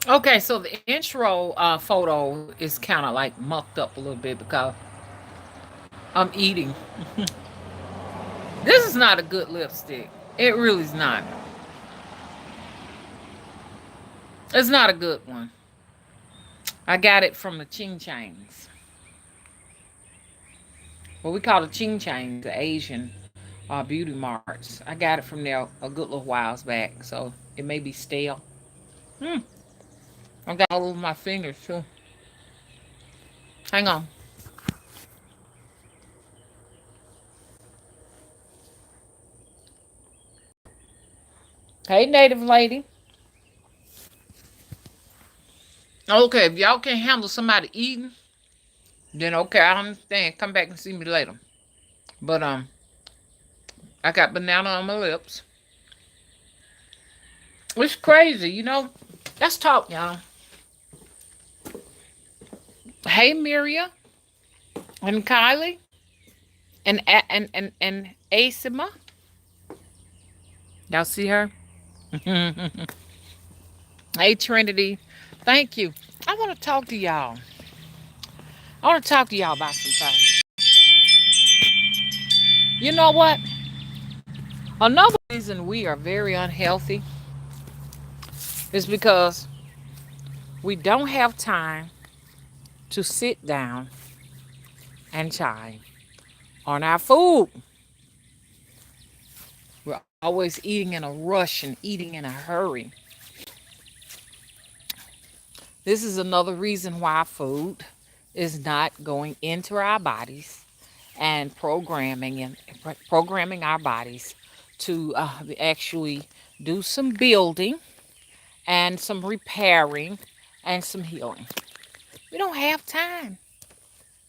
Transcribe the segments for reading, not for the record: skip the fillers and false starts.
Okay, so the intro photo is kind of like mucked up a little bit because I'm eating. This is not a good lipstick. It really is not. It's not a good one. I got it from the Ching Changs. What we call the Ching Changs, the Asian beauty marts. I got it from there a good little whiles back, so it may be stale. Hmm. I got all over my fingers too. Hang on. Hey, native lady. Okay, if y'all can't handle somebody eating, then okay, I understand. Come back and see me later. But I got banana on my lips. It's crazy. Let's talk, y'all. Hey, Miria and Kylie and Asima. Y'all see her? Hey, Trinity. Thank you. I want to talk to y'all. I want to talk to y'all about some things. You know what? Another reason we are very unhealthy is because we don't have time to sit down and chime on our food. We're always eating in a rush and eating in a hurry. This is another reason why food is not going into our bodies and programming our bodies to actually do some building and some repairing and some healing. We don't have time.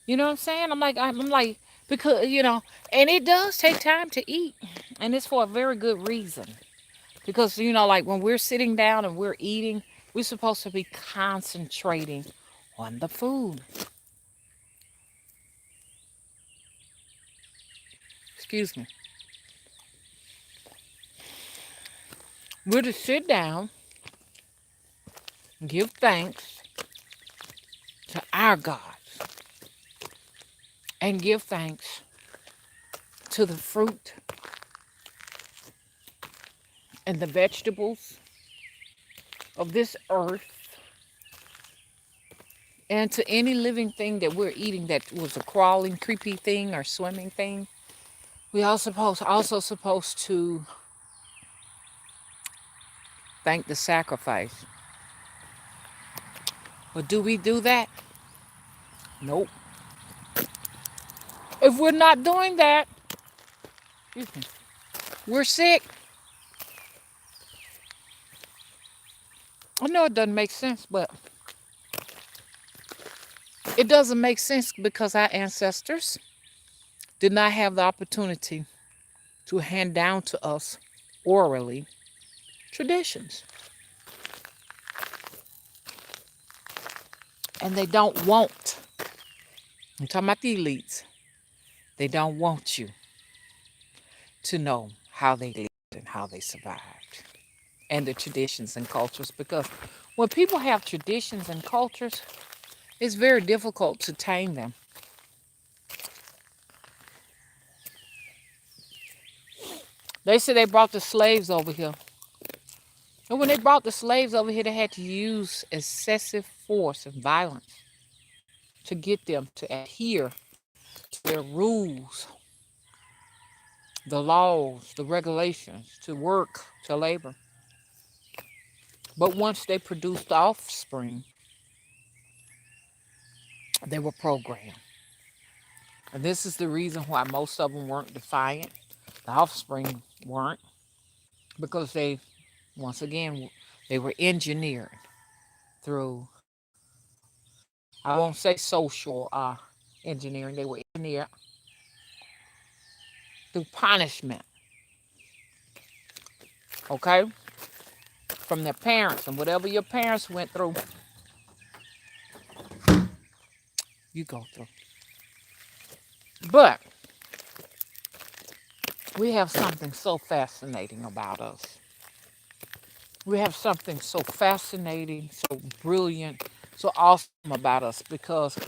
You know what I'm saying? I'm like because and it does take time to eat, and it's for a very good reason. Because like when we're sitting down and we're eating, we're supposed to be concentrating on the food. Excuse me. We're to sit down, give thanks to our God, and give thanks to the fruit and the vegetables of this earth, and to any living thing that we're eating that was a crawling, creepy thing or swimming thing. We also supposed to thank the sacrifice. But do we do that? Nope. If we're not doing that, we're sick. I know it doesn't make sense, but it doesn't make sense because our ancestors did not have the opportunity to hand down to us orally traditions. And they don't want, I'm talking about the elites, they don't want you to know how they lived and how they survived and the traditions and cultures. Because when people have traditions and cultures, it's very difficult to tame them. They said they brought the slaves over here. And when they brought the slaves over here, they had to use excessive force and violence to get them to adhere to their rules, the laws, the regulations, to work, to labor. But once they produced offspring, they were programmed. And this is the reason why most of them weren't defiant. The offspring weren't, because once again, they were engineered through, I won't say social engineering, they were engineered through punishment, okay? From their parents. And whatever your parents went through, you go through. But we have something so fascinating about us. We have something so fascinating, so brilliant, so awesome about us because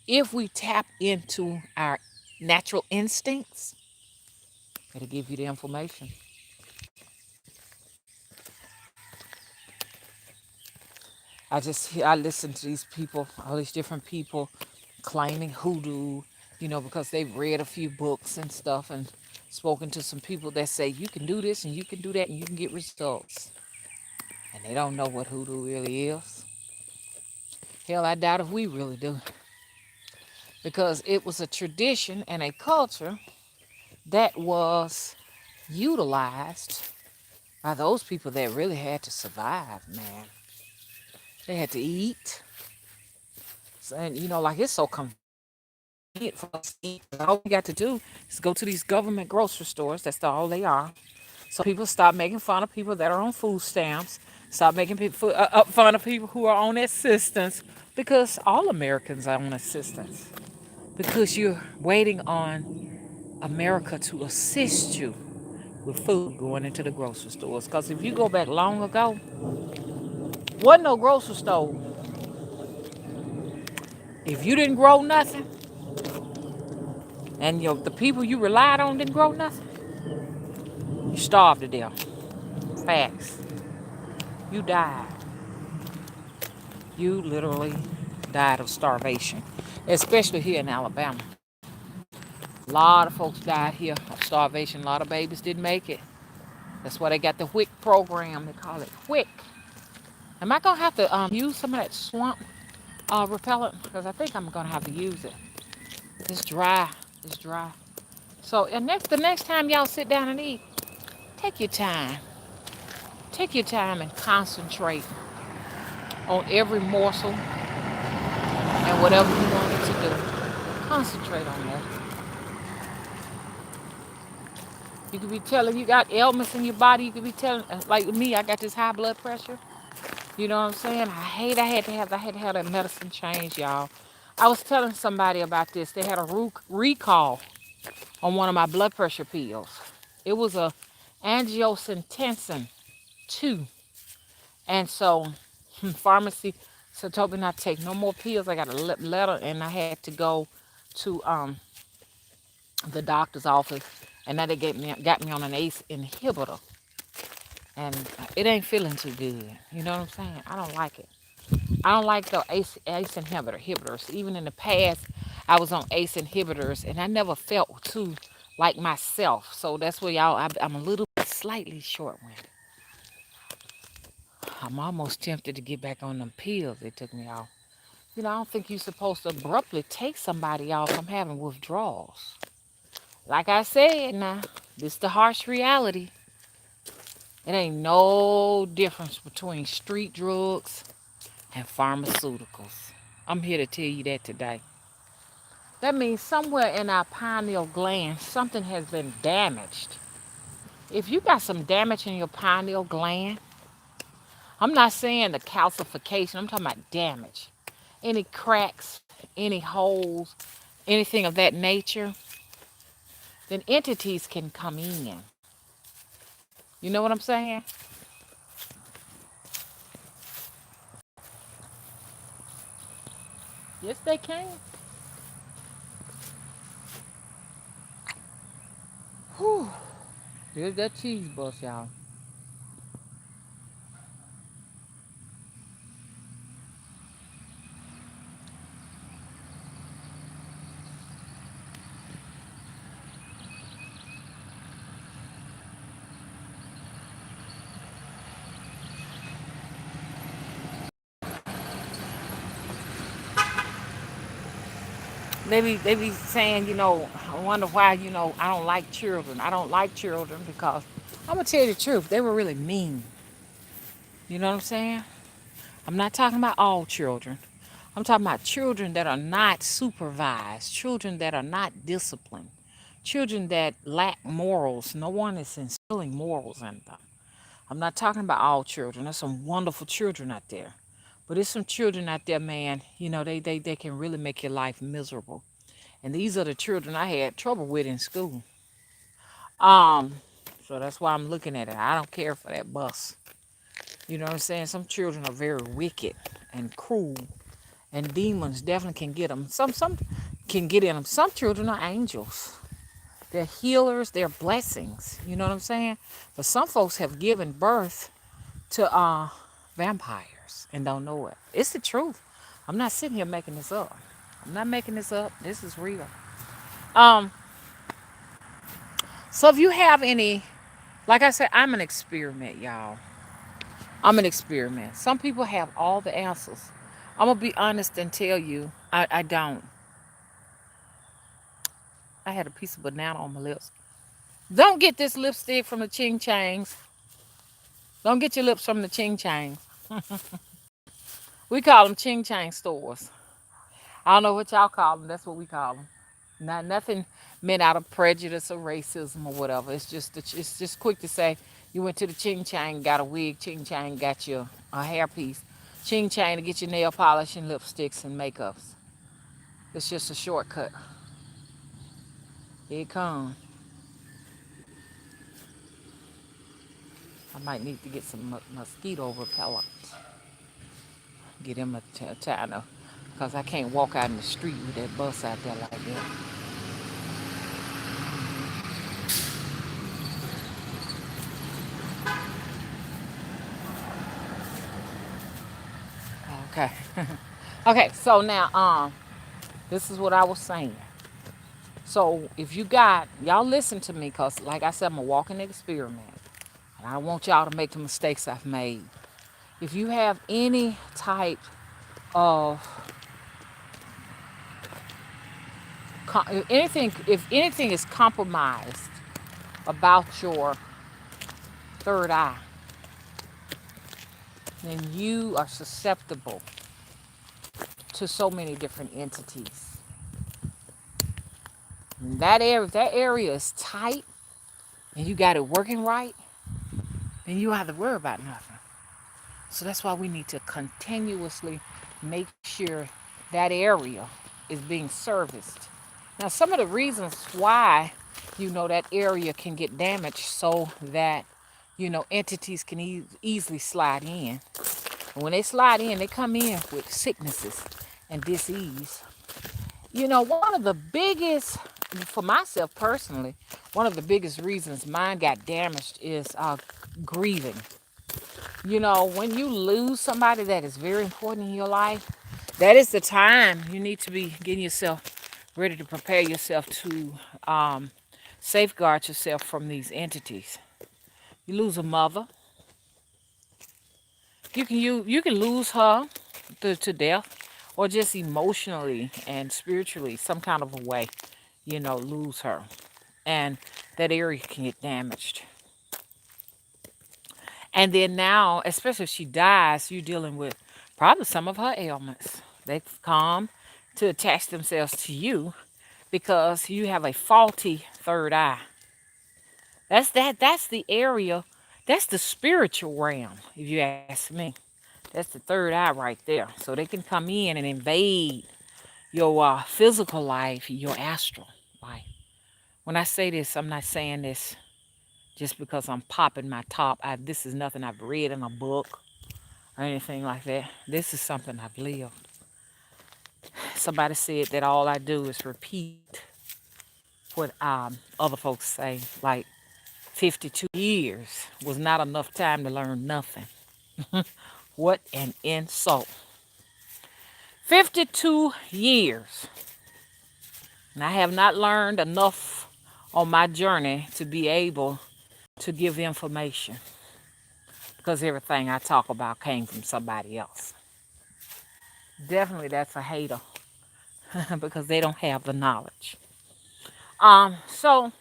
if we tap into our natural instincts, it'll give you the information. I listen to these people, all these different people claiming hoodoo, because they've read a few books and stuff and spoken to some people that say you can do this and you can do that and you can get results. And they don't know what hoodoo really is. Hell, I doubt if we really do. Because it was a tradition and a culture that was utilized by those people that really had to survive, man. They had to eat. And, like it's so convenient for us to eat. All we got to do is go to these government grocery stores. That's all they are. So people stop making fun of people that are on food stamps. Stop making fun of people who are on assistance because all Americans are on assistance. Because you're waiting on America to assist you with food going into the grocery stores. Because if you go back long ago, wasn't no grocery store. If you didn't grow nothing, and the people you relied on didn't grow nothing, you starved to death. Facts. You died. You literally died of starvation, especially here in Alabama. A lot of folks died here of starvation. A lot of babies didn't make it. That's why they got the WIC program. They call it WIC. Am I gonna have to use some of that swamp repellent? Because I think I'm gonna have to use it. It's dry. It's dry. So, and the next time y'all sit down and eat, take your time. Take your time and concentrate on every morsel and whatever you want it to do. Concentrate on that. You could be telling you got ailments in your body. You could be telling, like me, I got this high blood pressure. You know what I'm saying? I had to have that medicine changed, y'all. I was telling somebody about this. They had a recall on one of my blood pressure pills. It was a angiotensin 2. And so pharmacy so told me not to take no more pills. I got a letter and I had to go to the doctor's office and now they got me on an ACE inhibitor. And it ain't feeling too good. You know what I'm saying? I don't like it. I don't like the ACE inhibitors. Even in the past, I was on ACE inhibitors and I never felt too like myself. So that's where I'm a little bit slightly short-winded. I'm almost tempted to get back on them pills they took me off. I don't think you're supposed to abruptly take somebody off from having withdrawals. Like I said, now, this the harsh reality. It ain't no difference between street drugs and pharmaceuticals. I'm here to tell you that today. That means somewhere in our pineal gland, something has been damaged. If you got some damage in your pineal gland, I'm not saying the calcification, I'm talking about damage. Any cracks, any holes, anything of that nature, then entities can come in. You know what I'm saying? Yes, they can. Whew. There's that cheese bus, y'all. They be saying, I wonder why, I don't like children. I don't like children because I'm gonna tell you the truth, they were really mean. You know what I'm saying? I'm not talking about all children. I'm talking about children that are not supervised, children that are not disciplined, children that lack morals. No one is instilling morals in them. I'm not talking about all children. There's some wonderful children out there. But there's some children out there, man, they can really make your life miserable. And these are the children I had trouble with in school. Um, so that's why I'm looking at it. I don't care for that bus. You know what I'm saying? Some children are very wicked and cruel, and demons definitely can get them. Some can get in them. Some children are angels. They're healers. They're blessings. You know what I'm saying? But some folks have given birth to vampires and don't know it. It's the truth. I'm not sitting here making this up. I'm not making this up. This is real. Um, so if you have any, like I said, I'm an experiment, y'all. I'm an experiment. Some people have all the answers. I'm gonna be honest and tell you, I don't. I had a piece of banana on my lips. Don't get this lipstick from the Ching Changs. Don't get your lips from the Ching Changs. We call them Ching Chang stores. I don't know what y'all call them. That's what we call them. Not nothing meant out of prejudice or racism or whatever. It's just quick to say you went to the Ching Chang, got a wig. Ching Chang got you a hairpiece. Ching Chang to get your nail polish and lipsticks and makeups. It's just a shortcut. Here it comes. I might need to get some mosquito repellent. Get him a China, because I can't walk out in the street with that bus out there like that. Okay. Okay, so now this is what I was saying. So if you got y'all listen to me, cause like I said, I'm a walking experiment. And I don't want y'all to make the mistakes I've made. If you have any type of if anything is compromised about your third eye, then you are susceptible to so many different entities. And that area, if that area is tight and you got it working right, then you don't have to worry about nothing. So that's why we need to continuously make sure that area is being serviced. Now, some of the reasons why, that area can get damaged so that, entities can easily slide in. And when they slide in, they come in with sicknesses and disease. One of the biggest, for myself personally, one of the biggest reasons mine got damaged is grieving. When you lose somebody that is very important in your life, that is the time you need to be getting yourself ready to prepare yourself to safeguard yourself from these entities. You lose a mother, you can lose her to death, or just emotionally and spiritually, some kind of a way, lose her, and that area can get damaged. And then now, especially if she dies, you're dealing with probably some of her ailments. They come to attach themselves to you because you have a faulty third eye. That's the area, that's the spiritual realm, if you ask me. That's the third eye right there. So they can come in and invade your physical life, your astral life. When I say this, I'm not saying this just because I'm popping my top. This is nothing I've read in a book or anything like that. This is something I've lived. Somebody said that all I do is repeat what other folks say. Like 52 years was not enough time to learn nothing. What an insult. 52 years. And I have not learned enough on my journey to be able to give information, because everything I talk about came from somebody else. Definitely that's a hater because they don't have the knowledge. So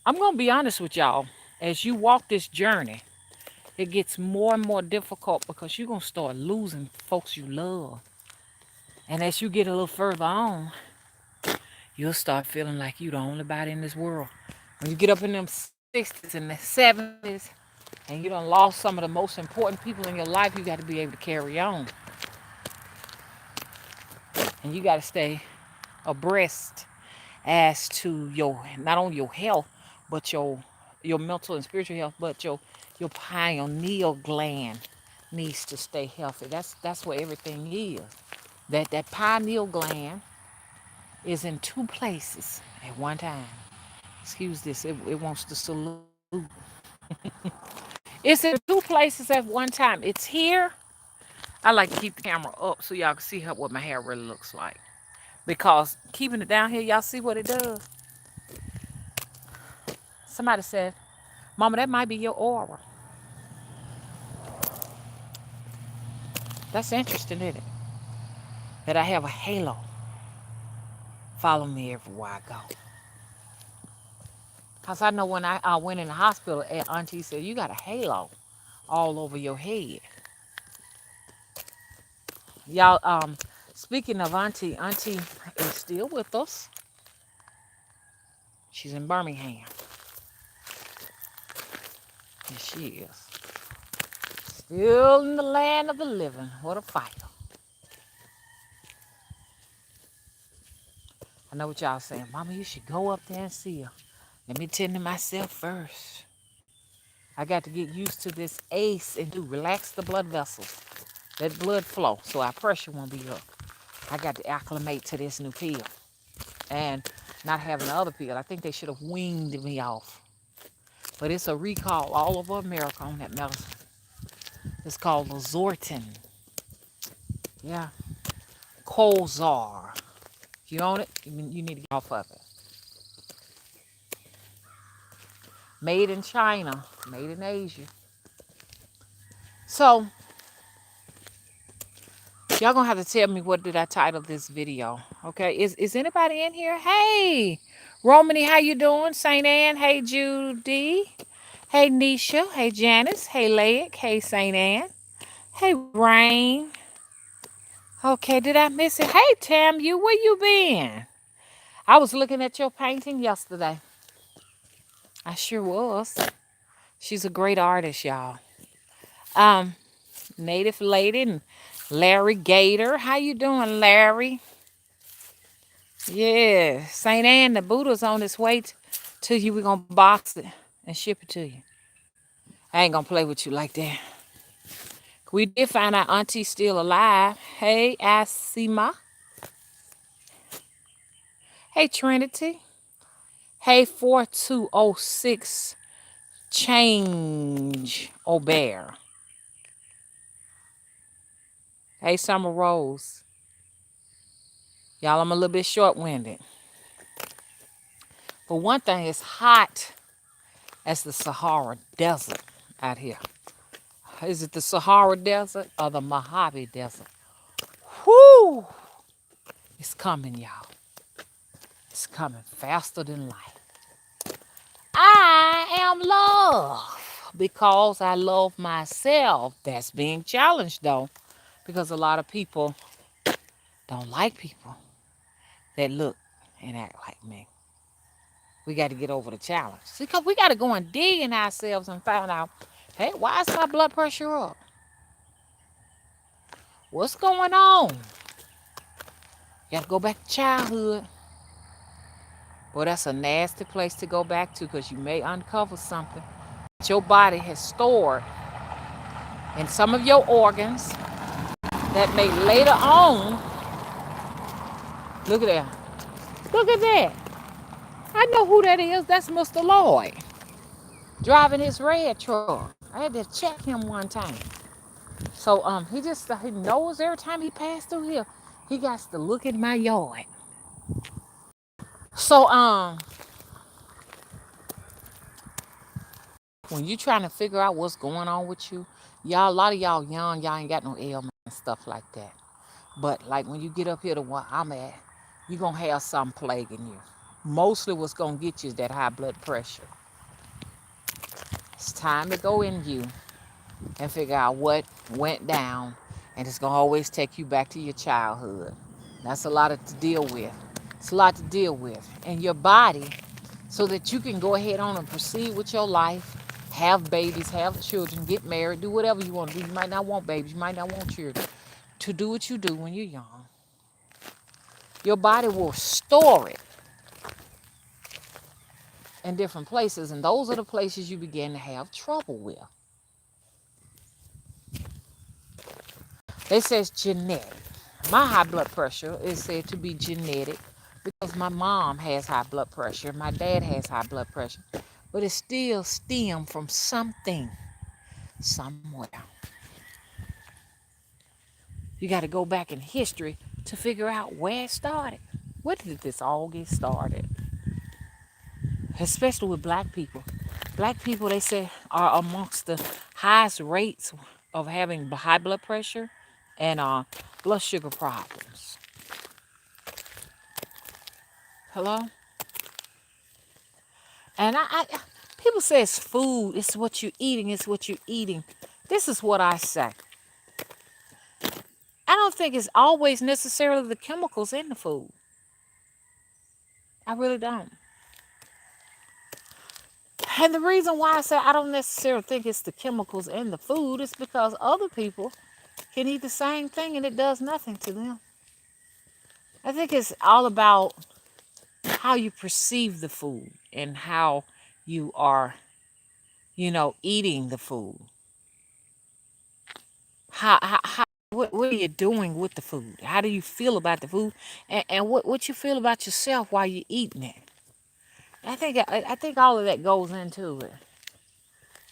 I'm going to be honest with y'all. As you walk this journey, it gets more and more difficult because you're going to start losing folks you love. And as you get a little further on, you'll start feeling like you're the only body in this world. When you get up in them 60s and the 70s and you done lost some of the most important people in your life, you got to be able to carry on. And you got to stay abreast as to your, not only your health, but your your mental and spiritual health, but your pineal gland needs to stay healthy. That's where everything is. That pineal gland is in two places at one time. Excuse this, it wants to salute. It's in two places at one time. It's here. I like to keep the camera up so y'all can see what my hair really looks like. Because keeping it down here, y'all see what it does? Somebody said, Mama, that might be your aura. That's interesting, isn't it? That I have a halo. Follow me everywhere I go. Because I know when I went in the hospital, Auntie said, you got a halo all over your head. Y'all, speaking of Auntie is still with us. She's in Birmingham. Yes, she is. Still in the land of the living. What a fighter. I know what y'all saying. Mama, you should go up there and see her. Let me tend to myself first. I got to get used to this ACE and relax the blood vessels. Let blood flow so our pressure won't be up. I got to acclimate to this new pill. And not having the other pill. I think they should have weaned me off. But it's a recall all over America on that medicine. It's called Lozortin. Yeah. Colzar. If you own it, you need to get off of it. Made in China. Made in Asia. So, y'all gonna have to tell me what did I title this video. Okay, is anybody in here? Hey, Romany, how you doing? Saint Anne, hey Judy. Hey Nisha, hey Janice, hey Laic, hey Saint Anne. Hey Rain. Okay, did I miss it? Hey Tam, where you been? I was looking at your painting yesterday. I sure was. She's a great artist, y'all. Native Lady and Larry Gator. How you doing, Larry? Yeah, St. Anne, the Buddha's on its way to you. We're going to box it and ship it to you. I ain't going to play with you like that. We did find our auntie still alive. Hey, Asima. Hey, Trinity. Hey, 4206 Change O'Bear. Hey, Summer Rose. Y'all, I'm a little bit short-winded. But one thing, it's hot as the Sahara Desert out here. Is it the Sahara Desert or the Mojave Desert? Whoo! It's coming, y'all. It's coming faster than light. I am love because I love myself. That's being challenged, though, because a lot of people don't like people that look and act like me. We got to get over the challenge. See, because we got to go and dig in ourselves and find out, hey, why is my blood pressure up? What's going on? You got to go back to childhood. Well, that's a nasty place to go back to because you may uncover something that your body has stored in some of your organs that may later on. Look at that. Look at that. I know who that is. That's Mr. Lloyd driving his red truck. I had to check him one time. So he knows every time he passed through here, he got to look at my yard. So when you trying to figure out what's going on with you, y'all, a lot of y'all young, y'all ain't got no ailment and stuff like that. But like when you get up here to where I'm at, you're gonna have something plaguing you. Mostly what's gonna get you is that high blood pressure. It's time to go in you and figure out what went down, and it's gonna always take you back to your childhood. That's a lot to deal with. It's a lot to deal with. And your body, so that you can go ahead on and proceed with your life, have babies, have children, get married, do whatever you want to do. You might not want babies, you might not want children. To do what you do when you're young. Your body will store it. in different places, and those are the places you begin to have trouble with. They say it's genetic. My high blood pressure is said to be genetic because my mom has high blood pressure, my dad has high blood pressure, but it still stems from something somewhere. You got to go back in history to figure out where it started. Where did this all get started? Especially with black people. Black people, they say, are amongst the highest rates of having high blood pressure and blood sugar problems. Hello? And people say it's food, it's what you're eating, it's what you're eating. This is what I say. I don't think it's always necessarily the chemicals in the food. I really don't. And the reason why I say I don't necessarily think it's the chemicals in the food is because other people can eat the same thing and it does nothing to them. I think it's all about how you perceive the food and how you are, eating the food. What are you doing with the food? How do you feel about the food? And what you feel about yourself while you're eating it? I think all of that goes into it.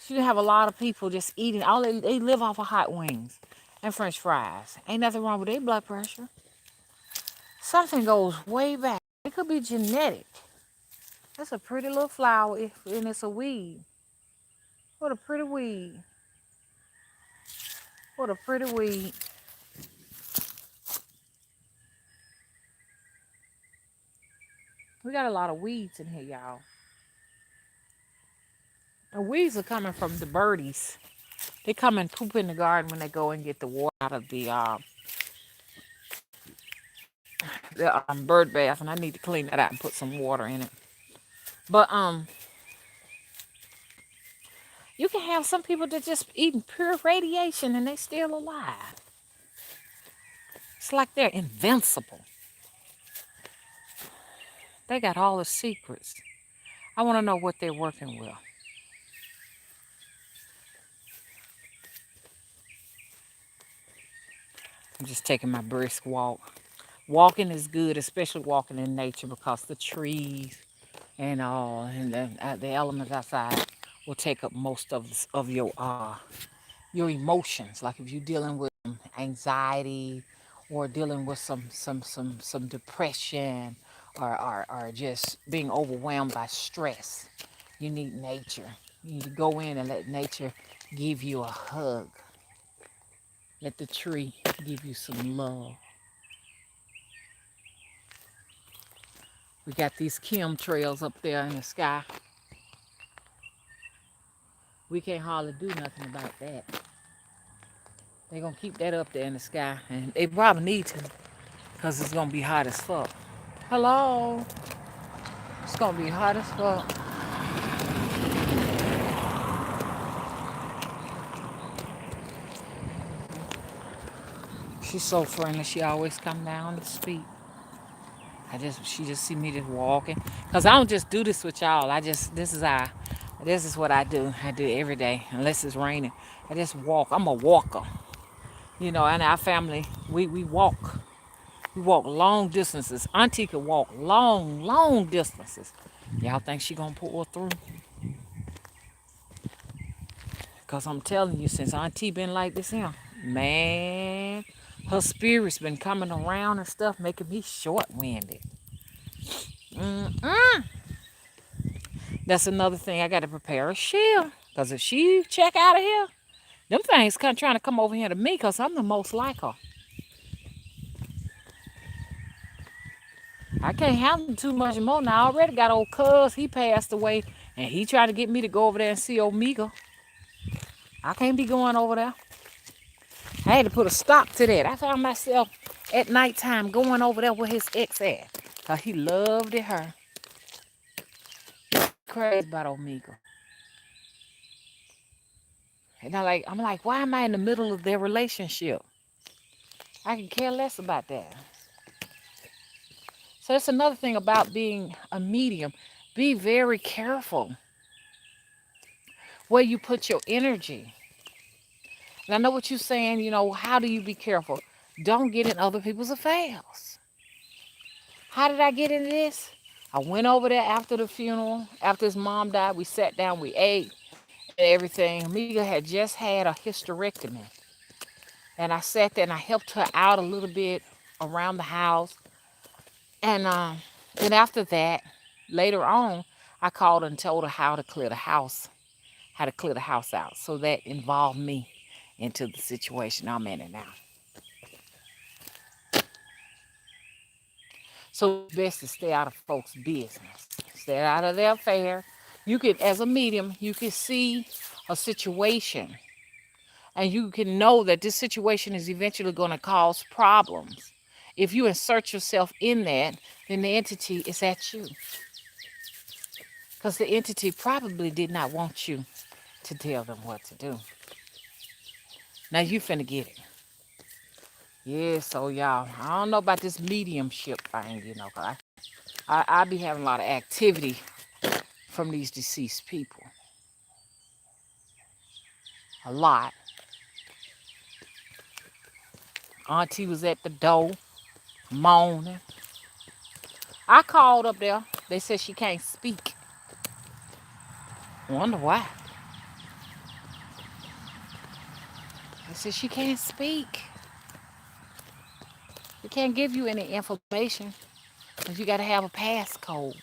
You have a lot of people just eating. All they live off of hot wings and French fries. Ain't nothing wrong with their blood pressure. Something goes way back. It could be genetic. That's a pretty little flower, and it's a weed. What a pretty weed. What a pretty weed. We got a lot of weeds in here, y'all. The weeds are coming from the birdies. They come and poop in the garden when they go and get the water out of the bird bath, and I need to clean that out and put some water in it. But you can have some people that just eating pure radiation and they still alive. It's like they're invincible. They got all the secrets. I want to know what they're working with. I'm just taking my brisk walk. Walking is good, especially walking in nature, because the trees and the elements outside will take up most of your emotions. Like if you're dealing with anxiety or dealing with some depression or just being overwhelmed by stress, you need nature. You need to go in and let nature give you a hug. Let the tree give you some love. We got these chemtrails up there in the sky. We can't hardly do nothing about that. They're going to keep that up there in the sky. And they probably need to, because it's going to be hot as fuck. Hello? It's going to be hot as fuck. She's so friendly. She always come down to speak. She just see me just walking. Because I don't just do this with y'all. This is what I do. I do every day, unless it's raining. I just walk. I'm a walker. And our family, we walk. We walk long distances. Auntie could walk long distances. Y'all think she gonna pull through? Because I'm telling you, since Auntie been like this here, man, her spirit's been coming around and stuff, making me short-winded. That's another thing. I got to prepare a shield. Because if she check out of here, them things trying to come over here to me because I'm the most like her. I can't handle too much more now. I already got old cuz. He passed away. And he tried to get me to go over there and see Omega. I can't be going over there. I had to put a stop to that. I found myself at nighttime going over there with his ex at. Because he loved it, her. Crazy about Omega. And I'm like, why am I in the middle of their relationship? I can care less about that. So that's another thing about being a medium. Be very careful where you put your energy. And I know what you're saying, how do you be careful? Don't get in other people's affairs. How did I get into this? I went over there after the funeral, after his mom died. We sat down, we ate and everything. Mika had just had a hysterectomy. And I sat there and I helped her out a little bit around the house. And then after that, later on, I called and told her how to clear the house out. So that involved me into the situation I'm in it now. So it's best to stay out of folks' business. Stay out of their affair. You can, as a medium, you can see a situation and you can know that this situation is eventually going to cause problems. If you insert yourself in that, then the entity is at you. Because the entity probably did not want you to tell them what to do. Now you finna get it. Yeah, so y'all, I don't know about this mediumship thing, 'cause I be having a lot of activity from these deceased people. A lot. Auntie was at the door moaning. I called up there. They said she can't speak. Wonder why. They said she can't speak. They can't give you any information because you got to have a passcode.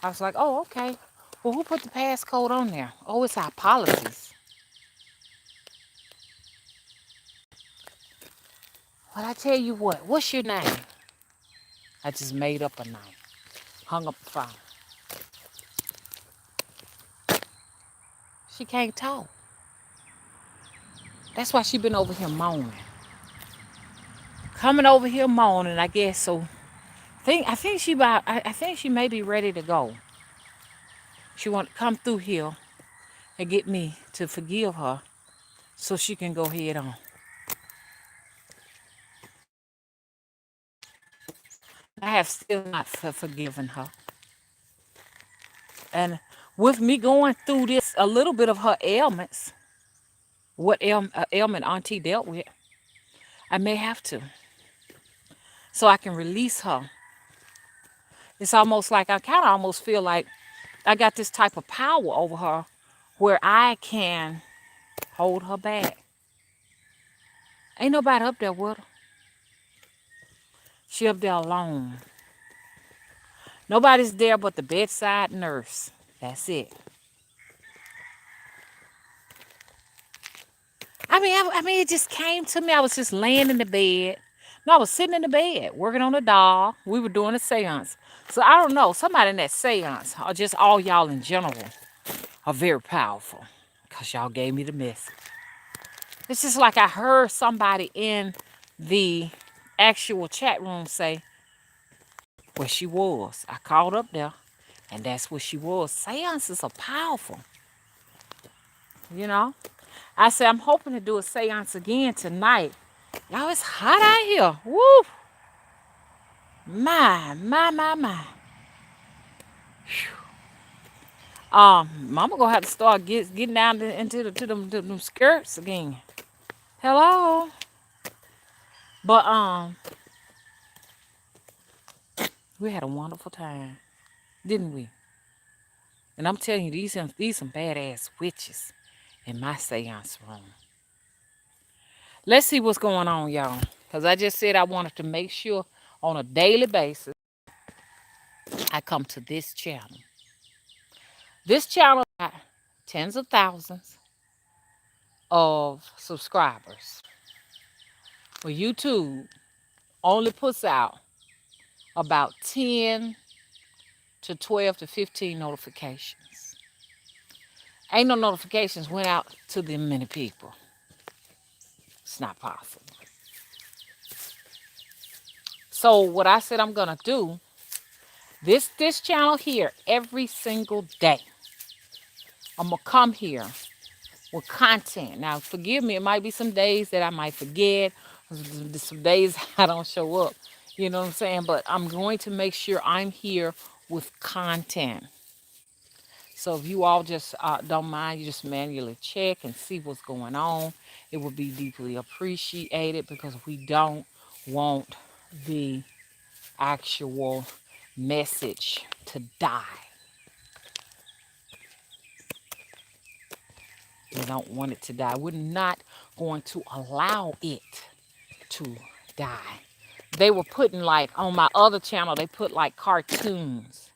I was like, oh, okay. Well, who put the passcode on there? Oh, it's our policies. Well, I tell you what. What's your name? I just made up a name. Hung up the phone. She can't talk. That's why she been over here moaning. Coming over here moaning, I guess. So I think she may be ready to go. She want to come through here and get me to forgive her so she can go head on. I have still not forgiven her. And with me going through this, a little bit of her ailments, what ailment Auntie dealt with, I may have to. So I can release her. It's almost like I kind of almost feel like I got this type of power over her where I can hold her back. Ain't nobody up there with her. She up there alone. Nobody's there but the bedside nurse. That's it. I mean, it just came to me. I was just laying in the bed. No, I was sitting in the bed working on a doll. We were doing a seance. So I don't know. Somebody in that seance, or just all y'all in general, are very powerful. Because y'all gave me the message. It's just like I heard somebody in the actual chat room say where she was. I called up there, and that's where she was. Seances are powerful. You know? I said, I'm hoping to do a seance again tonight. Y'all, it's hot out here. Woo! My. Mama gonna have to start getting down into them skirts again. Hello. But we had a wonderful time, didn't we? And I'm telling you, these some badass witches in my seance room. Let's see what's going on, y'all. Because I just said I wanted to make sure on a daily basis I come to this channel. This channel got tens of thousands of subscribers. Well, YouTube only puts out about 10 to 12 to 15 notifications. Ain't no notifications went out to them many people. It's not possible. So what I said I'm gonna do, this channel here, every single day, I'm gonna come here with content. Now, forgive me, it might be some days that I might forget, some days I don't show up. You know what I'm saying? But I'm going to make sure I'm here with content. So if you all just don't mind, you just manually check and see what's going on. It would be deeply appreciated because we don't want the actual message to die. We don't want it to die. We're not going to allow it to die. They were putting like on my other channel, they put like cartoons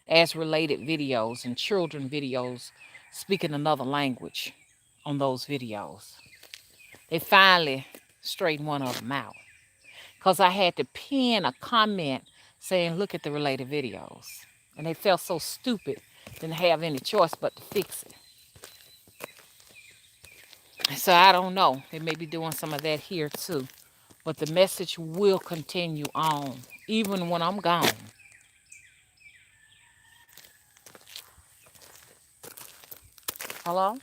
as related videos and children videos speaking another language on those videos. They finally straightened one of them out because I had to pin a comment saying, look at the related videos. And they felt so stupid, didn't have any choice but to fix it. So I don't know. They may be doing some of that here too. But the message will continue on, even when I'm gone. Hello?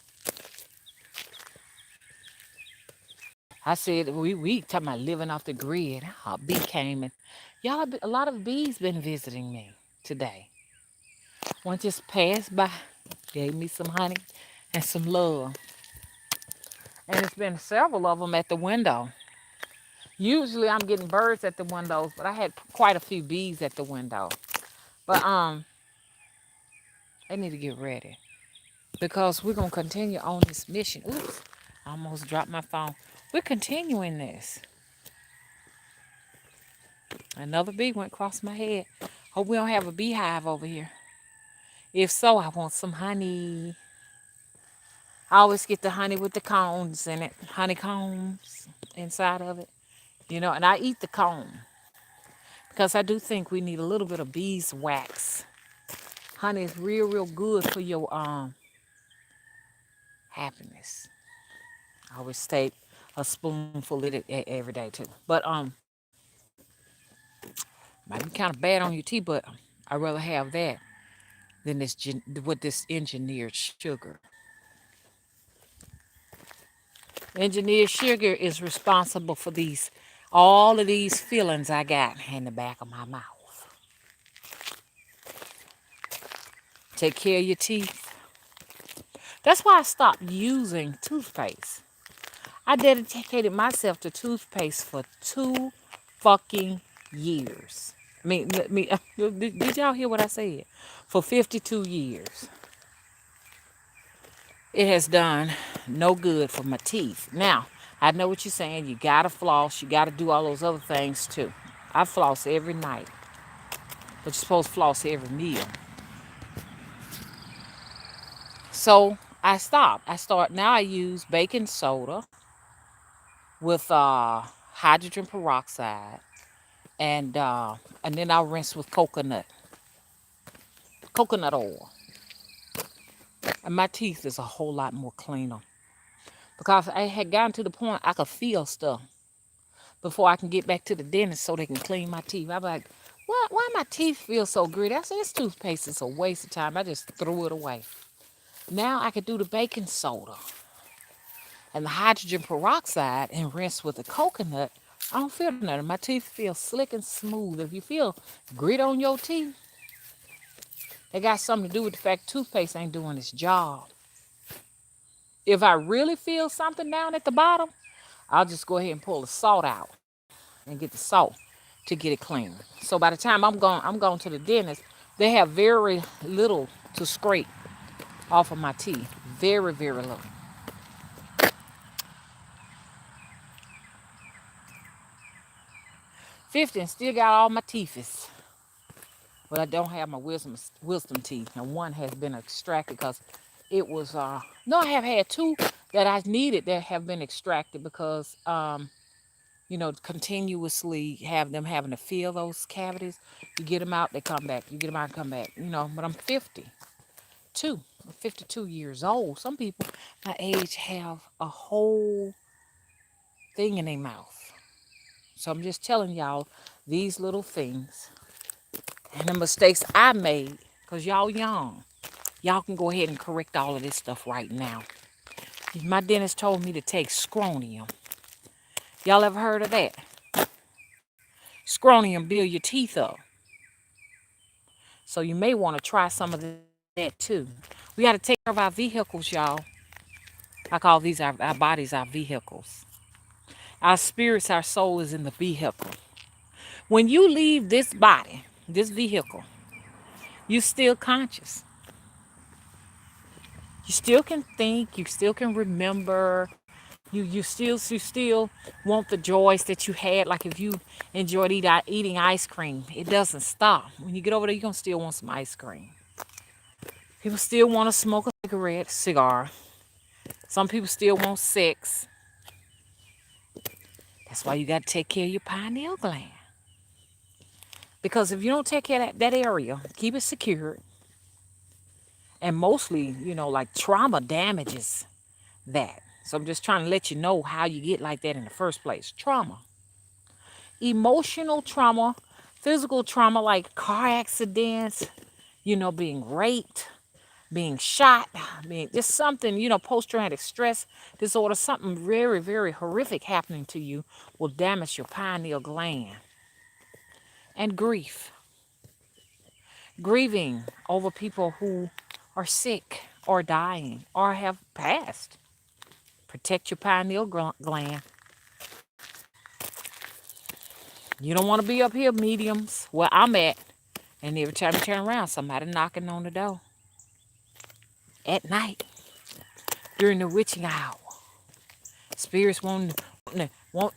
I said, we talking about living off the grid. A bee came and y'all, a lot of bees been visiting me today. One just passed by, gave me some honey and some love. And it's been several of them at the window. Usually I'm getting birds at the windows, but I had quite a few bees at the window. But I need to get ready because we're gonna continue on this mission. Oops, I almost dropped my phone. We're continuing this. Another bee went across my head. Hope we don't have a beehive over here. If so, I want some honey. I always get the honey with the cones in it, honeycombs inside of it, and I eat the cone because I do think we need a little bit of beeswax. Honey is real, real good for your happiness. I always take a spoonful of it every day too. But might be kind of bad on your teeth, but I'd rather have that than this engineered sugar. Engineered sugar is responsible for all of these feelings I got in the back of my mouth. Take care of your teeth. That's why I stopped using toothpaste. I dedicated myself to toothpaste for 2 fucking years. Did y'all hear what I said? For 52 years. It has done no good for my teeth. Now, I know what you're saying. You gotta floss. You gotta do all those other things too. I floss every night. But you're supposed to floss every meal. So I stopped. Now I use baking soda with hydrogen peroxide. And then I'll rinse with coconut oil. And my teeth is a whole lot more cleaner. Because I had gotten to the point I could feel stuff before I can get back to the dentist so they can clean my teeth. I'm like, why my teeth feel so gritty? I said, this toothpaste is a waste of time. I just threw it away. Now I could do the baking soda and the hydrogen peroxide and rinse with the coconut. I don't feel nothing. My teeth feel slick and smooth. If you feel grit on your teeth, it got something to do with the fact toothpaste ain't doing its job. If I really feel something down at the bottom, I'll just go ahead and pull the salt out and get the salt to get it clean. So by the time I'm going to the dentist, they have very little to scrape off of my teeth. Very, very little. 50 and still got all my teethes. But I don't have my wisdom teeth. And one has been extracted because it was, no, I have had 2 that I needed that have been extracted because, continuously have them having to fill those cavities. You get them out, they come back. You get them out, come back. But I'm 52. I'm 52 years old. Some people my age have a whole thing in their mouth. So I'm just telling y'all these little things and the mistakes I made because y'all young. Y'all can go ahead and correct all of this stuff right now. My dentist told me to take scronium. Y'all ever heard of that? Scronium build your teeth up. So you may want to try some of that too. We got to take care of our vehicles, y'all. I call these our bodies our vehicles. Our spirits, our soul is in the vehicle. When you leave this body, this vehicle, you still conscious. You still can think, you still can remember. You still want the joys that you had. Like if you enjoyed eating ice cream, it doesn't stop. When you get over there, you're gonna still want some ice cream. People still want to smoke a cigar. Some people still want sex. That's why you got to take care of your pineal gland. Because if you don't take care of that area, keep it secured, and mostly, like trauma damages that. So I'm just trying to let you know how you get like that in the first place. Trauma. Emotional trauma, physical trauma like car accidents, being raped, being shot, being just something, post-traumatic stress disorder, something very, very horrific happening to you will damage your pineal gland. And grieving over people who are sick or dying or have passed. Protect your pineal gland. You don't want to be up here, mediums, where I'm at, and every time you turn around, somebody knocking on the door at night during the witching hour. Spirits want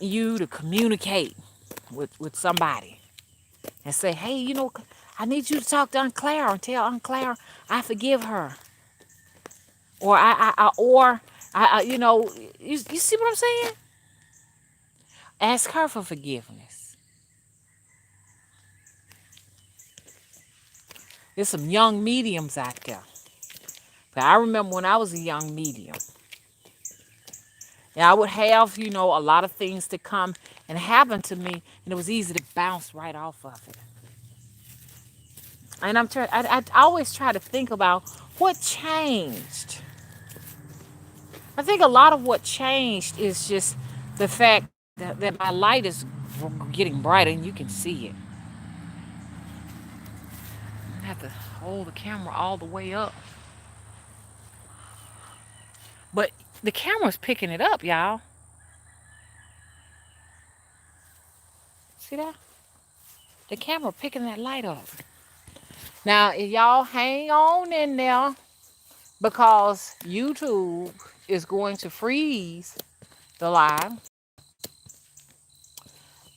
you to communicate with somebody and say, hey, I need you to talk to Aunt Claire and tell Aunt Claire I forgive her. Or you see what I'm saying? Ask her for forgiveness. There's some young mediums out there. But I remember when I was a young medium, and I would have, a lot of things to come and happen to me, and it was easy to bounce right off of it. And I always try to think about what changed. I think a lot of what changed is just the fact that my light is getting brighter and you can see it. I have to hold the camera all the way up. But the camera's picking it up, y'all. See that? The camera picking that light up. Now, if y'all hang on in there, because YouTube is going to freeze the live.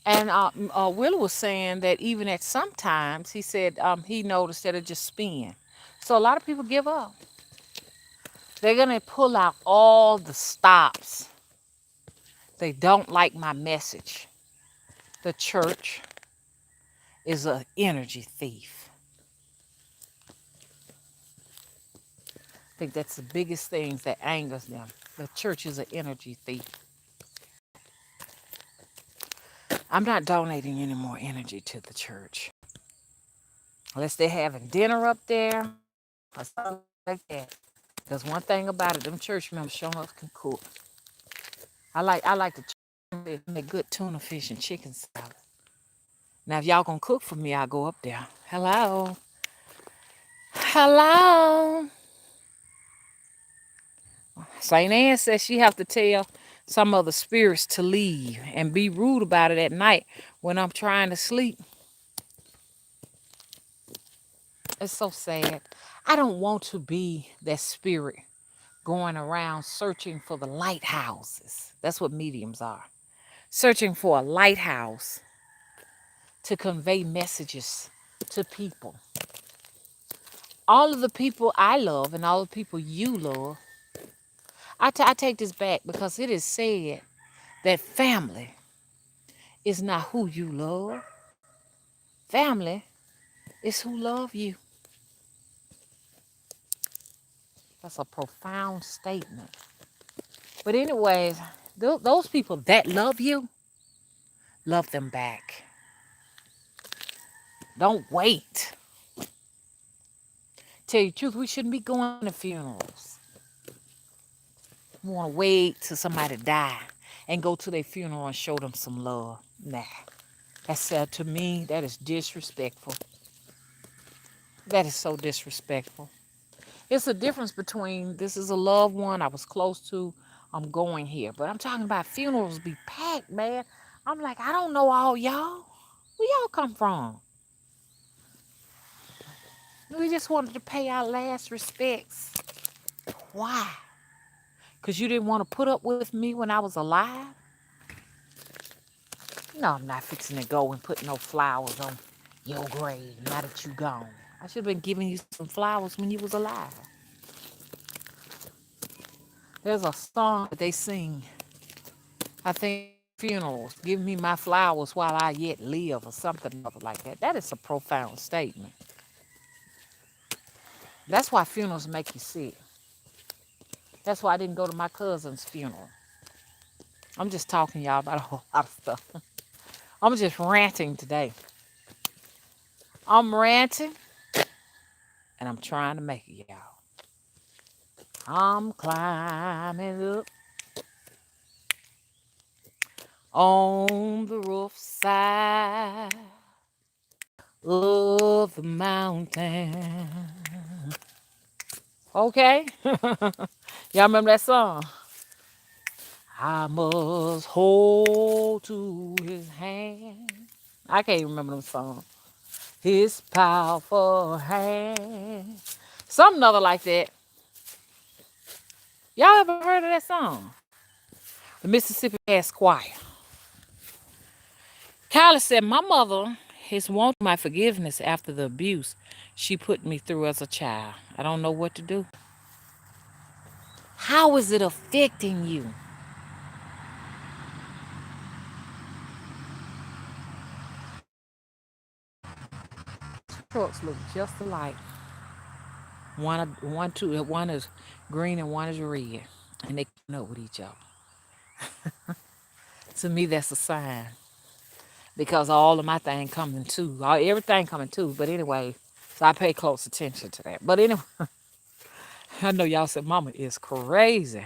And Will was saying that even at sometimes, he said he noticed that it just spin. So a lot of people give up. They're going to pull out all the stops. They don't like my message. The church is an energy thief. I think that's the biggest thing that angers them. The church is an energy thief. I'm not donating any more energy to the church. Unless they're having dinner up there or something like that. Because one thing about it, them church members sure enough can cook. I like to make good tuna fish and chicken salad. Now, if y'all gonna cook for me, I'll go up there. Hello. Hello. St. Anne says she have to tell some of the spirits to leave and be rude about it at night when I'm trying to sleep. It's so sad. I don't want to be that spirit going around searching for the lighthouses. That's what mediums are. Searching for a lighthouse to convey messages to people. All of the people I love and all the people you love, I take this back because it is said that family is not who you love. Family is who love you. That's a profound statement. But anyways, those people that love you, love them back. Don't wait. Tell you the truth, we shouldn't be going to funerals. We want to wait till somebody die and go to their funeral and show them some love. Nah. That's to me, that is disrespectful. That is so disrespectful. It's a difference between this is a loved one I was close to, I'm going here. But I'm talking about funerals be packed, man. I'm like, I don't know all y'all. Where y'all come from? We just wanted to pay our last respects. Why? Because you didn't want to put up with me when I was alive? No, I'm not fixing to go and put no flowers on your grave now that you gone. I should have been giving you some flowers when you was alive. There's a song that they sing, I think, funerals. Give me my flowers while I yet live, or something like that. That is a profound statement. That's why funerals make you sick. That's why I didn't go to my cousin's funeral. I'm just talking y'all about a whole lot of stuff. I'm just ranting today. I'm ranting and I'm trying to make it, y'all. I'm climbing up on the roof side of the mountain. Okay? Y'all remember that song? I must hold to his hand. I can't even remember the song. His powerful hand. Something other like that. Y'all ever heard of that song? The Mississippi Mass Choir. Kyla said, my mother has wanted my forgiveness after the abuse she put me through as a child. I don't know what to do. How is it affecting you? Trucks look just alike. One is green and one is red, and they come up with each other. To me, that's a sign because all of my thing coming too, everything coming too. But anyway, so I pay close attention to that. But anyway, I know y'all said Mama is crazy.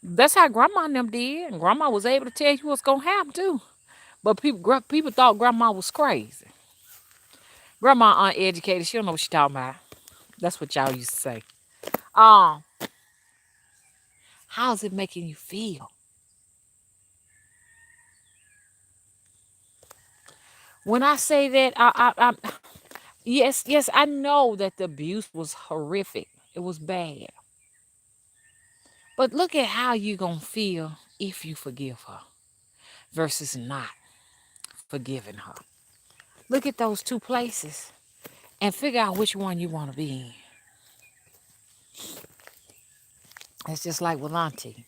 That's how Grandma and them did, and Grandma was able to tell you what's gonna happen too. But people thought Grandma was crazy. Grandma uneducated. She don't know what she talking about. That's what y'all used to say. Um, how's it making you feel? When I say that, yes, I know that the abuse was horrific. It was bad. But look at how you gonna feel if you forgive her versus not forgiving her. Look at those two places and figure out which one you want to be in. It's just like with Auntie.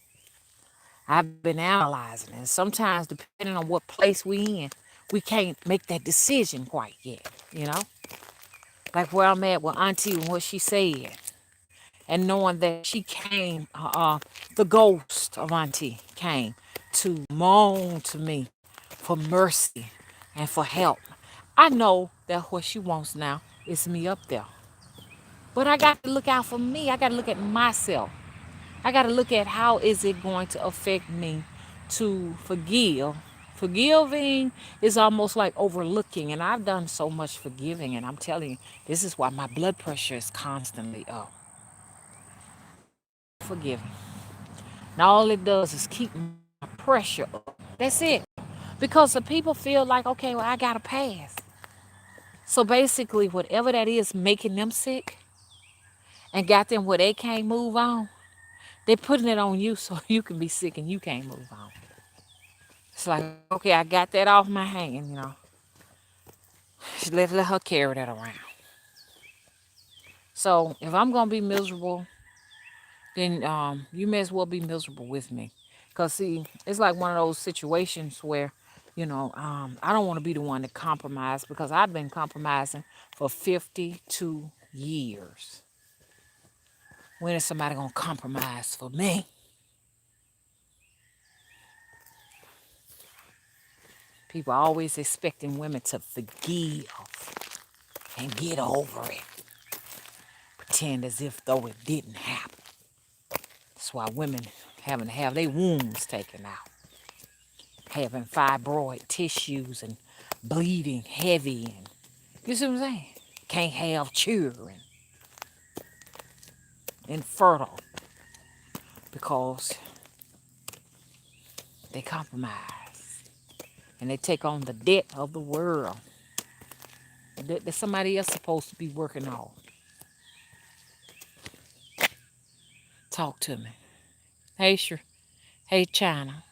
I've been analyzing, and sometimes depending on what place we in, we can't make that decision quite yet. You know, like where I'm at with Auntie and what she said, and knowing that she came, the ghost of Auntie came to moan to me for mercy and for help. I know that what she wants now is me up there. But I got to look out for me. I got to look at myself. I got to look at how is it going to affect me to forgive. Forgiving is almost like overlooking, and I've done so much forgiving, and I'm telling you, this is why my blood pressure is constantly up. Forgiving. Now all it does is keep my pressure up. That's it. Because the people feel like, okay, well, I got to pass. So basically, whatever that is making them sick and got them where they can't move on, they're putting it on you so you can be sick and you can't move on. It's like, okay, I got that off my hand, you know. Let her carry that around. So if I'm gonna be miserable, then you may as well be miserable with me. Cause see, it's like one of those situations where, I don't want to be the one to compromise because I've been compromising for 52 years. When is somebody gonna compromise for me? People are always expecting women to forgive and get over it. Pretend as if though it didn't happen. That's why women having to have their wombs taken out. Having fibroid tissues and bleeding heavy. And you see what I'm saying? can't have children, infertile, because they compromise and they take on the debt of the world that somebody else supposed to be working on. Talk to me. Hey, sure. Hey, China.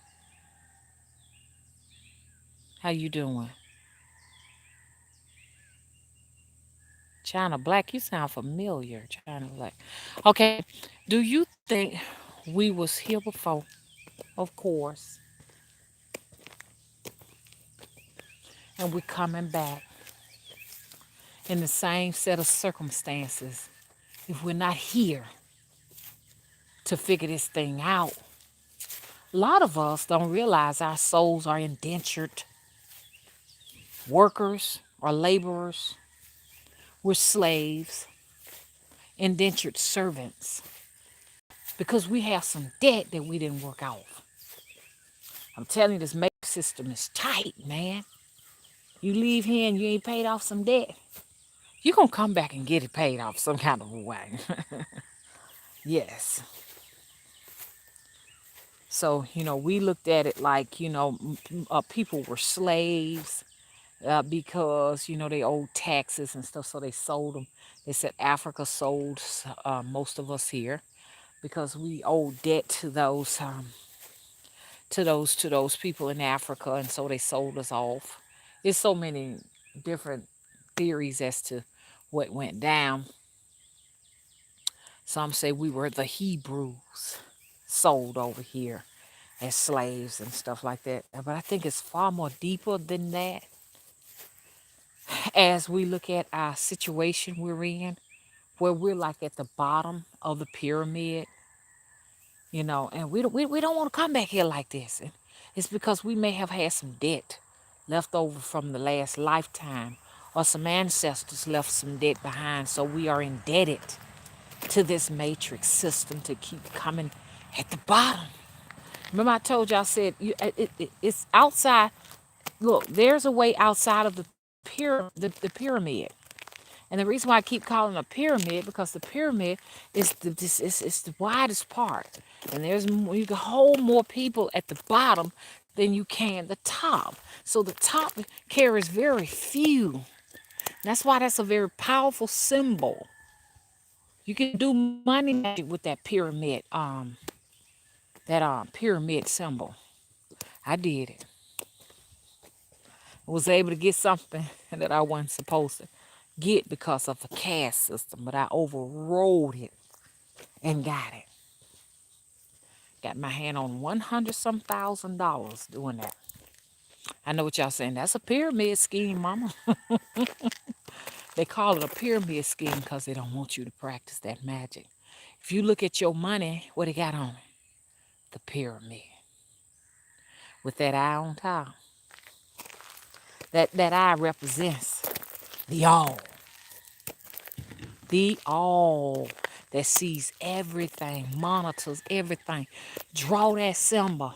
How you doing? China Black, you sound familiar. China Black. Okay. Do you think we was here before? Of course. And we're coming back in the same set of circumstances if we're not here to figure this thing out. A lot of us don't realize our souls are indentured workers or laborers. We're slaves, indentured servants, because we have some debt that we didn't work off. I'm telling you, this matrix system is tight, man. You leave here and you ain't paid off some debt, you're going to come back and get it paid off some kind of a way. Yes. So, we looked at it like, people were slaves because, they owed taxes and stuff. So they sold them. They said Africa sold most of us here because we owe debt to those people in Africa, and so they sold us off. There's so many different theories as to what went down. Some say we were the Hebrews sold over here as slaves and stuff like that. But I think it's far more deeper than that. As we look at our situation we're in, where we're like at the bottom of the pyramid, and we don't want to come back here like this. And it's because we may have had some debt left over from the last lifetime, or some ancestors left some debt behind, so we are indebted to this matrix system to keep coming at the bottom. Remember I told you, I said it's outside. Look, there's a way outside of the pyramid. And the reason why I keep calling it a pyramid, because the pyramid is the widest part. And you can hold more people at the bottom than you can the top. So the top carries very few. That's why that's a very powerful symbol. You can do money magic with that pyramid symbol. I did it. I was able to get something that I wasn't supposed to get because of the caste system, but I overrode it and got it. Got my hand on 100 some thousand dollars doing that. I know what y'all saying. That's a pyramid scheme, mama. They call it a pyramid scheme because they don't want you to practice that magic. If you look at your money, what it got on it? The pyramid. With that eye on top. That eye represents the all. The all that sees everything, monitors everything. Draw that symbol.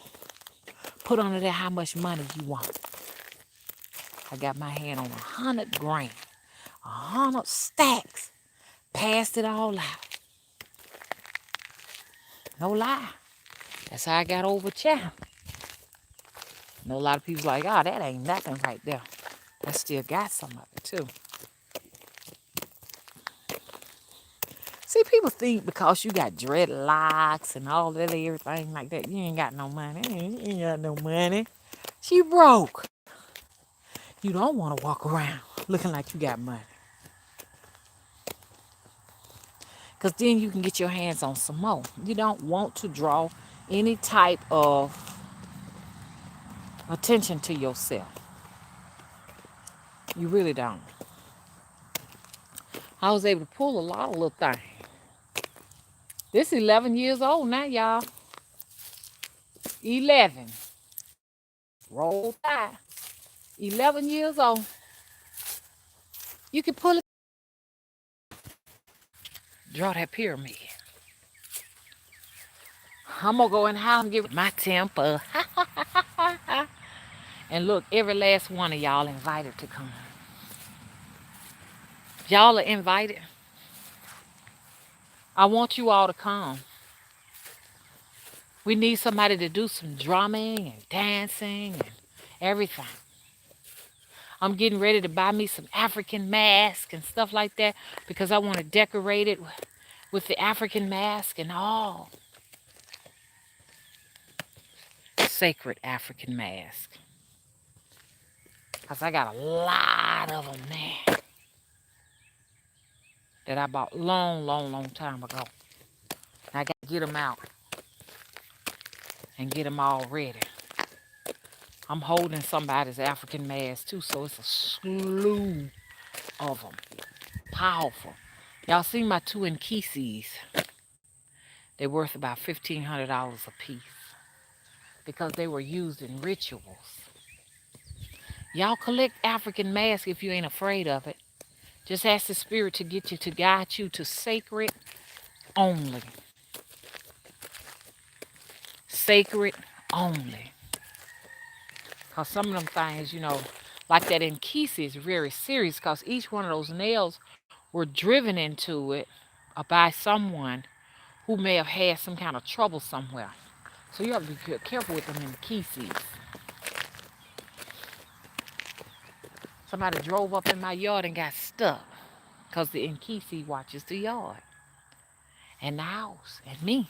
Put under there how much money you want. I got my hand on 100 grand, 100 stacks. Passed it all out. No lie. That's how I got over China. I know a lot of people like, oh, that ain't nothing right there. I still got some of it too. See, people think because you got dreadlocks and all that, everything like that, you ain't got no money. You ain't got no money. She broke. You don't want to walk around looking like you got money. Because then you can get your hands on some more. You don't want to draw any type of attention to yourself. You really don't. I was able to pull a lot of little things. This 11 years old now, y'all. 11. Roll Tide. 11 years old. You can pull it. Draw that pyramid. I'm going to go in the house and get my temper. And look, every last one of y'all invited to come. Y'all are invited. I want you all to come. We need somebody to do some drumming and dancing and everything. I'm getting ready to buy me some African mask and stuff like that because I want to decorate it with the African mask and all. Sacred African mask. Because I got a lot of them now that I bought long time ago. I got to get them out and get them all ready. I'm holding somebody's African mask too, so it's a slew of them. Powerful. Y'all see my two Nkesis? They're worth about $1,500 a piece because they were used in rituals. Y'all collect African masks if you ain't afraid of it. Just ask the spirit to get you, to guide you to sacred only. Sacred only. Because some of them things, like that Nkisi is very serious because each one of those nails were driven into it by someone who may have had some kind of trouble somewhere. So you have to be careful with them Nkesis. Somebody drove up in my yard and got stuck because the Nkisi watches the yard and the house and me.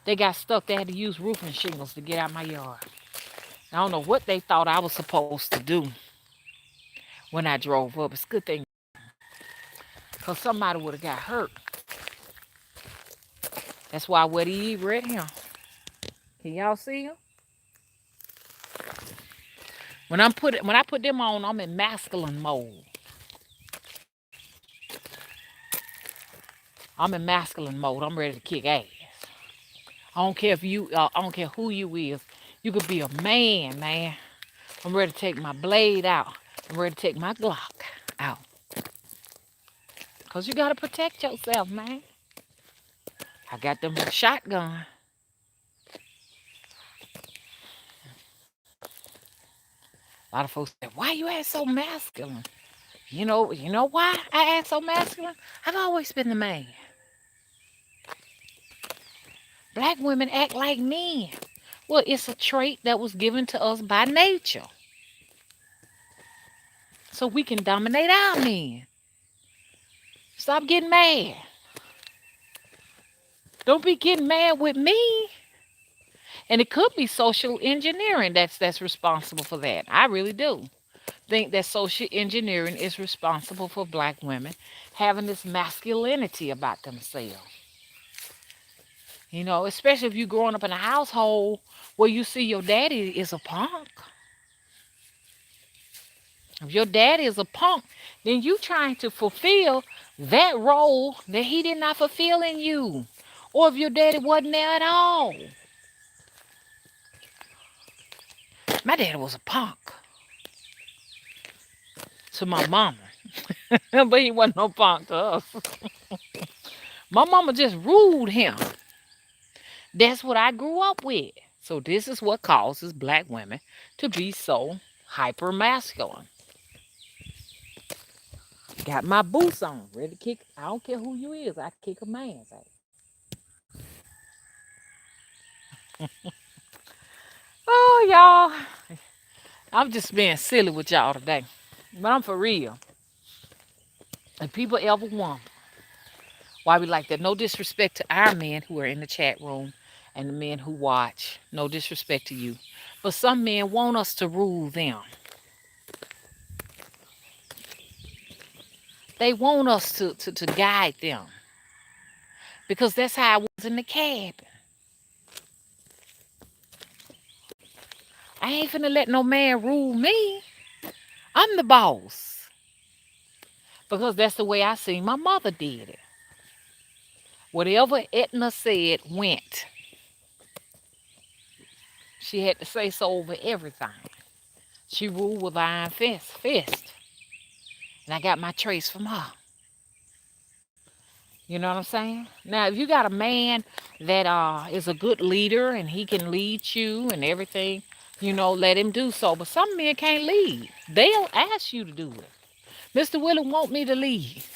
They got stuck. They had to use roofing shingles to get out my yard. I don't know what they thought I was supposed to do when I drove up. It's a good thing because somebody would have got hurt. That's why I wear these right here. Can y'all see them? When I put them on, I'm in masculine mode. I'm in masculine mode. I'm ready to kick ass. I don't care I don't care who you is. You could be a man, man. I'm ready to take my blade out. I'm ready to take my Glock out. Because you got to protect yourself, man. I got them shotgun. A lot of folks say, why you act so masculine? You know why I act so masculine? I've always been the man. Black women act like men. Well, it's a trait that was given to us by nature. So we can dominate our men. Stop getting mad. Don't be getting mad with me. And it could be social engineering that's responsible for that. I really do think that social engineering is responsible for black women having this masculinity about themselves. Especially if you're growing up in a household where you see your daddy is a punk. If your daddy is a punk, then you trying to fulfill that role that he did not fulfill in you. Or if your daddy wasn't there at all. My daddy was a punk to my mama. But he wasn't no punk to us. My mama just ruled him. That's what I grew up with. So this is what causes black women to be so hyper masculine. Got my boots on, ready to kick. I don't care who you is. I kick a man's ass. Oh, y'all. I'm just being silly with y'all today. But I'm for real. If people ever wonder why we like that, no disrespect to our men who are in the chat room and the men who watch. No disrespect to you. But some men want us to rule them. They want us to guide them. Because that's how I was in the cabin. I ain't finna let no man rule me. I'm the boss. Because that's the way I seen my mother did it. Whatever Edna said went. She had to say so over everything. She ruled with iron fist. And I got my trace from her. You know what I'm saying? Now, if you got a man that is a good leader and he can lead you and everything, let him do so. But some men can't lead. They'll ask you to do it. Mr. Willie want me to leave.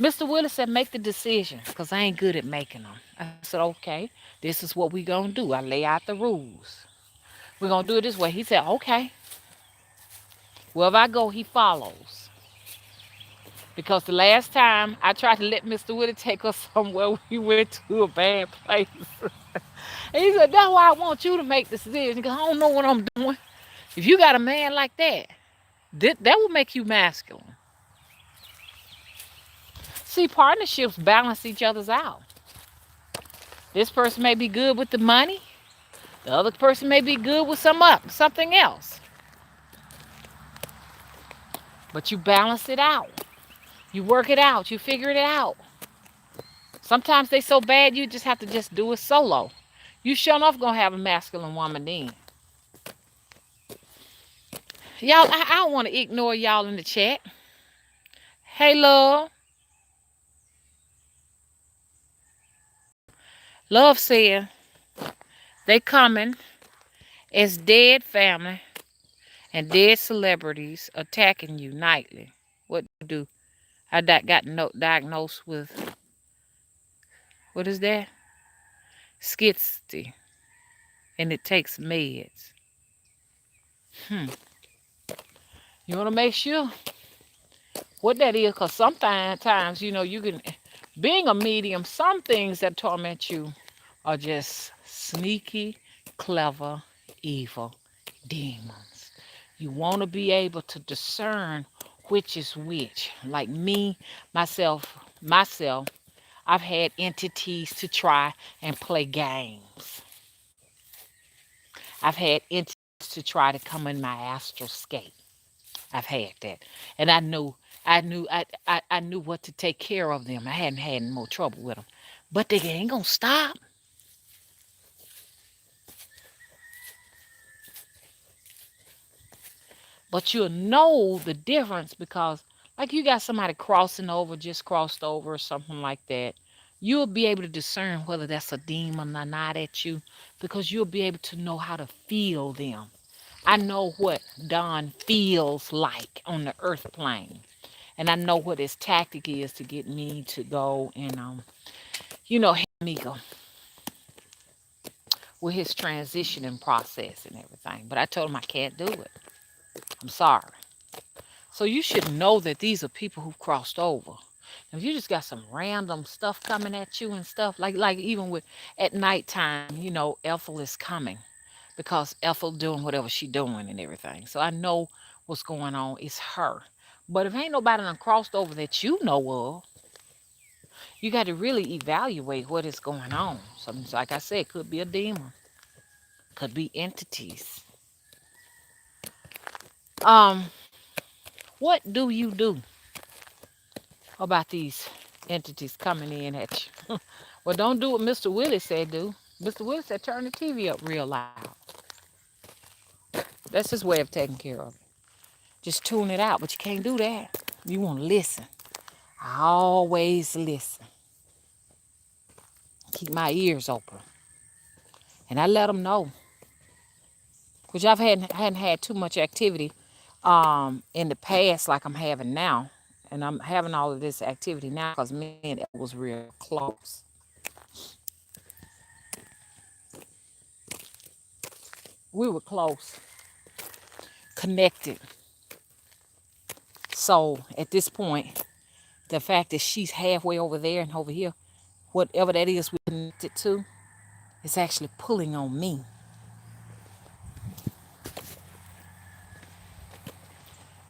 Mr. Willie said, make the decision because I ain't good at making them. I said, okay, this is what we going to do. I lay out the rules. We're going to do it this way. He said, okay. Wherever I go, he follows. Because the last time I tried to let Mr. Willie take us somewhere, we went to a bad place. And he said, that's why I want you to make the decision because I don't know what I'm doing. If you got a man like that, that will make you masculine. See, partnerships balance each other's out. This person may be good with the money. The other person may be good with something else. But you balance it out. You work it out. You figure it out. Sometimes they so bad you just have to just do it solo. You sure enough gonna have a masculine woman then. Y'all, I don't want to ignore y'all in the chat. Hey, love. Love said they coming as dead family and dead celebrities attacking you nightly. What do? I got diagnosed with, what is that? Schizophrenia. And it takes meds. You want to make sure what that is, because sometimes, you can, being a medium, some things that torment you are just sneaky, clever, evil demons. You want to be able to discern which is which. Like me, myself, I've had entities to try and play games. I've had entities to try to come in my astral scape. I've had that. And I knew what to take care of them. I hadn't had more trouble with them. But they ain't gonna stop. But you'll know the difference because, like, you got somebody crossing over, just crossed over, or something like that. You'll be able to discern whether that's a demon or not at you because you'll be able to know how to feel them. I know what Don feels like on the earth plane. And I know what his tactic is to get me to go and, help me go with his transitioning process and everything. But I told him I can't do it. I'm sorry. So you should know that these are people who've crossed over. If you just got some random stuff coming at you and stuff, like even with at nighttime, Ethel is coming because Ethel doing whatever she doing and everything. So I know what's going on. It's her. But if ain't nobody done crossed over that you know of, you got to really evaluate what is going on. Something, like I said, could be a demon, could be entities. What do you do about these entities coming in at you? Well, don't do what Mr. Willie said do. Mr. Willie said turn the TV up real loud. That's his way of taking care of it. Just tune it out, but you can't do that. You want to listen. I always listen. Keep my ears open. And I let them know. Which I hadn't had too much activity in the past like I'm having now. And I'm having all of this activity now because me and it was real close. We were close, connected. So at this point, the fact that she's halfway over there and over here, whatever that is we're connected to, it's actually pulling on me.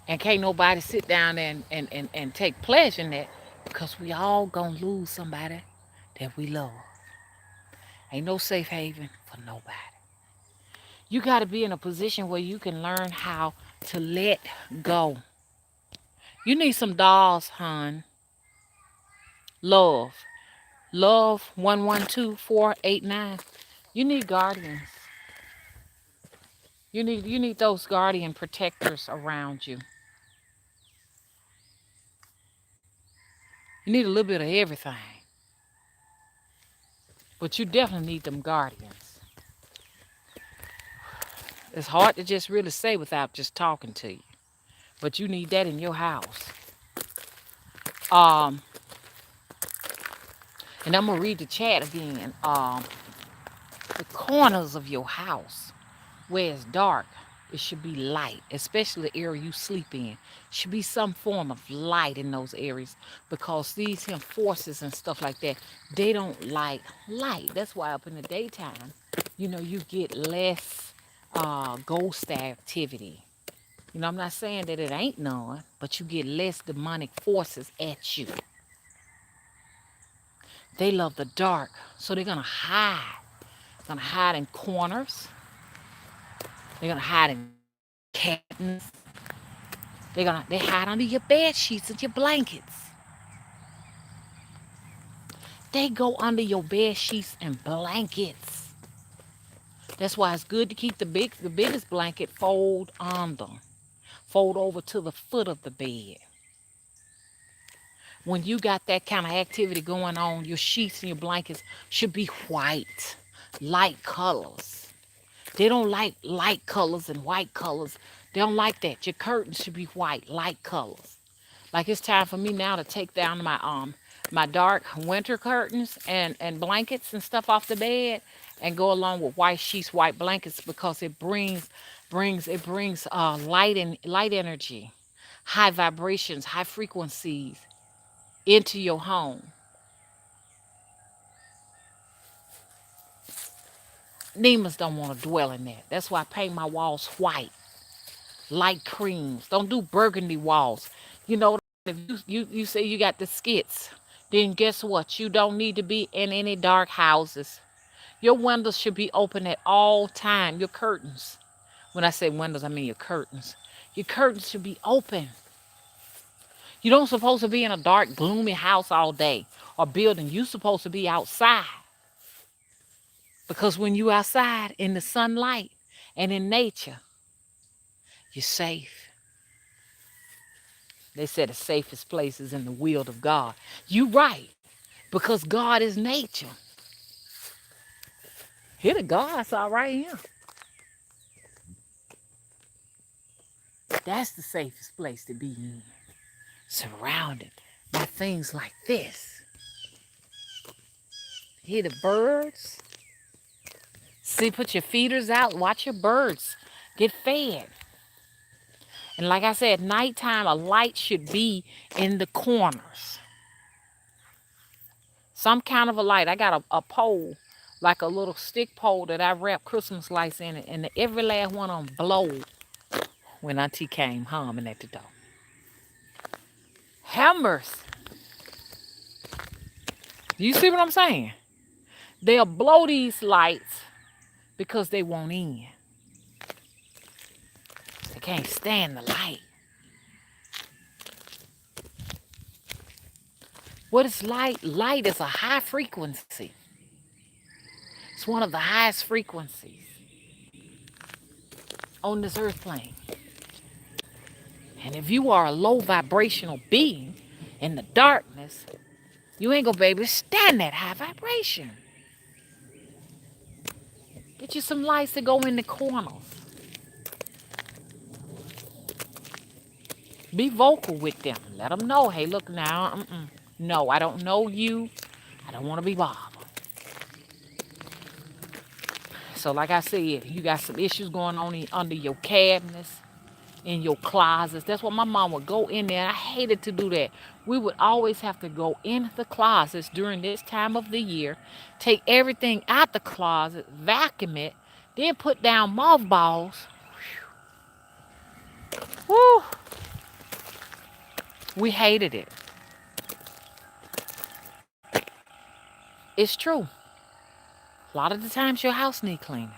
And can't nobody sit down and take pleasure in that because we all gonna lose somebody that we love. Ain't no safe haven for nobody. You got to be in a position where you can learn how to let go. You need some dolls, hon. Love. Love 112489. You need guardians. You need those guardian protectors around you. You need a little bit of everything. But you definitely need them guardians. It's hard to just really say without just talking to you. But you need that in your house. Um, and I'm gonna read the chat again. The corners of your house where it's dark, it should be light, especially the area you sleep in. Should be some form of light in those areas because these here forces and stuff like that, they don't like light. That's why up in the daytime, you get less ghost activity. I'm not saying that it ain't none, but you get less demonic forces at you. They love the dark, so they're gonna hide. They're gonna hide in corners. They're gonna hide in cabinets. They hide under your bed sheets and your blankets. They go under your bed sheets and blankets. That's why it's good to keep the biggest blanket fold over to the foot of the bed. When you got that kind of activity going on, your sheets and your blankets should be white, light colors. They don't like light colors and white colors. They don't like that. Your curtains should be white, light colors. Like it's time for me now to take down my dark winter curtains and blankets and stuff off the bed and go along with white sheets, white blankets because it brings light and light energy, high vibrations, high frequencies into your home. Demons don't want to dwell in that. That's why I paint my walls white, light creams. Don't do burgundy walls. You know, if you say you got the skits, then guess what? You don't need to be in any dark houses. Your windows should be open at all time. Your curtains. When I say windows, I mean your curtains. Your curtains should be open. You don't supposed to be in a dark, gloomy house all day or building. You supposed to be outside. Because when you outside in the sunlight and in nature, you're safe. They said the safest place is in the will of God. You right. Because God is nature. Here the God's all right here. That's the safest place to be in. Surrounded by things like this. Hear the birds. See, put your feeders out. Watch your birds get fed. And like I said, nighttime, a light should be in the corners. Some kind of a light. I got a pole, like a little stick pole that I wrap Christmas lights in it. And every last one of them glowed when Auntie came humming at the door. Hammers. You see what I'm saying? They'll blow these lights because they want in. They can't stand the light. What is light? Light is a high frequency. It's one of the highest frequencies on this earth plane. And if you are a low vibrational being in the darkness, you ain't gonna be able to stand that high vibration. Get you some lights to go in the corners. Be vocal with them. Let them know, hey, look now, no, I don't know you. I don't want to be bothered. So like I said, you got some issues going on under your cabinets, in your closets. That's what my mom would go in there. I hated to do that. We would always have to go in the closets during this time of the year, take everything out the closet, vacuum it, then put down mothballs. Woo! We hated it. It's true. A lot of the times your house need cleaning.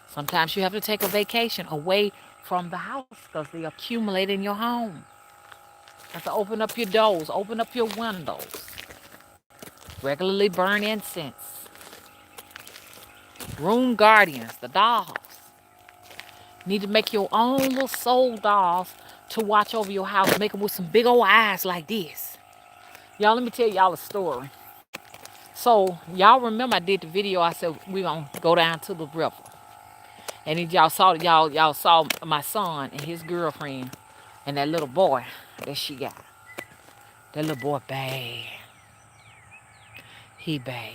Sometimes you have to take a vacation away from the house because they accumulate in your home. You have to open up your doors, open up your windows. Regularly burn incense. Room guardians, the dolls. Need to make your own little soul dolls to watch over your house. Make them with some big old eyes like this. Y'all, let me tell y'all a story. So, y'all remember I did the video. I said we're going to go down to the river. And then y'all saw my son and his girlfriend And that little boy that she got, that little boy bad. He bad.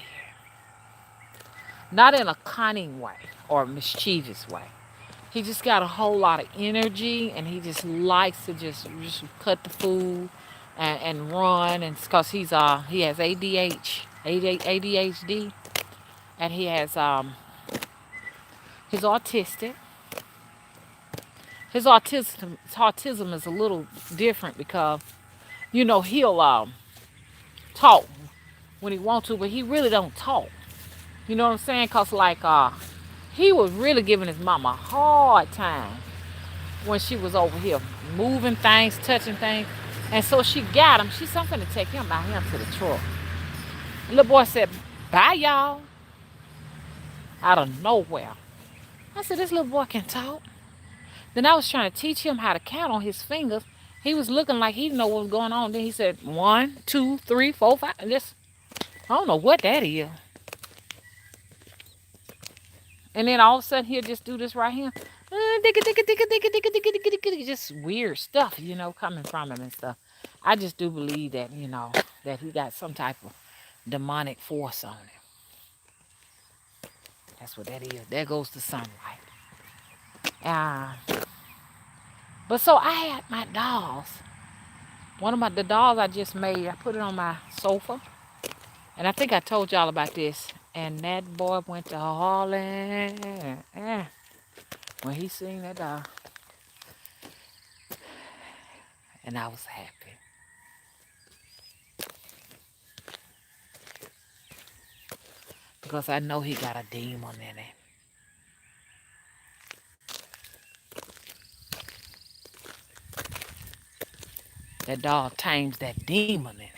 Not in a cunning way or mischievous way. He just got a whole lot of energy, and he just likes to just cut the food and run, and because he has ADHD, and he's autistic. His autism is a little different because he'll talk when he wants to, but he really don't talk. You know what I'm saying? Cause like he was really giving his mama a hard time when she was over here moving things, touching things. And so she got him. She said, I'm finna take him out here to the truck. The little boy said, bye, y'all, out of nowhere. I said, this little boy can talk. Then I was trying to teach him how to count on his fingers. He was looking like he didn't know what was going on. Then he said, 1, 2, 3, 4, 5. And this, I don't know what that is. And then all of a sudden he'll just do this right here. Just weird stuff, coming from him and stuff. I just do believe that, that he got some type of demonic force on him. That's what that is. There goes the sunlight. But so I had my dolls. The dolls I just made, I put it on my sofa. And I think I told y'all about this. And that boy went to hauling. When he seen that doll. And I was happy. Because I know he got a demon in it. That dog tames that demon in it.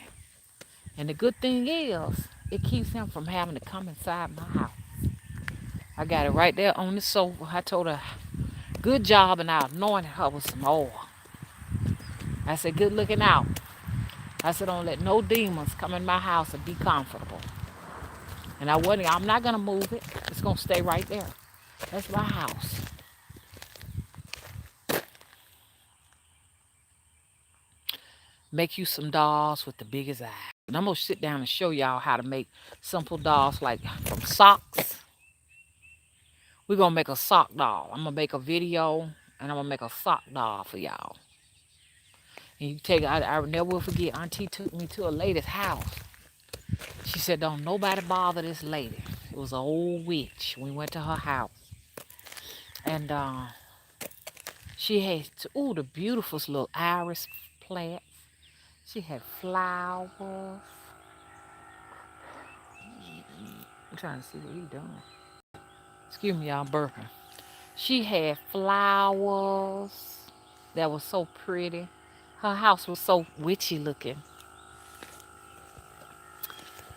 And the good thing is, it keeps him from having to come inside my house. I got it right there on the sofa. I told her, good job, and I anointed her with some oil. I said, good looking out. I said, don't let no demons come in my house and be comfortable. And I'm not going to move it. It's going to stay right there. That's my house. Make you some dolls with the biggest eyes. And I'm going to sit down and show y'all how to make simple dolls like from socks. We're going to make a sock doll. I'm going to make a video, and I'm going to make a sock doll for y'all. And you take, I never will forget, Auntie took me to a lady's house. She said, don't nobody bother this lady. It was an old witch. We went to her house. And she had, the beautiful little iris plants. She had flowers. I'm trying to see what he doing. Excuse me, y'all, burping. She had flowers that was so pretty. Her house was so witchy looking.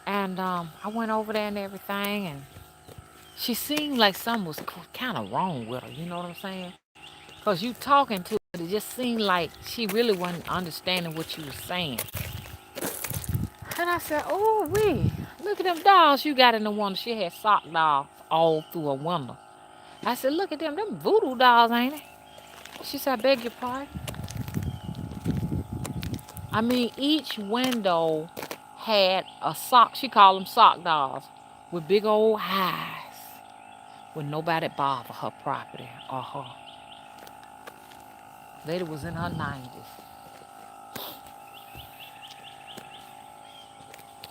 And I went over there and everything, and she seemed like something was kind of wrong with her. You know what I'm saying? Because you talking to her, it just seemed like she really wasn't understanding what you were saying. And I said, oh, look at them dolls you got in the window. She had sock dolls all through her window. I said, look at them voodoo dolls, ain't it? She said, I beg your pardon. I mean, each window had a sock. She called them sock dolls with big old eyes. With nobody bother her property or her. Lady was in her 90s.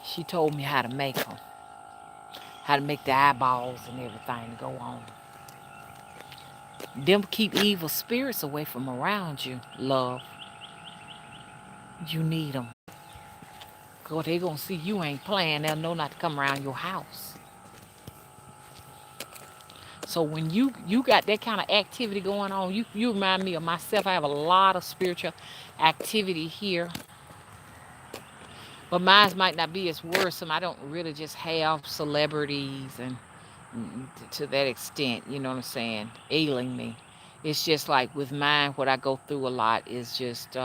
She told me how to make them. How to make the eyeballs and everything to go on. Them keep evil spirits away from around you, love. You need them. Because they going to see you ain't playing. They'll know not to come around your house. So when you got that kind of activity going on, you remind me of myself. I have a lot of spiritual activity here. But mine might not be as worrisome. I don't really just have celebrities and to that extent, you know what I'm saying, ailing me. It's just like with mine, what I go through a lot is just,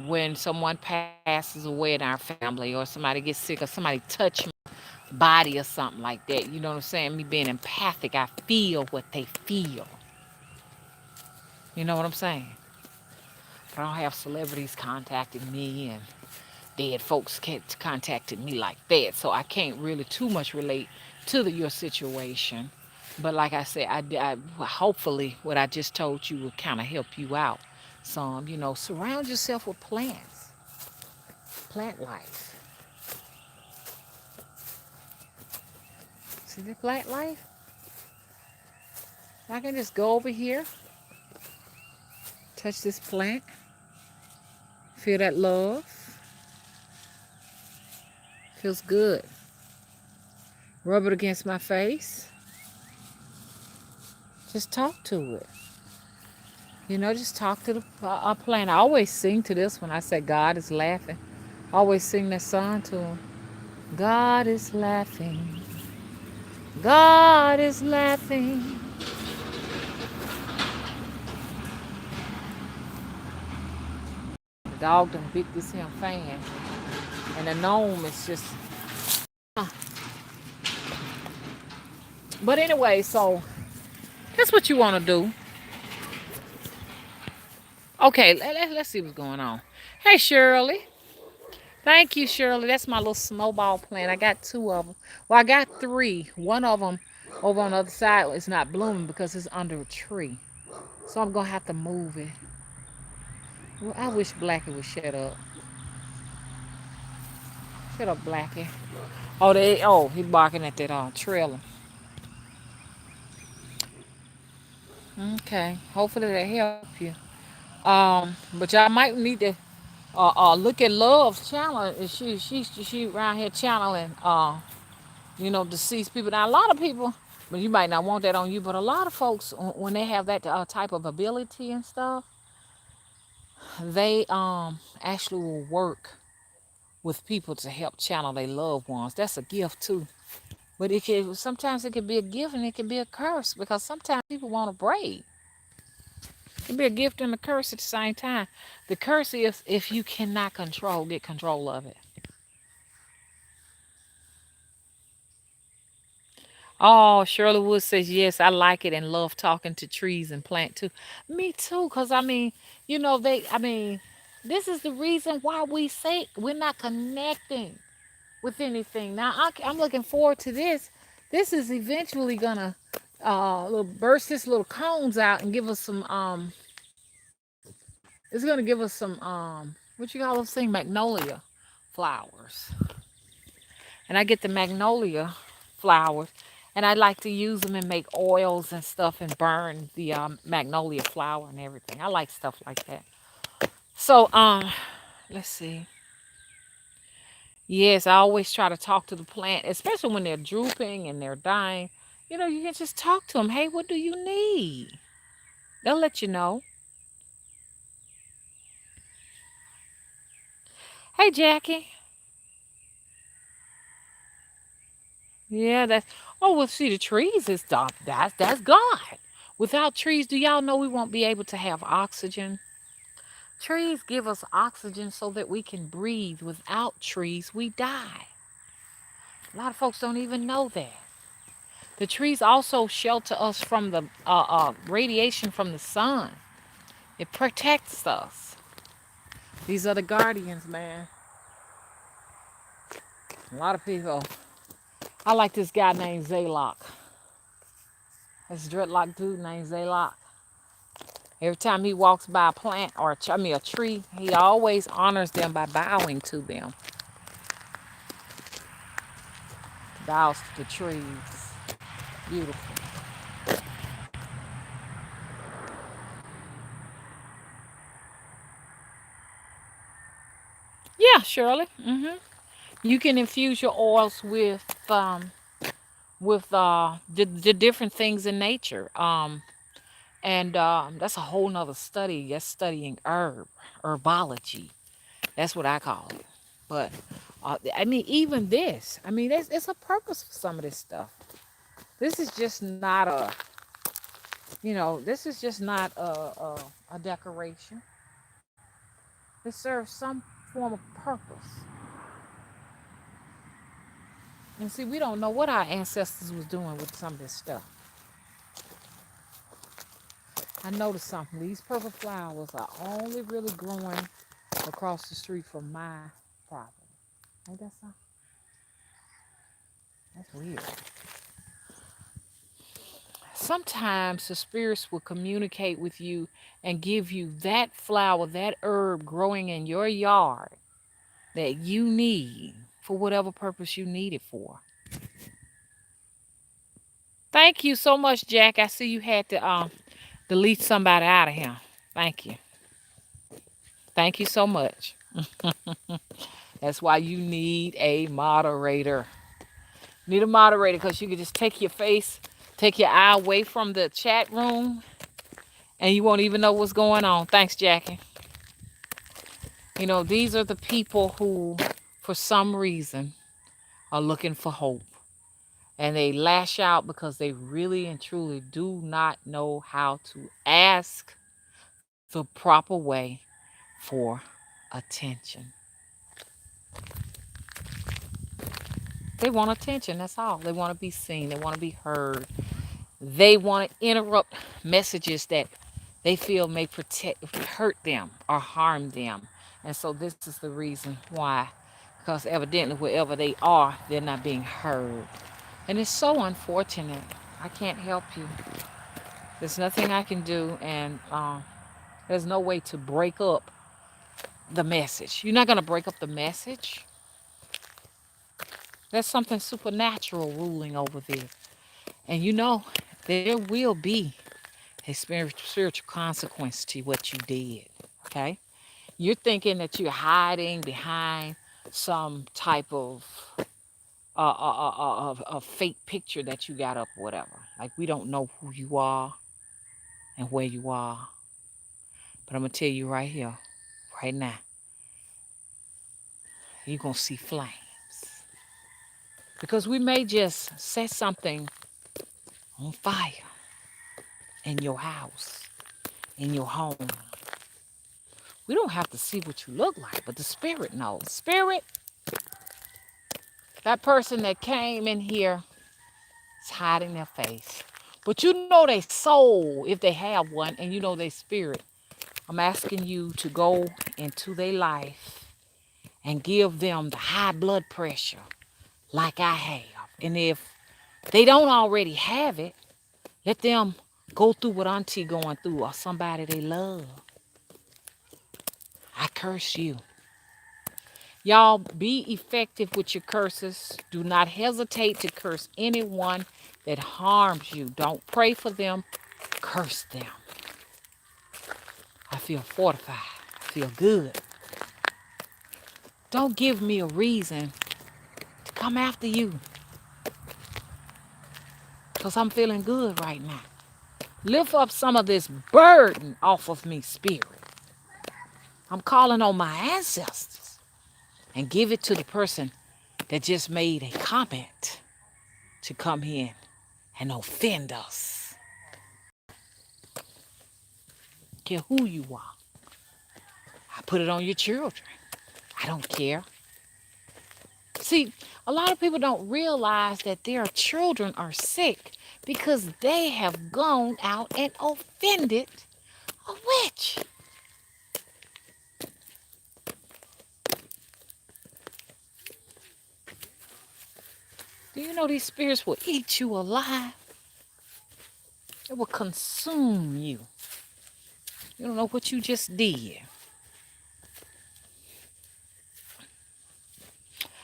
when someone passes away in our family or somebody gets sick or somebody touch my body or something like that, you know what I'm saying? Me being empathic, I feel what they feel. You know what I'm saying? But I don't have celebrities contacting me and dead folks contacting me like that. So I can't really too much relate to your situation. But like I said, hopefully what I just told you will kind of help you out some. You know, surround yourself with plants, plant life. See the plant life? I can just go over here, touch this plant, feel that love. Feels good. Rub it against my face. Just talk to it. You know, just talk to the plant. I always sing to this when I say God is laughing. I always sing that song to him. God is laughing. God is laughing. The dog done bit this here fan. And the gnome is just... Uh. But anyway, so that's what you want to do. Okay, let's see what's going on. Hey, Shirley. Thank you, Shirley. That's my little snowball plant. I got two of them. Well, I got three. One of them over on the other side is not blooming because it's under a tree. So I'm going to have to move it. Well, I wish Blackie would shut up. Shut up, Blackie. Oh, he's barking at that trailer. Okay. Hopefully that help you. But y'all might need to look at Love's channel. She around here channeling deceased people. Now a lot of people, but you might not want that on you. But a lot of folks, when they have that type of ability and stuff, they actually will work with people to help channel their loved ones. That's a gift too. But sometimes it can be a gift and it can be a curse because sometimes people want to break. It can be a gift and a curse at the same time. The curse is if you cannot get control of it. Oh, Shirley Wood says, yes, I like it and love talking to trees and plant too. Me too, because this is the reason why we say we're not connecting with anything. Now, I'm looking forward to this. This is eventually going to burst this little cones out and give us it's going to give us some, what you call those things? Magnolia flowers. And I get the magnolia flowers, and I like to use them and make oils and stuff and burn the magnolia flower and everything. I like stuff like that. So let's see. Yes, I always try to talk to the plant, especially when they're drooping and they're dying. You can just talk to them. Hey, what do you need? They'll let you know. Hey, Jackie. Yeah, that's... Oh, well, see, the trees is stuff. That's God. Without trees, do y'all know we won't be able to have oxygen? Trees give us oxygen so that we can breathe. Without trees, we die. A lot of folks don't even know that. The trees also shelter us from the radiation from the sun. It protects us. These are the guardians, man. A lot of people. I like this guy named Zaylock. This dreadlock dude named Zaylock. Every time he walks by a plant or a tree, he always honors them by bowing to them. Bows to the trees. Beautiful. Yeah, Shirley. You can infuse your oils with the different things in nature. And that's a whole nother study. That's studying herbology. That's what I call it. But even this. It's a purpose for some of this stuff. This is just not this is just not a decoration. It serves some form of purpose. And see, we don't know what our ancestors was doing with some of this stuff. I noticed something. These purple flowers are only really growing across the street from my property. Ain't that something? That's weird. Sometimes the spirits will communicate with you and give you that flower, that herb growing in your yard that you need for whatever purpose you need it for. Thank you so much, Jack. I see you had to delete somebody out of here. Thank you. Thank you so much. That's why you need a moderator. You need a moderator because you can just take your face, take your eye away from the chat room, and you won't even know what's going on. Thanks, Jackie. You know, these are the people who, for some reason, are looking for hope. And they lash out because they really and truly do not know how to ask the proper way for attention. They want attention, that's all. They want to be seen, they want to be heard. They want to interrupt messages that they feel may hurt them or harm them. And so this is the reason why. Because evidently wherever they are, they're not being heard. And it's so unfortunate. I can't help you. There's nothing I can do, and there's no way to break up the message. You're not going to break up the message. There's something supernatural ruling over there. And you know, there will be a spiritual consequence to what you did. Okay? You're thinking that you're hiding behind some type of a fake picture that you got up or whatever. Like, we don't know who you are and where you are. But I'm going to tell you right here, right now, you're going to see flames. Because we may just set something on fire in your house, in your home. We don't have to see what you look like, but the spirit knows. Spirit, that person that came in here is hiding their face. But you know their soul, if they have one, and you know their spirit. I'm asking you to go into their life and give them the high blood pressure like I have. And if they don't already have it, let them go through what Auntie going through or somebody they love. I curse you. Y'all be effective with your curses. Do not hesitate to curse anyone that harms you. Don't pray for them. Curse them. I feel fortified. I feel good. Don't give me a reason to come after you. Because I'm feeling good right now. Lift up some of this burden off of me, spirit. I'm calling on my ancestors and give it to the person that just made a comment to come in and offend us. Care who you are. I put it on your children. I don't care. See, a lot of people don't realize that their children are sick because they have gone out and offended a witch. Do you know these spirits will eat you alive? It will consume you. You don't know what you just did.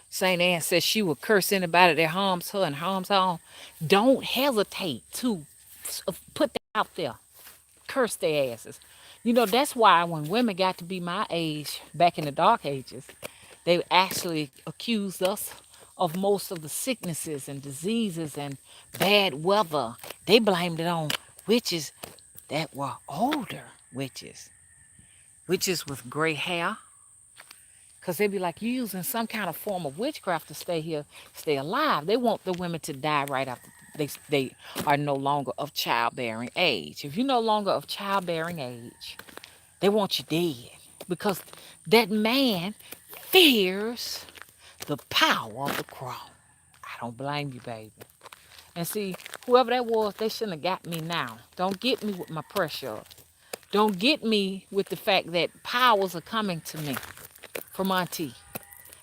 St. Anne says she will curse anybody that harms her and harms her own. Don't hesitate to put that out there. Curse their asses. You know, that's why when women got to be my age, back in the dark ages, they actually accused us of most of the sicknesses and diseases and bad weather. They blamed it on witches that were older witches. Witches with gray hair. Because they'd be like, you're using some kind of form of witchcraft to stay alive. They want the women to die right after they are no longer of childbearing age. If you're no longer of childbearing age, they want you dead. Because that man fears the power of the cross. I don't blame you, baby. And see, Whoever that was, they shouldn't have got me now. Don't get me with my pressure up. Don't get me with the fact that powers are coming to me from Auntie.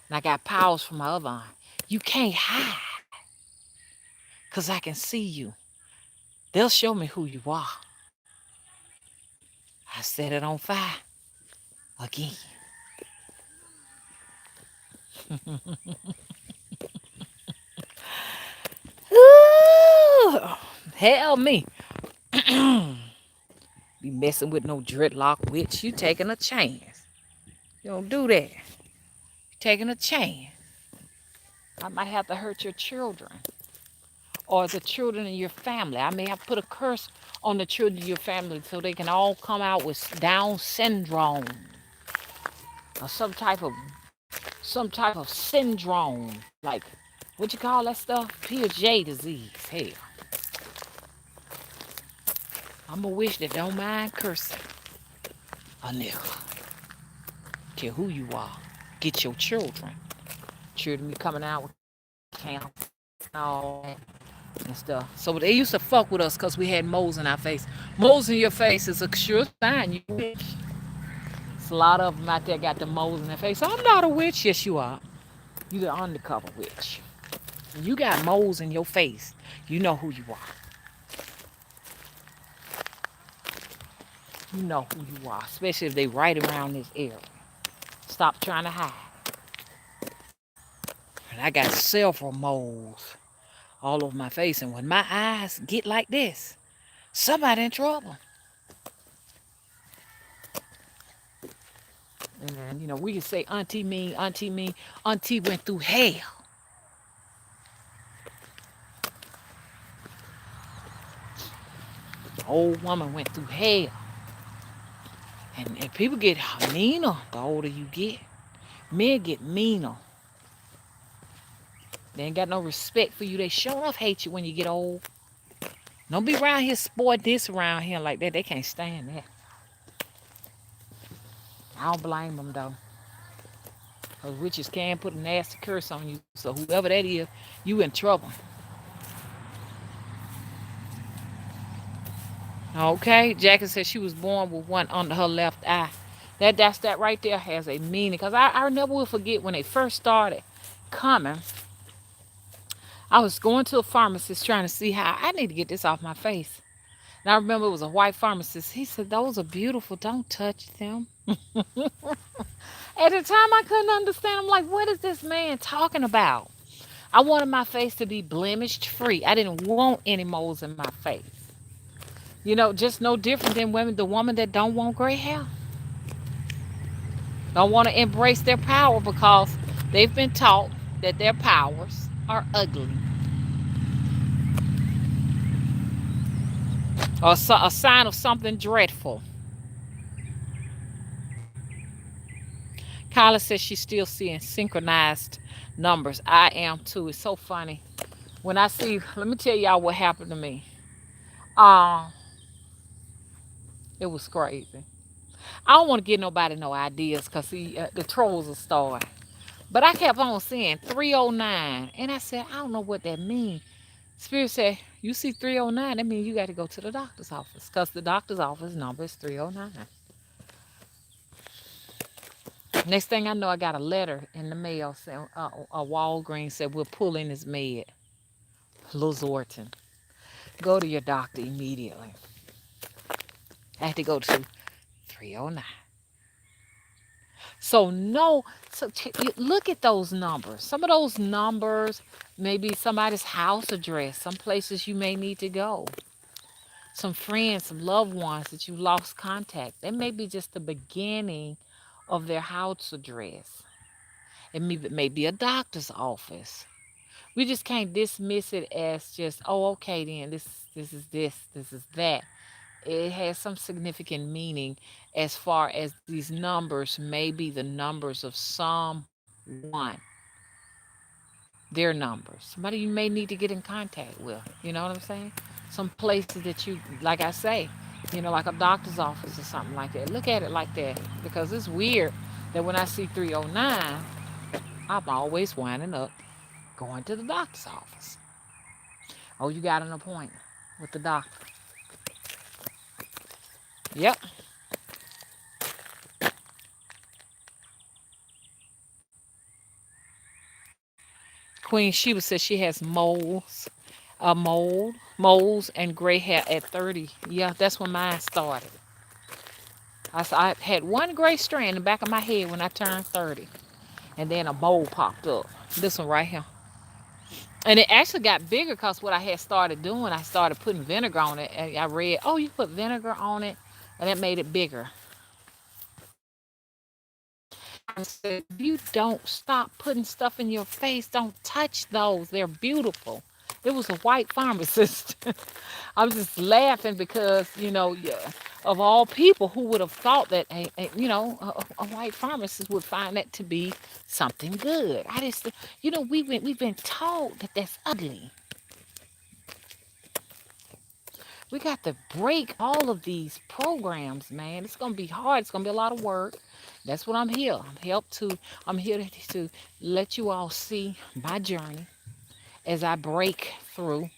And I got powers from my other aunt. You can't hide because I can see you. They'll show me who you are. I set it on fire again. Ooh, hell me. Be messing with no dreadlock witch. You taking a chance. You don't do that. You taking a chance. I might have to hurt your children or the children in your family. I may have to put a curse on the children in your family so they can all come out with Down syndrome or some type of syndrome, like what you call that stuff? Piaget disease. Hell, I'm a wish that don't mind cursing a nigga. Care who you are. Get your children. Children be coming out with cancer and all that and stuff. So they used to fuck with us because we had moles in our face. Moles in your face is a sure sign you witch. There's a lot of them out there got the moles in their face. I'm not a witch. Yes, you are. You the undercover witch. You got moles in your face. You know who you are. You know who you are, especially if they right around this area. Stop trying to hide. And I got several moles all over my face, and when my eyes get like this, somebody in trouble. And then, we can say auntie mean, auntie mean. Auntie went through hell. The old woman went through hell. And people get meaner the older you get. Men get meaner. They ain't got no respect for you. They sure enough hate you when you get old. Don't be around here spoiling this around here like that. They can't stand that. I don't blame them though. Because witches can put a nasty curse on you. So whoever that is, you in trouble. Okay, Jackie said she was born with one under her left eye. That right there has a meaning. Because I never will forget when they first started coming. I was going to a pharmacist trying to see how I need to get this off my face. And I remember it was a white pharmacist. He said, those are beautiful. Don't touch them. At the time, I couldn't understand. I'm like, what is this man talking about? I wanted my face to be blemished free. I didn't want any moles in my face. Just no different than the woman that don't want gray hair. Don't want to embrace their power because they've been taught that their powers are ugly. Or a sign of something dreadful. Kyla says she's still seeing synchronized numbers. I am too. It's so funny. When I see, let me tell y'all what happened to me. It was crazy. I don't want to give nobody no ideas because the trolls are starting. But I kept on seeing 309. And I said, I don't know what that means. Spirit said, you see 309, that means you got to go to the doctor's office because the doctor's office number is 309. Next thing I know, I got a letter in the mail saying, a Walgreens said, we're pulling his med. Lizorton. Go to your doctor immediately. I had to go to 309. So look at those numbers. Some of those numbers may be somebody's house address, some places you may need to go. Some friends, some loved ones that you lost contact. That may be just the beginning of their house address. It may be a doctor's office. We just can't dismiss it as just, oh, okay, then this is this is that. It has some significant meaning as far as these numbers may be the numbers of someone. Their numbers. Somebody you may need to get in contact with. You know what I'm saying? Some places that you, like I say, like a doctor's office or something like that. Look at it like that. Because it's weird that when I see 309, I'm always winding up going to the doctor's office. Oh, you got an appointment with the doctor. Yep. Queen Sheba says she has moles and gray hair at 30. Yeah, that's when mine started. I had one gray strand in the back of my head when I turned 30, and then a mole popped up. This one right here. And it actually got bigger because what I had started doing, I started putting vinegar on it. And I read, oh, you put vinegar on it, and that made it bigger. I said, you don't stop putting stuff in your face. Don't touch those. They're beautiful. It was a white pharmacist. I'm just laughing because, yeah, of all people, who would have thought that, a white pharmacist would find that to be something good. I just, we've been told that that's ugly. We got to break all of these programs, man. It's gonna be hard. It's gonna be a lot of work. That's what I'm here. I'm here to let you all see my journey as I break through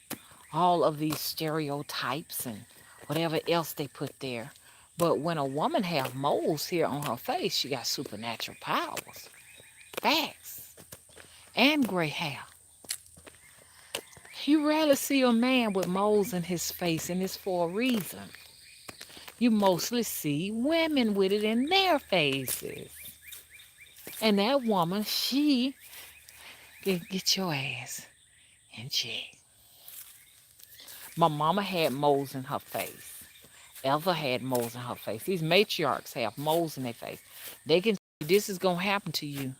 all of these stereotypes and whatever else they put there. But when a woman have moles here on her face, she got supernatural powers. Facts. And gray hair. You rarely see a man with moles in his face, and it's for a reason. You mostly see women with it in their faces. And that woman, she can get your ass in check. My mama had moles in her face. Eva had moles in her face. These matriarchs have moles in their face. They can say this is gonna happen to you.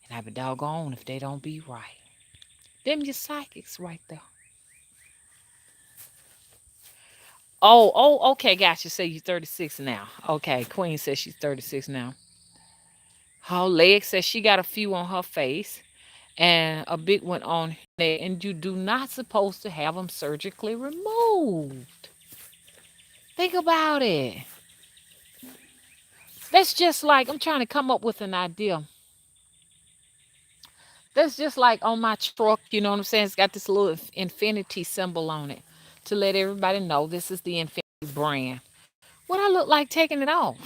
And I be doggone if they don't be right. Them your psychics right there. Okay, gotcha. Say you're 36 now. Okay, Queen says she's 36 now. Her leg says she got a few on her face and a big one on there, and you do not supposed to have them surgically removed. Think about it. That's just like I'm trying to come up with an idea. That's just like on my truck, you know what I'm saying? It's got this little infinity symbol on it to let everybody know this is the Infinity brand. What I look like taking it off?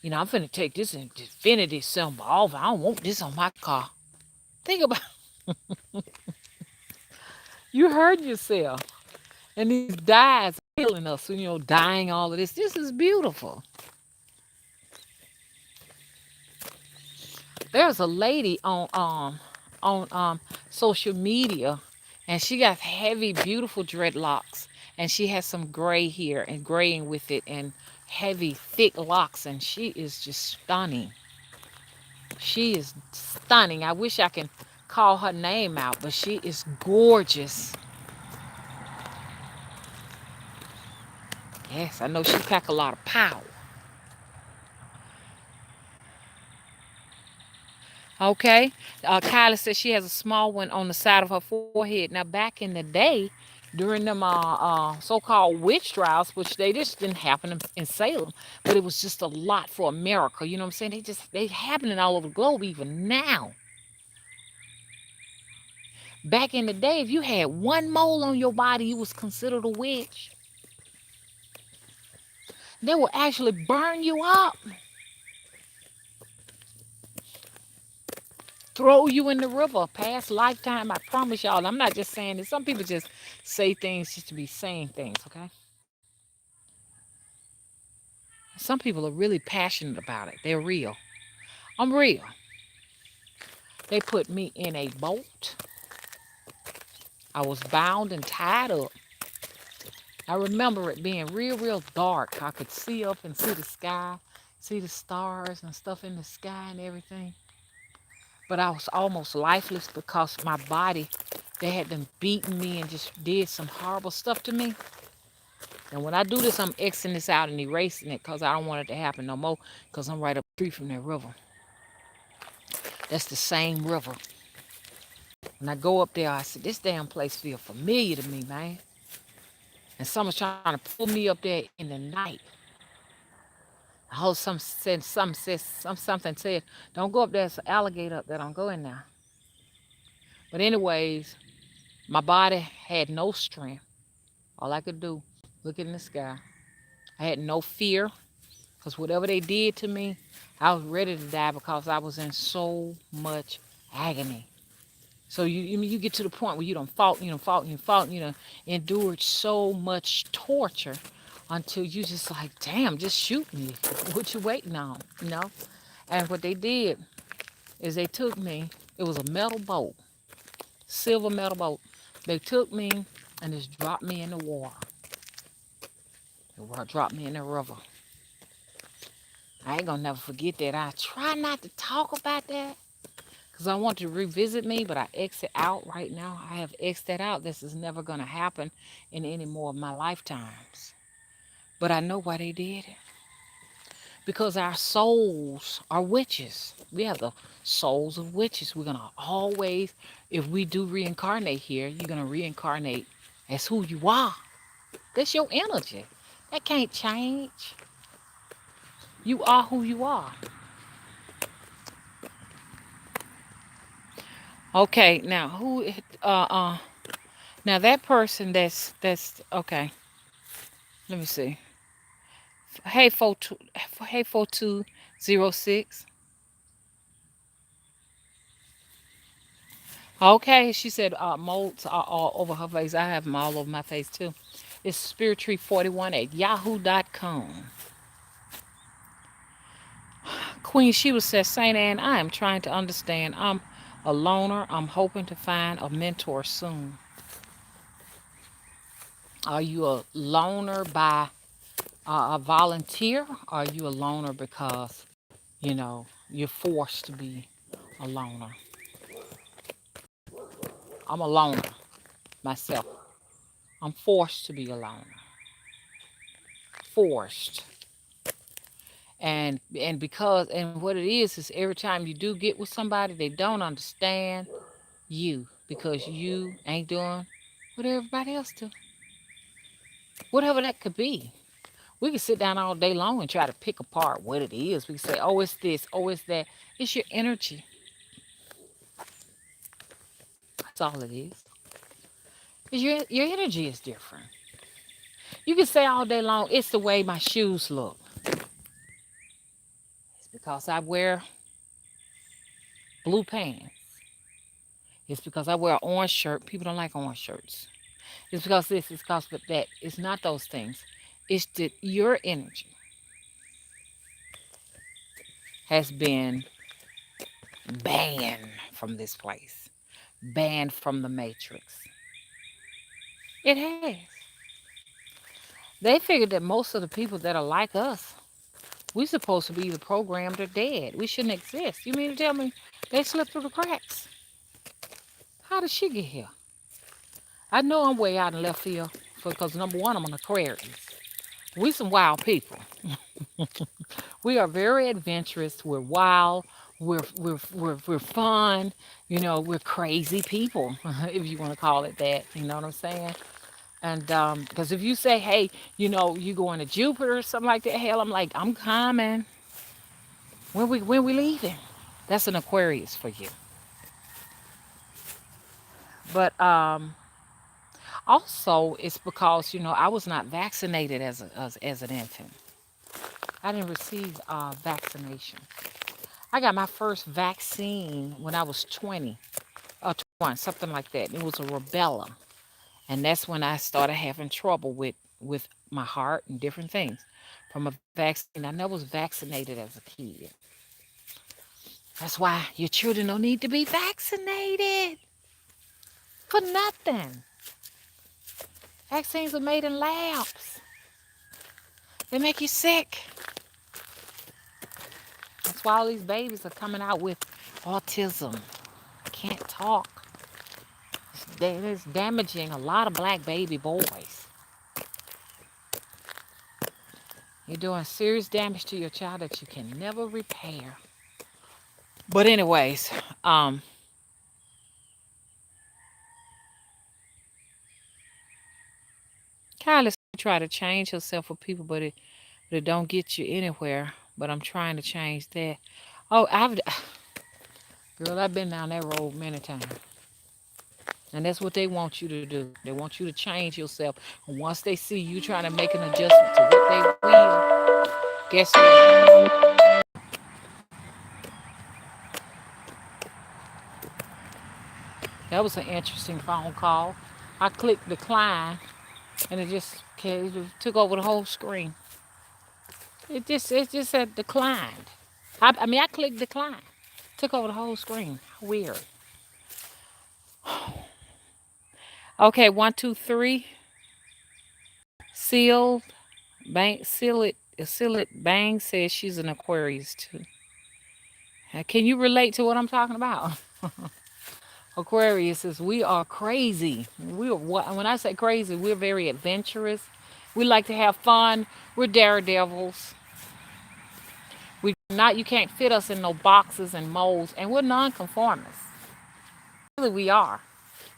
I'm finna take this infinity symbol off. I don't want this on my car. Think about you heard yourself. And these dyes are killing us, dyeing all of this. This is beautiful. There's a lady on social media, and she got heavy, beautiful dreadlocks, and she has some gray here and graying with it, and heavy, thick locks, and she is just stunning. She is stunning. I wish I can call her name out, but she is gorgeous. Yes, I know she pack a lot of power. Okay. Kyla says she has a small one on the side of her forehead. Now, back in the day, during them so-called witch trials, which they just didn't happen in Salem, but it was just a lot for America. You know what I'm saying? They happening all over the globe even now. Back in the day, if you had one mole on your body, you was considered a witch. They will actually burn you up, throw you in the river, past lifetime. I promise y'all. I'm not just saying this. Some people just say things just to be saying things, okay? Some people are really passionate about it. They're real. I'm real. They put me in a boat. I was bound and tied up. I remember it being real, real dark. I could see up and see the sky, see the stars and stuff in the sky and everything. But I was almost lifeless because my body, they had them beaten me and just did some horrible stuff to me. And when I do this, I'm Xing this out and erasing it because I don't want it to happen no more because I'm right up the street from that river. That's the same river. When I go up there, I said, this damn place feel familiar to me, man. And someone's trying to pull me up there in the night. I heard something said, don't go up there, it's an alligator up there, don't go in there. But anyways, My body had no strength. All I could do, look in the sky. I had no fear because whatever they did to me, I was ready to die because I was in so much agony. So you get to the point where you don't fought, you don't fought, and you fought, and you know, endured so much torture until you just like, damn, just shoot me. What you waiting on, you know? And what they did is they took me. It was a metal boat, silver metal boat. They took me and just dropped me in the water. They dropped me in the river. I ain't gonna never forget that. I try not to talk about that because I want to revisit me, but I exit out right now. I have exited out. This is never gonna happen in any more of my lifetimes. But I know why they did it. Because our souls are witches. We have the souls of witches. We're gonna always, if we do reincarnate here, you're gonna reincarnate as who you are. That's your energy. That can't change. You are who you are. Okay, now who now that person that's okay. Let me see. Hey 42 hey 4206. Okay, she said molds are all over her face. I have them all over my face too. It's spirittree41 at yahoo.com. Queen Sheba says, Saint Anne, I am trying to understand. I'm a loner. I'm hoping to find a mentor soon. Are you a loner by a volunteer? Or are you a loner because, you're forced to be a loner? I'm a loner myself. I'm forced to be a loner. Forced. And what it is every time you do get with somebody, they don't understand you because you ain't doing what everybody else do. Whatever that could be. We can sit down all day long and try to pick apart what it is. We can say, oh, it's this, oh, it's that. It's your energy. That's all it is. Your energy is different. You can say all day long, it's the way my shoes look. It's because I wear blue pants. It's because I wear an orange shirt. People don't like orange shirts. It's because this, it's because of that. It's not those things. It's that your energy has been banned from this place, banned from the matrix. It has. They figured that most of the people that are like us, we supposed to be either programmed or dead. We shouldn't exist. You mean to tell me they slipped through the cracks? How did she get here? I know I'm way out in left field because number one, I'm an Aquarius. We some wild people. We are very adventurous. We're wild. We're fun. We're crazy people, if you want to call it that. You know what I'm saying? And because if you say, hey, you going to Jupiter or something like that, hell, I'm like, I'm coming. When we leaving? That's an Aquarius for you. But also, it's because I was not vaccinated as an infant. I didn't receive vaccination. I got my first vaccine when I was 20 or 21, something like that. It was a rubella, and that's when I started having trouble with my heart and different things from a vaccine. I never was vaccinated as a kid. That's why your children don't need to be vaccinated for nothing. Vaccines are made in labs. They make you sick. That's why all these babies are coming out with autism. Can't talk. It's damaging a lot of black baby boys. You're doing serious damage to your child that you can never repair. But anyways, Kylie try to change herself for people, but it don't get you anywhere. But I'm trying to change that. Oh, girl, I've been down that road many times. And that's what they want you to do. They want you to change yourself. And once they see you trying to make an adjustment to what they will, guess what? That was an interesting phone call. I clicked decline, and it just took over the whole screen. It just said declined. I mean, I clicked decline, took over the whole screen. Weird. Okay, 1, 2, 3. Sealed Seal it. Bang says she's an Aquarius too. Can you relate to what I'm talking about? Aquarius says we are crazy. When I say crazy, we're very adventurous. We like to have fun. We're daredevils. We not You can't fit us in no boxes and molds, and we're nonconformists. Really, we are.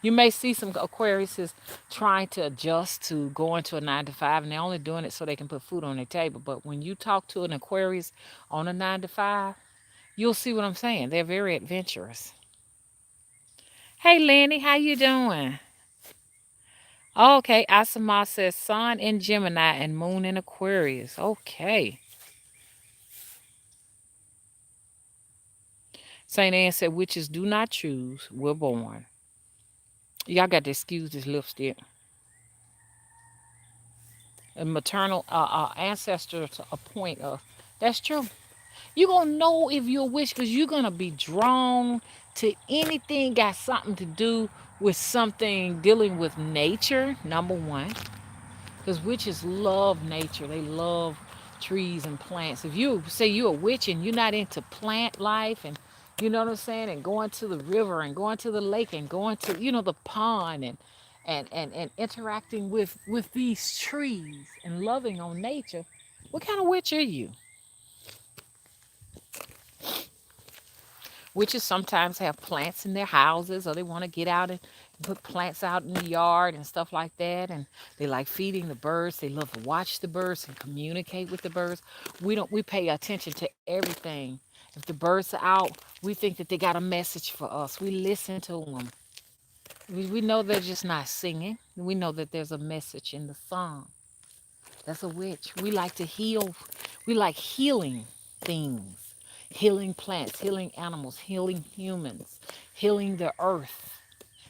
You may see some Aquariuses trying to adjust to going to a 9 to 5, and they're only doing it so they can put food on their table. But when you talk to an Aquarius on a 9 to 5, you'll see what I'm saying. They're very adventurous. Hey, Lenny, how you doing? Okay, Asama says Sun in Gemini and Moon in Aquarius. Okay. Saint Anne said witches do not choose. We're born. Y'all got to excuse this lipstick. A maternal ancestors appoint us. That's true. You're going to know if you're a witch because you're going to be drawn to anything got something to do with something dealing with nature, number one. Because witches love nature. They love trees and plants. If you say you're a witch and you're not into plant life and you know what I'm saying, and going to the river and going to the lake and going to, the pond and interacting with these trees and loving on nature, what kind of witch are you? Witches sometimes have plants in their houses or they want to get out and put plants out in the yard and stuff like that. And they like feeding the birds. They love to watch the birds and communicate with the birds. We pay attention to everything. If the birds are out, we think that they got a message for us. We listen to them. We know they're just not singing. We know that there's a message in the song. That's a witch. We like to heal. We like healing things, healing plants, healing animals, healing humans, healing the earth,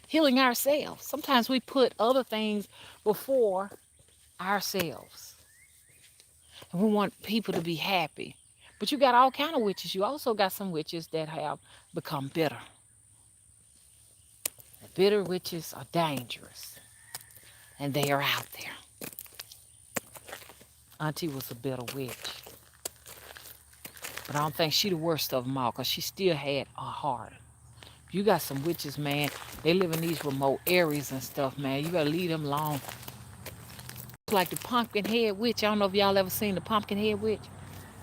healing ourselves. Sometimes we put other things before ourselves. And we want people to be happy. But you got all kind of witches. You also got some witches that have become bitter. The bitter witches are dangerous. And they are out there. Auntie was a bitter witch. But I don't think she the worst of them all because she still had a heart. You got some witches, man. They live in these remote areas and stuff, man. You better leave them alone. Like the pumpkin head witch. I don't know if y'all ever seen the pumpkin head witch.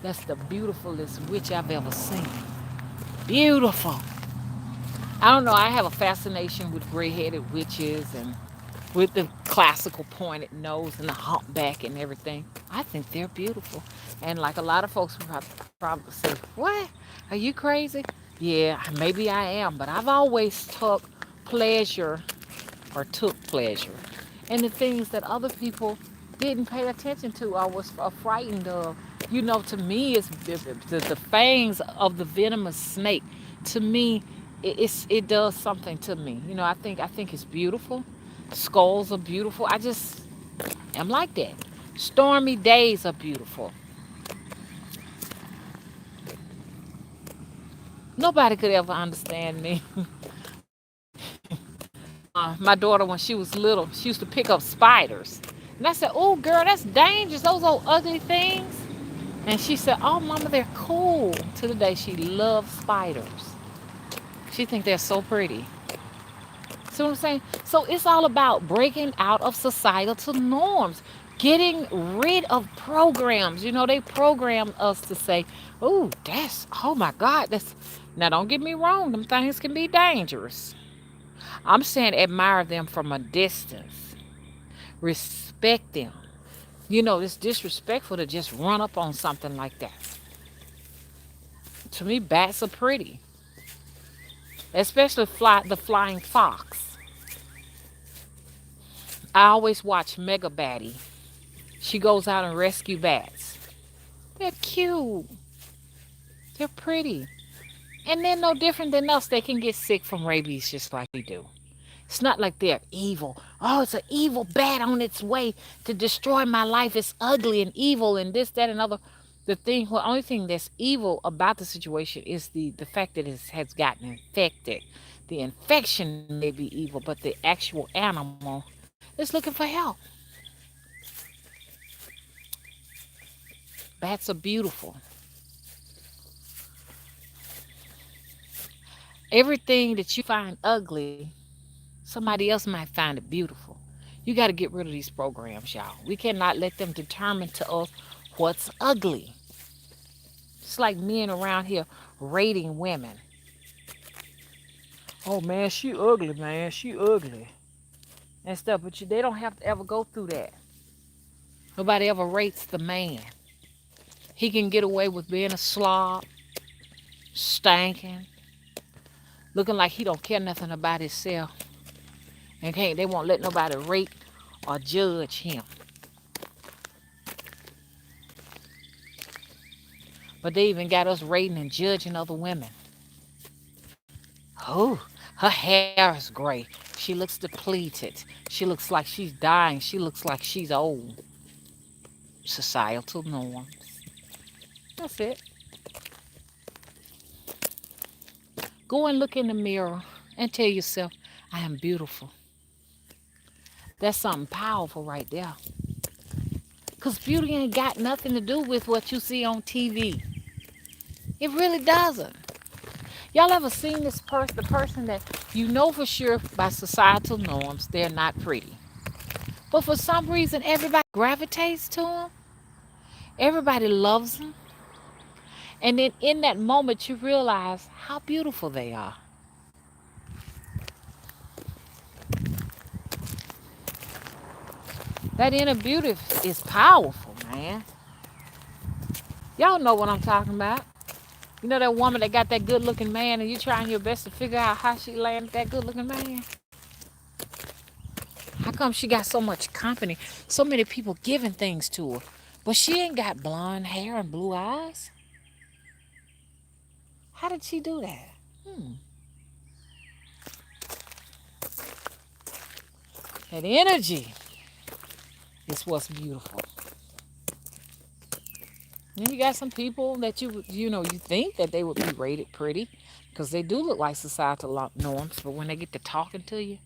That's the beautifulest witch I've ever seen. Beautiful. I don't know. I have a fascination with gray-headed witches and with the classical pointed nose and the humpback and everything. I think they're beautiful. And like a lot of folks would probably say, what? Are you crazy? Yeah, maybe I am. But I've always pleasure took pleasure in the things that other people didn't pay attention to or was frightened of. To me, it's the fangs of the venomous snake. To me, it does something to me. I think it's beautiful. Skulls are beautiful. I just am like that. Stormy days are beautiful. Nobody could ever understand me. My daughter, when she was little, she used to pick up spiders. And I said, oh, girl, that's dangerous. Those old ugly things. And she said, oh, Mama, they're cool. To the day she loves spiders. She thinks they're so pretty. See what I'm saying? So it's all about breaking out of societal norms, getting rid of programs. They program us to say, oh my God, that's. Now, don't get me wrong, them things can be dangerous. I'm saying admire them from a distance. Respect them. It's disrespectful to just run up on something like that. To me, bats are pretty. Especially the flying fox. I always watch Mega Batty. She goes out and rescue bats. They're cute. They're pretty. And they're no different than us. They can get sick from rabies just like we do. It's not like they're evil. Oh, it's an evil bat on its way to destroy my life. It's ugly and evil and this, that, and other. The only thing that's evil about the situation is the fact that it has gotten infected. The infection may be evil, but the actual animal is looking for help. Bats are beautiful. Everything that you find ugly, somebody else might find it beautiful. You got to get rid of these programs, y'all. We cannot let them determine to us what's ugly. It's like men around here rating women. Oh man, she ugly, man. She ugly. And stuff, but they don't have to ever go through that. Nobody ever rates the man. He can get away with being a slob, stinking, looking like he don't care nothing about himself. And can't they won't let nobody rate or judge him. But they even got us rating and judging other women. Oh, her hair is gray. She looks depleted. She looks like she's dying. She looks like she's old. Societal norms. That's it. Go and look in the mirror and tell yourself, I am beautiful. That's something powerful right there. Because beauty ain't got nothing to do with what you see on TV. It really doesn't. Y'all ever seen this person, the person that you know for sure by societal norms, they're not pretty. But for some reason, everybody gravitates to them. Everybody loves them. And then in that moment, you realize how beautiful they are. That inner beauty is powerful, man. Y'all know what I'm talking about. You know that woman that got that good looking man and you trying your best to figure out how she landed that good looking man? How come she got so much company? So many people giving things to her. But she ain't got blonde hair and blue eyes. How did she do that? Hmm. That energy is what's beautiful. Then you got some people that you think that they would be rated pretty because they do look like societal norms, but when they get to talking to you,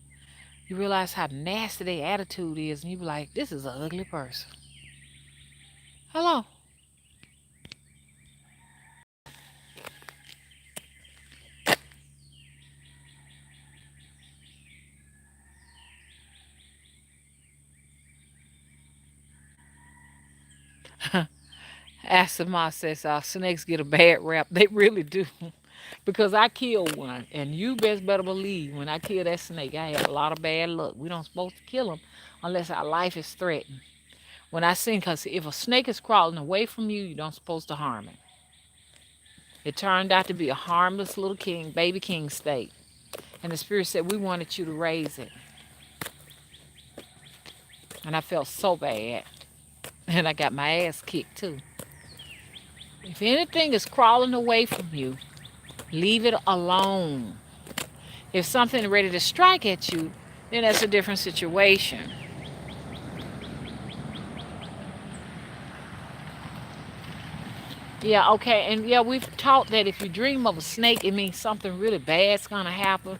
you realize how nasty their attitude is, and you be like, this is an ugly person. Hello. Asima says snakes get a bad rap. They really do. Because I killed one, and you best better believe when I killed that snake, I had a lot of bad luck. We don't supposed to kill them unless our life is threatened. When I seen, because if a snake is crawling away from you, you don't supposed to harm it. It turned out to be a harmless little king, baby king snake. And the spirit said, we wanted you to raise it. And I felt so bad. And I got my ass kicked too. If anything is crawling away from you, leave it alone. If something is ready to strike at you, then that's a different situation. Yeah, okay. And yeah, we've taught that if you dream of a snake, it means something really bad's going to happen.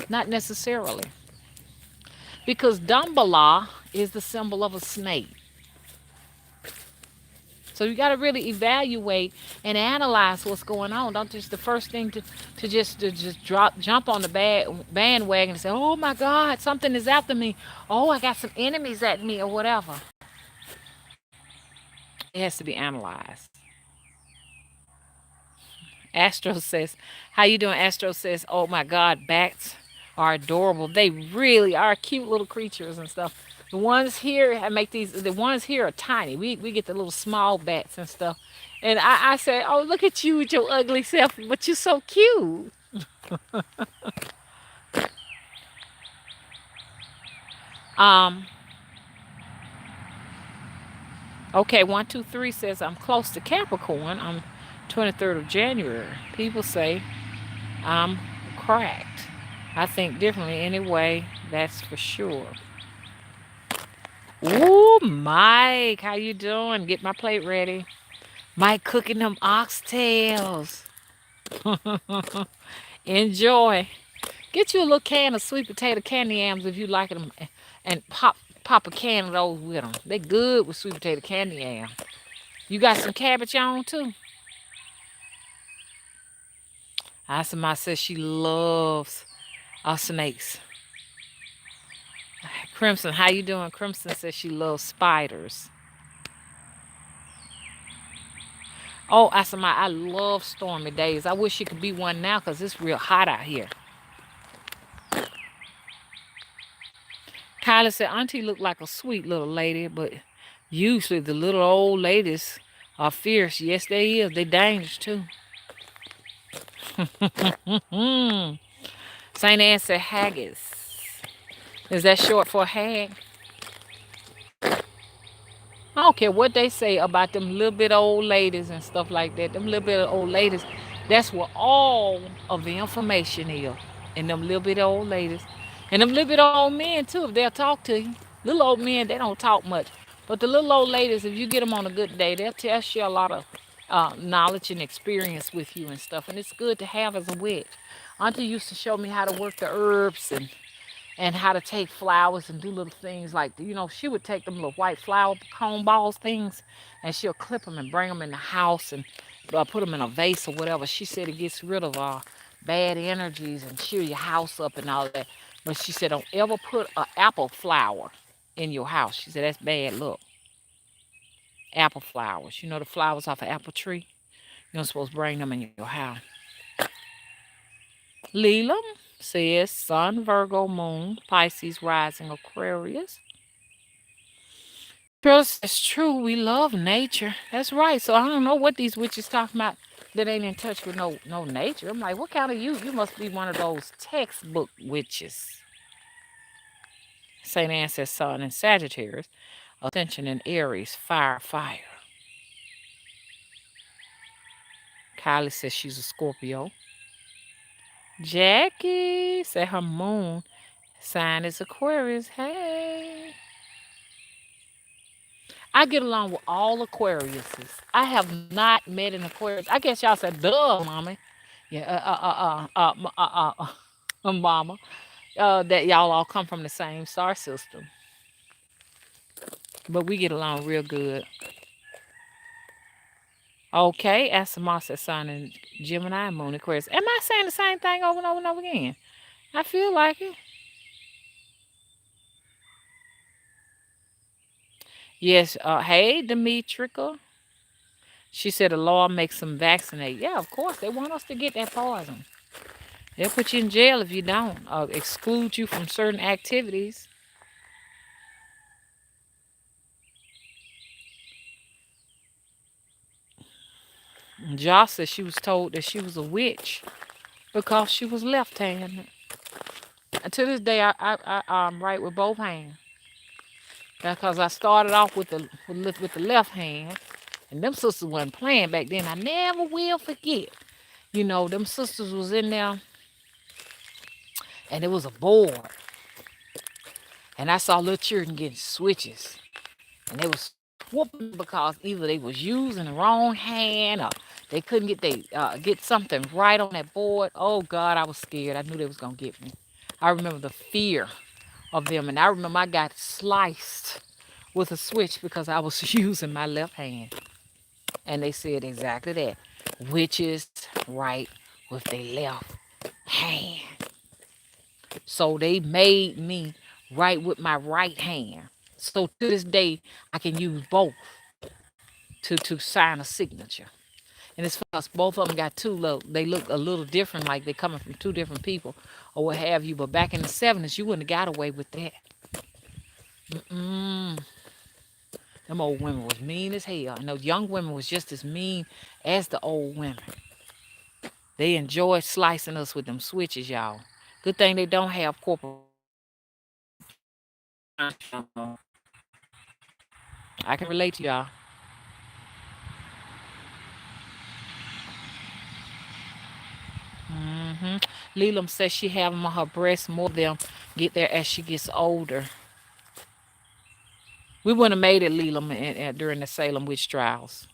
Not necessarily. Because Dumbala is the symbol of a snake. So you got to really evaluate and analyze what's going on. Don't just the first thing to just jump on the bandwagon and say, "Oh my God, something is after me. Oh, I got some enemies at me or whatever." It has to be analyzed. Astro says, "How you doing?" Astro says, "Oh my God, bats are adorable. They really are cute little creatures and stuff. The ones here I make these. The ones here are tiny. We get the little small bats and stuff. And I say, oh look at you with your ugly self, but you're so cute. Um, Okay, 123 says I'm close to Capricorn. I'm 23rd of January. People say I'm cracked. I think differently anyway, that's for sure. Ooh, Mike, how you doing? Get my plate ready. Mike cooking them oxtails. Enjoy. Get you a little can of sweet potato candy yams if you like them, and pop a can of those with them. They good with sweet potato candy yams. You got some cabbage on too. Asama says she loves snakes. Crimson, how you doing? Crimson says she loves spiders. Oh, Asama, I love stormy days. I wish it could be one now because it's real hot out here. Kyla said, Auntie looked like a sweet little lady, but usually the little old ladies are fierce. Yes, they is. They dangerous too. St. Anne said haggis. Is that short for hag? I don't care what they say about them little bit old ladies and stuff like that. Them little bit of old ladies, that's where all of the information is. And them little bit old ladies. And them little bit old men too, if they'll talk to you. Little old men, they don't talk much. But the little old ladies, if you get them on a good day, they'll share a lot of knowledge and experience with you and stuff. And it's good to have as a witch. Auntie used to show me how to work the herbs and how to take flowers and do little things like, she would take them little white flower cone balls things, and she'll clip them and bring them in the house and put them in a vase or whatever. She said it gets rid of bad energies and cheer your house up and all that. But she said don't ever put an apple flower in your house. She said that's bad luck. Apple flowers, the flowers off an apple tree. You're not supposed to bring them in your house. Leela says Sun, Virgo, Moon, Pisces, Rising, Aquarius. Girls, it's true. We love nature. That's right. So I don't know what these witches talking about that ain't in touch with no nature. I'm like, what kind of you? You must be one of those textbook witches. St. Anne says Sun in Sagittarius, Ascension in Aries, fire, fire. Kylie says she's a Scorpio. Jackie said her moon sign is Aquarius. Hey. I get along with all Aquariuses. I have not met an Aquarius. I guess y'all said, duh, mommy. Yeah, mama. That y'all all come from the same star system. But we get along real good. Okay, Asama said sun in Gemini, Moon, Aquarius. Am I saying the same thing over and over and over again? I feel like it. Yes, hey, Demetrica. She said the law makes them vaccinate. Yeah, of course. They want us to get that poison. They'll put you in jail if you don't, exclude you from certain activities. Joss said she was told that she was a witch because she was left-handed. And to this day, I'm right with both hands. Because I started off with the left hand, and them sisters wasn't playing back then. I never will forget. Them sisters was in there, and it was a board. And I saw little children getting switches. And they was whooping because either they was using the wrong hand or they couldn't get something right on that board. Oh God, I was scared. I knew they was gonna get me. I remember the fear of them, and I remember I got sliced with a switch because I was using my left hand. And they said exactly that. Witches right with their left hand. So they made me right with my right hand. So to this day, I can use both to sign a signature. And it's because both of them got they look a little different, like they're coming from two different people or what have you. But back in the 70s, you wouldn't have got away with that. Them old women was mean as hell. And those young women was just as mean as the old women. They enjoyed slicing us with them switches, y'all. Good thing they don't have corporate. I can relate to y'all. Leland says she have them on her breast. More of them get there as she gets older. We wouldn't have made it, Leland, during the Salem witch trials.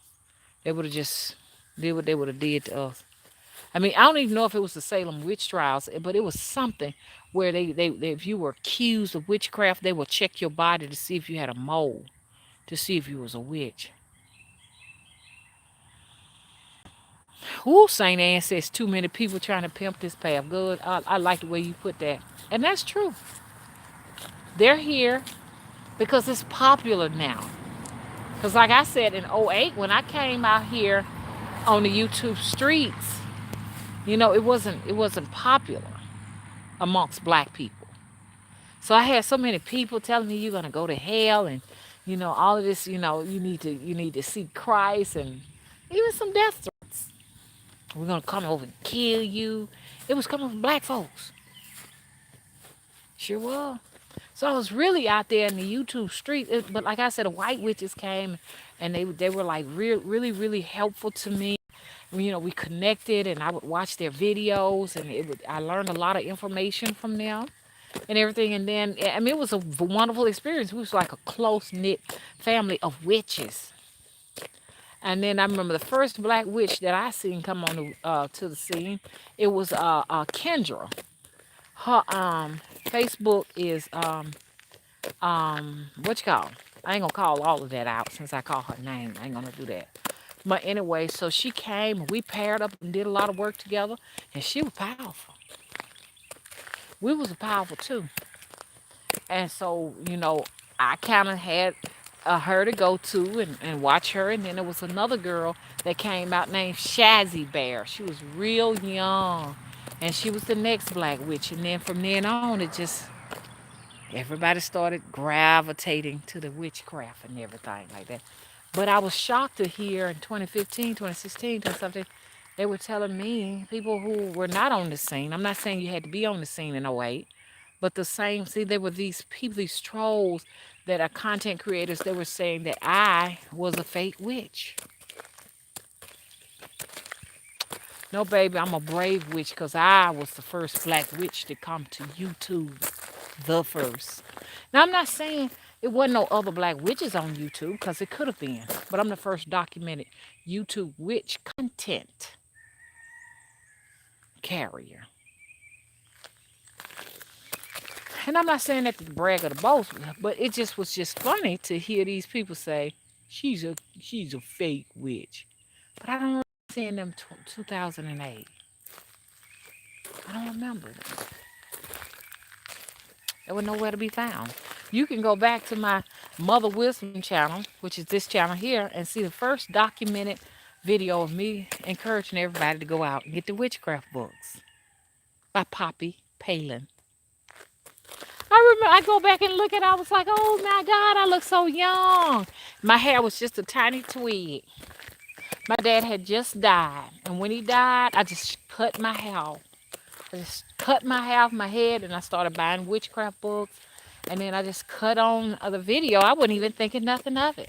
They would have just did what they would have did to us. I mean, I don't even know if it was the Salem witch trials, but it was something where they if you were accused of witchcraft, they would check your body to see if you had a mole, to see if you was a witch. Ooh, St. Anne says too many people trying to pimp this path. Good. I like the way you put that. And that's true. They're here because it's popular now. Because like I said, in '08, when I came out here on the YouTube streets, it wasn't popular amongst black people. So I had so many people telling me you're gonna go to hell and all of this, you need to seek Christ, and even some death threats. We're gonna come over and kill you. It was coming from black folks. Sure was. So I was really out there in the YouTube street. But like I said, the white witches came and they were like really, really helpful to me. We connected and I would watch their videos, and I learned a lot of information from them and everything. And then, I mean, it was a wonderful experience. We was like a close-knit family of witches. And then I remember the first black witch that I seen come on to the scene. It was Kendra. Her Facebook is what you call? I ain't gonna call all of that out since I call her name. I ain't gonna do that. But anyway, so she came, we paired up and did a lot of work together, and she was powerful. We was powerful too. And so, I kind of had her to go to and watch her. And then there was another girl that came out named Shazzy Bear. She was real young, and she was the next black witch. And then from then on, everybody started gravitating to the witchcraft and everything like that. But I was shocked to hear in 2015, 2016, 2017, they were telling me, people who were not on the scene. I'm not saying you had to be on the scene in '08, but the same, see, there were these people, these trolls that are content creators. They were saying that I was a fake witch. No, baby, I'm a brave witch because I was the first black witch to come to YouTube. The first. Now, I'm not saying it wasn't no other black witches on YouTube, because it could have been, but I'm the first documented YouTube witch content carrier. And I'm not saying that to brag or to boast, but it just was just funny to hear these people say she's a fake witch. But I don't remember seeing them 2008. I don't remember them. They were nowhere to be found. You can go back to my Mother Wisdom channel, which is this channel here, and see the first documented video of me encouraging everybody to go out and get the witchcraft books by Poppy Palin. I remember I go back and look at it, I was like, oh my God, I look so young. My hair was just a tiny twig. My dad had just died, and when he died, I just cut my hair off. I just cut my hair off my head, and I started buying witchcraft books. And then I just cut on the video. I wasn't even thinking nothing of it.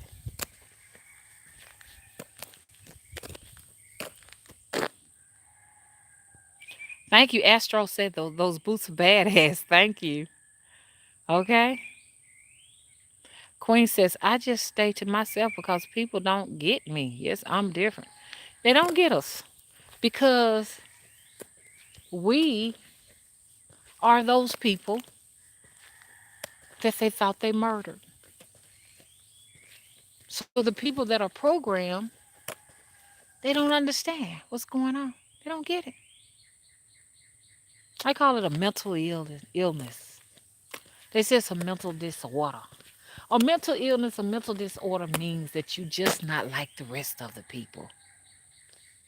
Thank you. Astro said those boots are badass. Thank you. Okay. Queen says, I just stay to myself because people don't get me. Yes, I'm different. They don't get us because we are those people that they thought they murdered. So the people that are programmed, they don't understand what's going on. They don't get it. I call it a mental illness. They say it's a mental disorder. A mental illness, a mental disorder means that you just not like the rest of the people.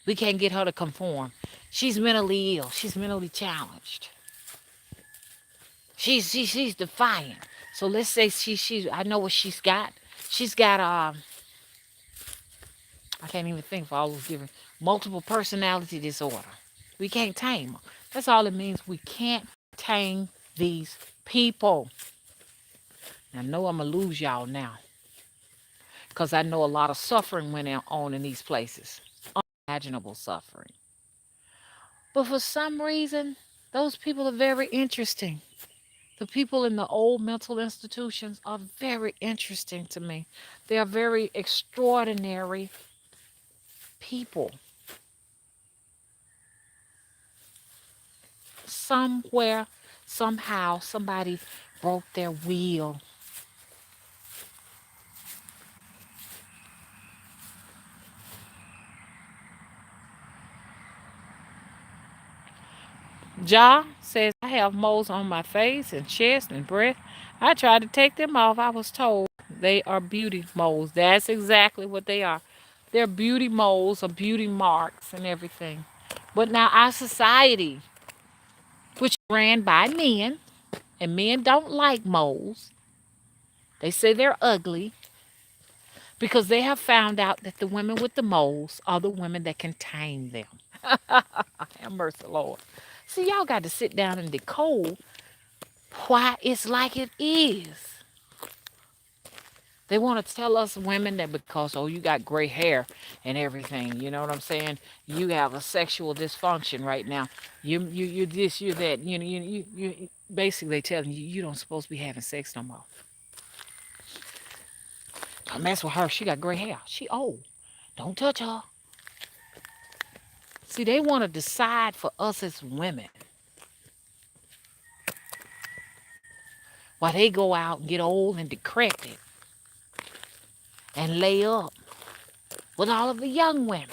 We can't get her to conform. She's mentally ill. She's mentally challenged. She's defiant. So let's say she I know what she's got. She's got I can't even think for all those different multiple personality disorder. We can't tame her. That's all it means. We can't tame these people. I know I'm gonna lose y'all now, because I know a lot of suffering went on in these places, unimaginable suffering. But for some reason, those people are very interesting. The people in the old mental institutions are very interesting to me. They are very extraordinary people. Somewhere, somehow, somebody broke their wheel. Ja says, I have moles on my face and chest and breast. I tried to take them off. I was told they are beauty moles. That's exactly what they are. They're beauty moles or beauty marks and everything. But now our society, which is ran by men, and men don't like moles, they say they're ugly because they have found out that the women with the moles are the women that can tame them. Have mercy, Lord. See, y'all got to sit down and decode why it's like it is. They want to tell us women that because, oh, you got gray hair and everything, you know what I'm saying? You have a sexual dysfunction right now. You this, you that. You basically telling you you don't supposed to be having sex no more. Don't mess with her. She got gray hair. She old. Don't touch her. See, they want to decide for us as women while they go out and get old and decrepit and lay up with all of the young women.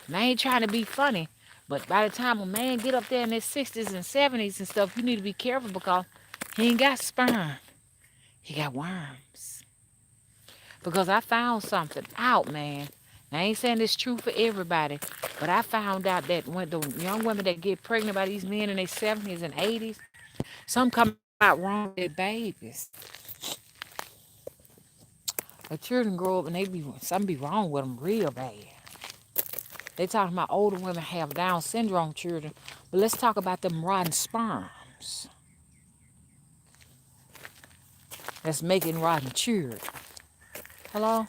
And I ain't trying to be funny, but by the time a man get up there in his 60s and 70s and stuff, you need to be careful because he ain't got sperm. He got worms. Because I found something out, man. Now, I ain't saying it's true for everybody, but I found out that when the young women that get pregnant by these men in their 70s and 80s, some come out wrong with their babies. The children grow up and something be wrong with them real bad. They talking about older women have Down syndrome children, but let's talk about them rotten sperms that's making rotten children. Hello?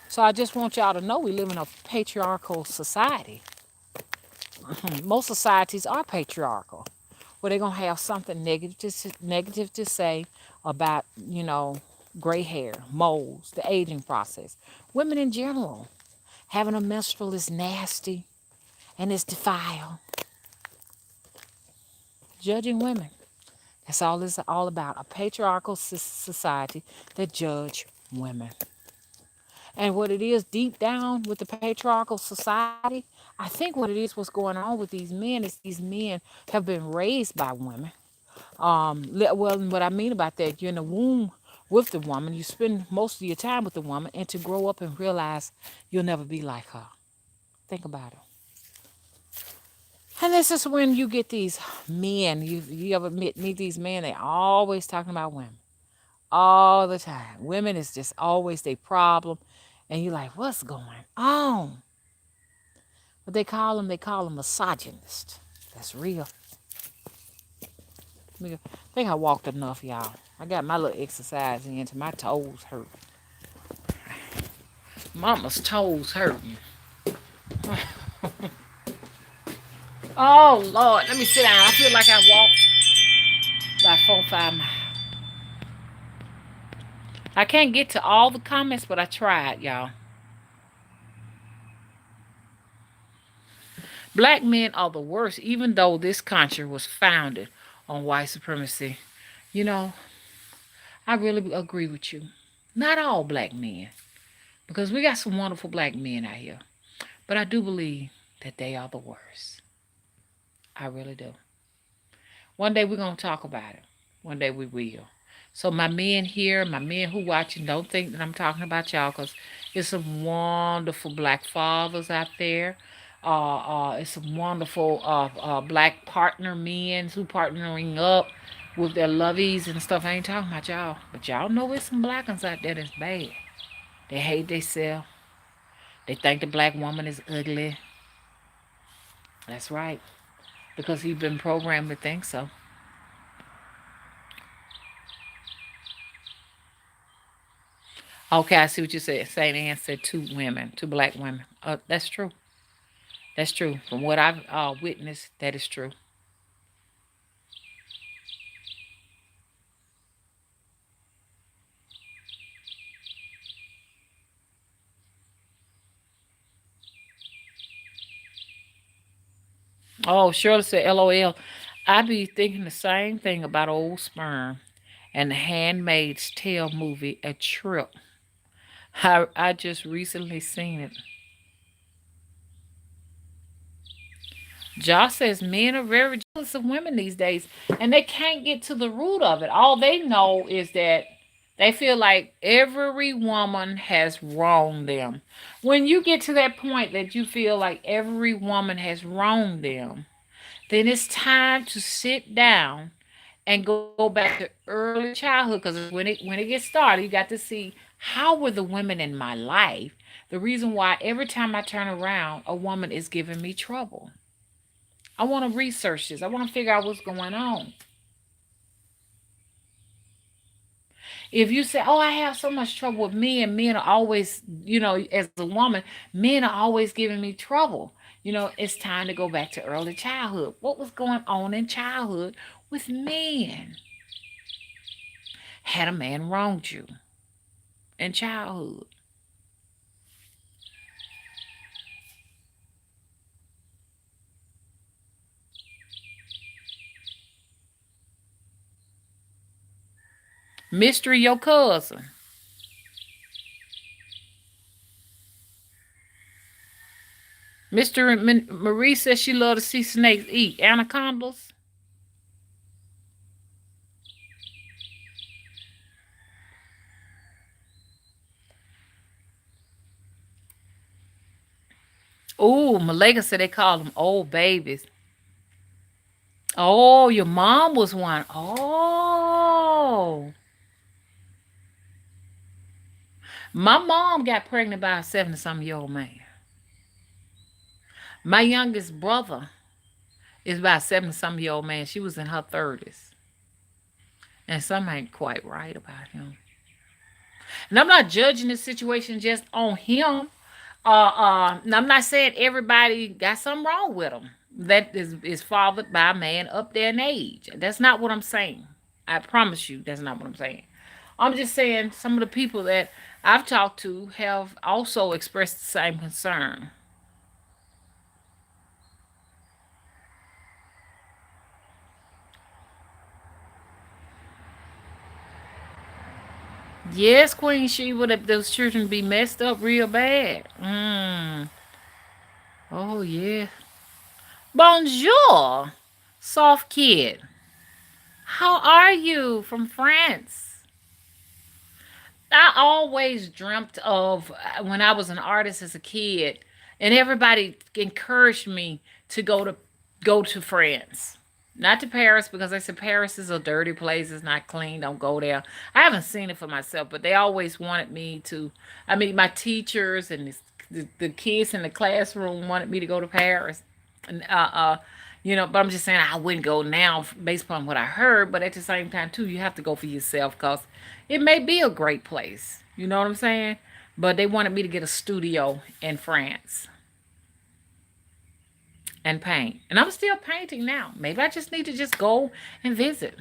So I just want y'all to know we live in a patriarchal society. Most societies are patriarchal, where they're going to have something negative to say about, gray hair, moles, the aging process. Women in general, having a menstrual is nasty and it's defiled. Judging women. That's all it's all about. A patriarchal society that judge women. And what it is deep down with the patriarchal society, I think what it is, what's going on with these men is these men have been raised by women. Well, what I mean about that, you're in the womb with the woman, you spend most of your time with the woman, and to grow up and realize you'll never be like her. Think about it. And this is when you get these men, you ever meet these men, they always talking about women. All the time. Women is just always their problem. And you're like, what's going on? But they call them misogynist. That's real. I think I walked enough, y'all. I got my little exercise in till my toes hurt. Mama's toes hurting. Oh, Lord. Let me sit down. I feel like I walked about 4 or 5 miles. I can't get to all the comments, but I tried, y'all. Black men are the worst, even though this country was founded on white supremacy. You know, I really agree with you. Not all black men, because we got some wonderful black men out here. But I do believe that they are the worst. I really do. One day we're going to talk about it. One day we will. So my men here, my men who watching, don't think that I'm talking about y'all, because there's some wonderful black fathers out there. It's some wonderful black partner men who partnering up with their lovies and stuff. I ain't talking about y'all, but y'all know there's some black ones out there that's bad. They hate themselves. They think the black woman is ugly. That's right, because he's been programmed to think so. Okay, I see what you said. Saint Anne said two women, two black women. That's true. That's true. From what I've witnessed, that is true. Oh, Shirley said, LOL. I be thinking the same thing about old sperm and the Handmaid's Tale movie, A Trip. I just recently seen it. Josh says men are very jealous of women these days and they can't get to the root of it. All they know is that they feel like every woman has wronged them. When you get to that point that you feel like every woman has wronged them, then it's time to sit down and go back to early childhood, because when it gets started, you got to see how were the women in my life the reason why every time I turn around a woman is giving me trouble. I want to research this. I want to figure out what's going on. If you say, "Oh, I have so much trouble with men are always, as a woman, men are always giving me trouble." It's time to go back to early childhood. What was going on in childhood with men? Had a man wronged you in childhood? Mystery, your cousin. Mr. Marie says she love to see snakes eat anacondas. Oh, Malika said they call them old babies. Oh, your mom was one. Oh, my mom got pregnant by a 70-something-year-old man. My youngest brother is about a 70-something-year-old man. She was in her 30s. And something ain't quite right about him. And I'm not judging the situation just on him. I'm not saying everybody got something wrong with them that is fathered by a man up there in age. That's not what I'm saying. I promise you, that's not what I'm saying. I'm just saying some of the people that I've talked to have also expressed the same concern. Yes, Queen Sheba, that those children be messed up real bad. Oh yeah. Bonjour, soft kid. How are you from France? I always dreamt of when I was an artist as a kid, and everybody encouraged me to go to France. Not to Paris, because they said Paris is a dirty place, it's not clean, don't go there. I haven't seen it for myself, but they always wanted me to. I mean, my teachers and the kids in the classroom wanted me to go to Paris. And but I'm just saying I wouldn't go now based upon what I heard, but at the same time too, you have to go for yourself because it may be a great place. You know what I'm saying? But they wanted me to get a studio in France and paint. And I'm still painting now. Maybe I just need to just go and visit.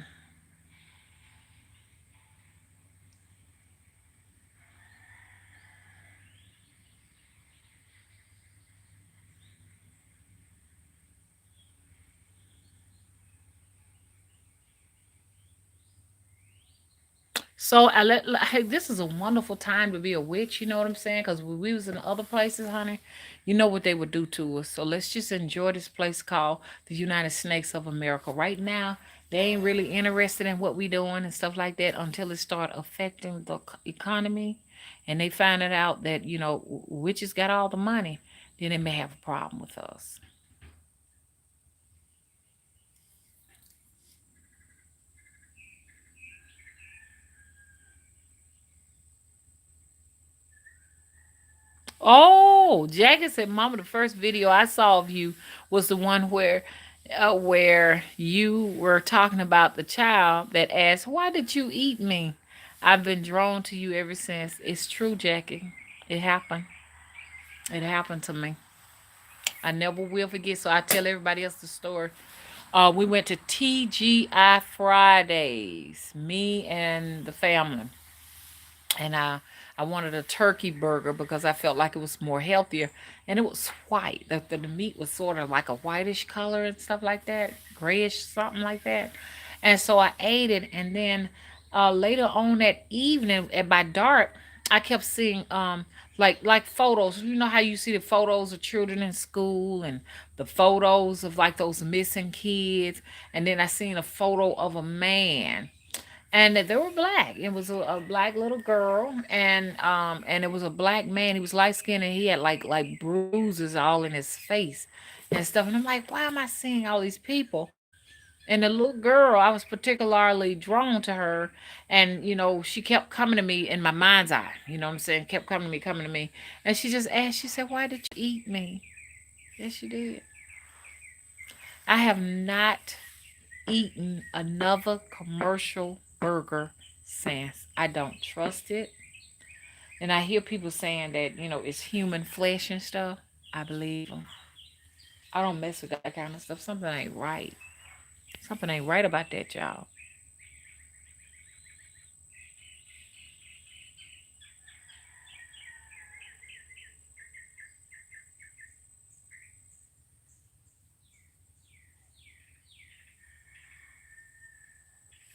So hey, this is a wonderful time to be a witch. You know what I'm saying? Because when we was in other places, honey, you know what they would do to us. So let's just enjoy this place called the United Snakes of America. Right now, they ain't really interested in what we doing and stuff like that until it start affecting the economy, and they find it out that witches got all the money. Then they may have a problem with us. Oh, Jackie said, "Mama, the first video I saw of you was the one where you were talking about the child that asked, 'Why did you eat me?' I've been drawn to you ever since." It's true, Jackie. It happened. It happened to me. I never will forget. So I tell everybody else the story. We went to TGI Fridays, me and the family, and I wanted a turkey burger because I felt like it was more healthier, and it was white. The meat was sort of like a whitish color and stuff like that, grayish something like that, and so I ate it, and then later on that evening at by dark, I kept seeing like photos. You know how you see the photos of children in school and the photos of like those missing kids, and then I seen a photo of a man, and they were black. It was a black little girl, and it was a black man. He was light skinned, and he had like bruises all in his face and stuff. And I'm like, why am I seeing all these people? And the little girl, I was particularly drawn to her, and she kept coming to me in my mind's eye. You know what I'm saying? Kept coming to me, and she just asked. She said, "Why did you eat me?" Yes, she did. I have not eaten another commercial burger since. I don't trust it. And I hear people saying that, it's human flesh and stuff. I believe them. I don't mess with that kind of stuff. Something ain't right. Something ain't right about that, y'all.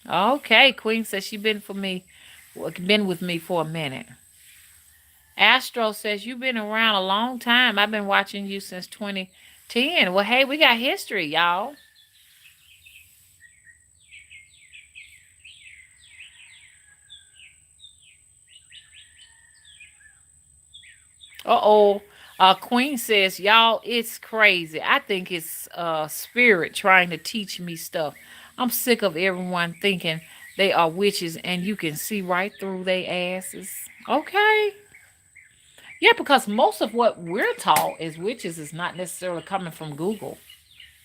Okay, Queen says she been with me for a minute. Astro says you've been around a long time. I've been watching you since 2010. Well, hey, we got history, y'all. Uh-oh. Queen says, y'all, it's crazy. I think it's spirit trying to teach me stuff. I'm sick of everyone thinking they are witches and you can see right through their asses. Okay. Yeah, because most of what we're taught as witches is not necessarily coming from Google.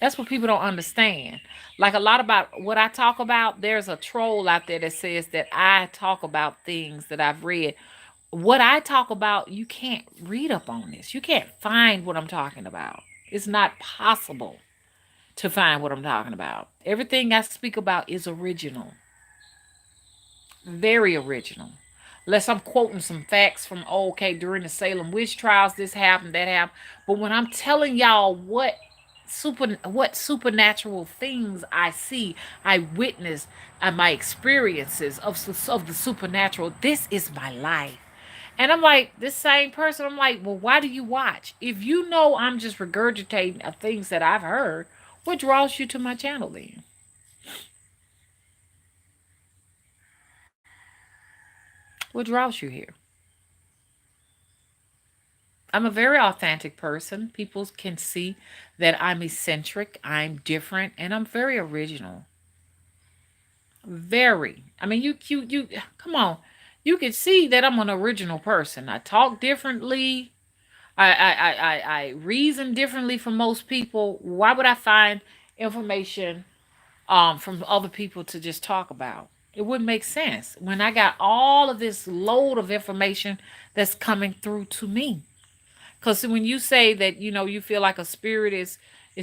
That's what people don't understand. Like a lot about what I talk about, there's a troll out there that says that I talk about things that I've read. What I talk about, you can't read up on this. You can't find what I'm talking about. It's not possible to find what I'm talking about. Everything I speak about is original, very original. Unless I'm quoting some facts from, oh, okay, during the Salem witch trials, this happened, that happened. But when I'm telling y'all what supernatural things I see, I witness, and my experiences of the supernatural, this is my life. And I'm like, this same person, I'm like, well, why do you watch? If you know I'm just regurgitating things that I've heard, what draws you to my channel then? What draws you here? I'm a very authentic person. People can see that I'm eccentric, I'm different, and I'm very original. Very. I mean, you come on. You can see that I'm an original person. I talk differently. I reason differently from most people. Why would I find information from other people to just talk about? It wouldn't make sense when I got all of this load of information that's coming through to me. Because when you say that, you feel like a spirit is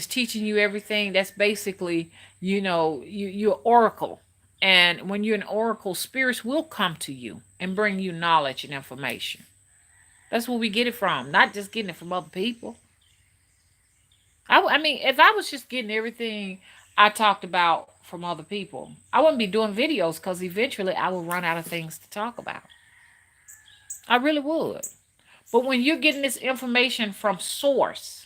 teaching you everything, that's basically, you're oracle. And when you're an oracle, spirits will come to you and bring you knowledge and information. That's where we get it from, not just getting it from other people. I mean, if I was just getting everything I talked about from other people, I wouldn't be doing videos because eventually I would run out of things to talk about. I really would. But when you're getting this information from source,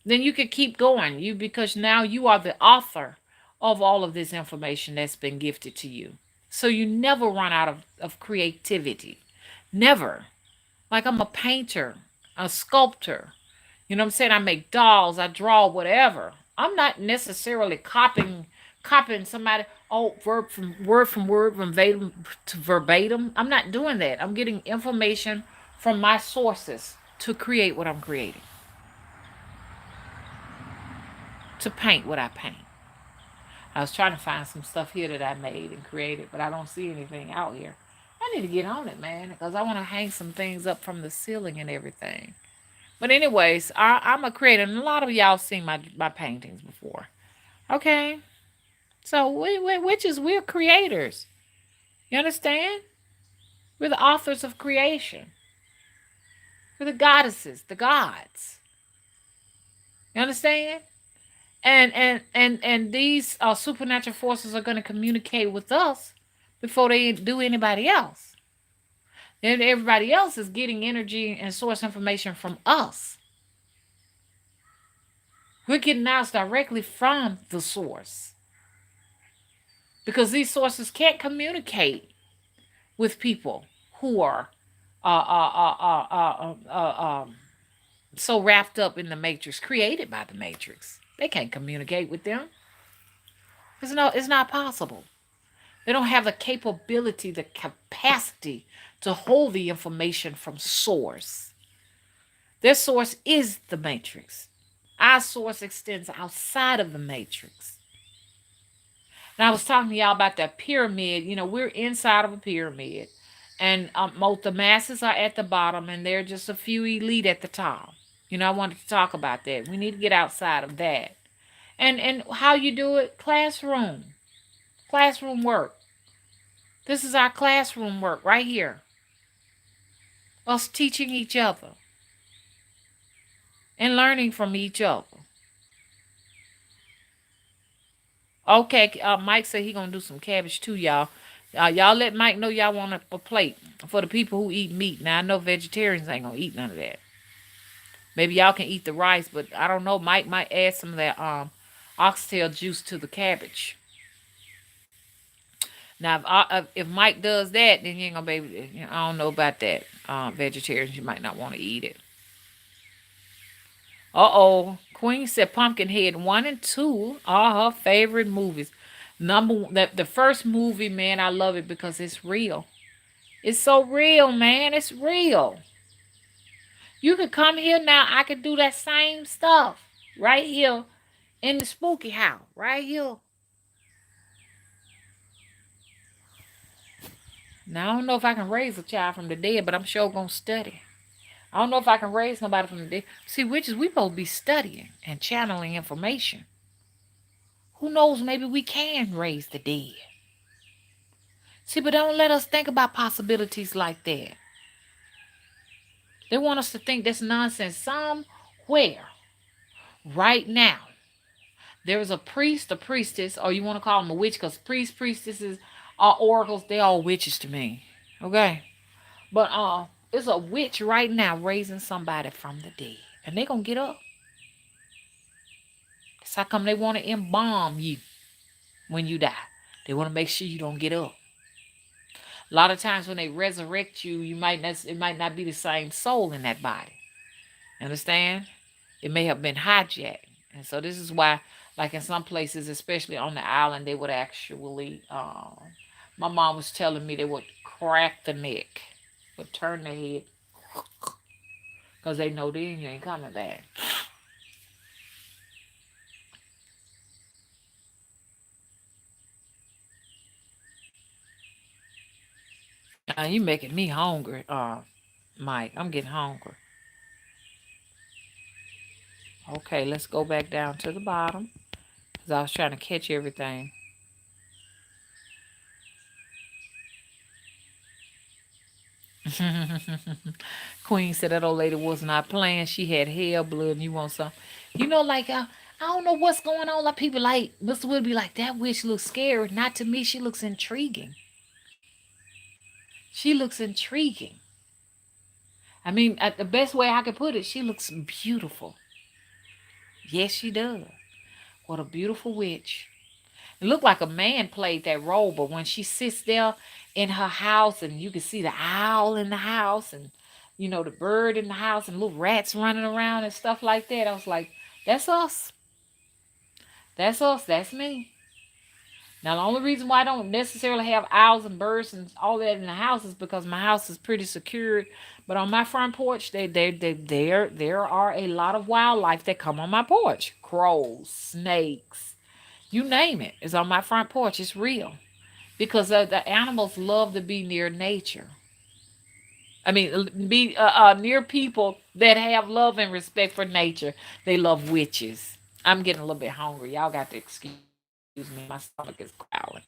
then you could keep going. Because now you are the author of all of this information that's been gifted to you. So you never run out of creativity. Never. Like I'm a painter, a sculptor. You know what I'm saying? I make dolls, I draw whatever. I'm not necessarily copying somebody, oh, from word, verbatim to verbatim. I'm not doing that. I'm getting information from my sources to create what I'm creating, to paint what I paint. I was trying to find some stuff here that I made and created, but I don't see anything out here. I need to get on it, man, because I want to hang some things up from the ceiling and everything. But anyways, I'm a creator, and a lot of y'all seen my paintings before. Okay, so witches, we're creators. You understand? We're the authors of creation. We're the goddesses, the gods. You understand? And these supernatural forces are going to communicate with us before they do anybody else. And everybody else is getting energy and source information from us. We're getting ours directly from the source because these sources can't communicate with people who are uh, uh, uh, uh, uh, uh, so wrapped up in the matrix, created by the matrix. They can't communicate with them. It's not possible. They don't have the capability, the capacity to hold the information from source. Their source is the matrix. Our source extends outside of the matrix. And I was talking to y'all about that pyramid. You know, we're inside of a pyramid, and most the masses are at the bottom, and there are just a few elite at the top. You know, I wanted to talk about that. We need to get outside of that. And how you do it? Classroom work. This is our classroom work right here. Us teaching each other and learning from each other. Okay, Mike said he gonna do some cabbage too, y'all. Y'all let Mike know y'all want a plate for the people who eat meat. Now I know vegetarians ain't gonna eat none of that. Maybe y'all can eat the rice, but I don't know. Mike might add some of that oxtail juice to the cabbage. Now, if Mike does that, then you ain't gonna be able to, I don't know about that. Vegetarians, you might not want to eat it. Uh-oh. Queen said Pumpkinhead 1 and 2 are her favorite movies. The first movie, man, I love it because it's real. It's so real, man. It's real. You could come here now. I could do that same stuff right here in the spooky house. Right here. Now, I don't know if I can raise a child from the dead, but I'm sure going to study. I don't know if I can raise somebody from the dead. See, witches, we supposed to be studying and channeling information. Who knows, maybe we can raise the dead. See, but don't let us think about possibilities like that. They want us to think that's nonsense. Somewhere, right now, there is a priest, a priestess, or you want to call them a witch, because priests, priestesses are oracles. They all witches to me. Okay? But it's a witch right now raising somebody from the dead. And they're going to get up. That's how come they want to embalm you when you die. They want to make sure you don't get up. A lot of times when they resurrect you, it might not be the same soul in that body. Understand? It may have been hijacked. And so this is why, like in some places, especially on the island, they would actually, my mom was telling me they would crack the neck, would turn the head, because they know then you ain't coming back. You making me hungry, Mike. I'm getting hungry. Okay, let's go back down to the bottom, because I was trying to catch everything. Queen said that old lady was not playing. She had hair, blood, and you want some. You know, like, I don't know what's going on. Like, people like, Mr. Wood be like, that witch looks scary. Not to me. She looks intriguing. She looks intriguing. I mean, the best way I could put it, she looks beautiful. Yes, she does. What a beautiful witch. It looked like a man played that role, but when she sits there in her house and you can see the owl in the house and, the bird in the house and little rats running around and stuff like that, I was like, that's us. That's us. That's me. Now, the only reason why I don't necessarily have owls and birds and all that in the house is because my house is pretty secured. But on my front porch, there are a lot of wildlife that come on my porch. Crows, snakes, you name it. It's on my front porch. It's real. Because the animals love to be near nature. I mean, be near people that have love and respect for nature. They love witches. I'm getting a little bit hungry. Y'all got to excuse me. My stomach is growling.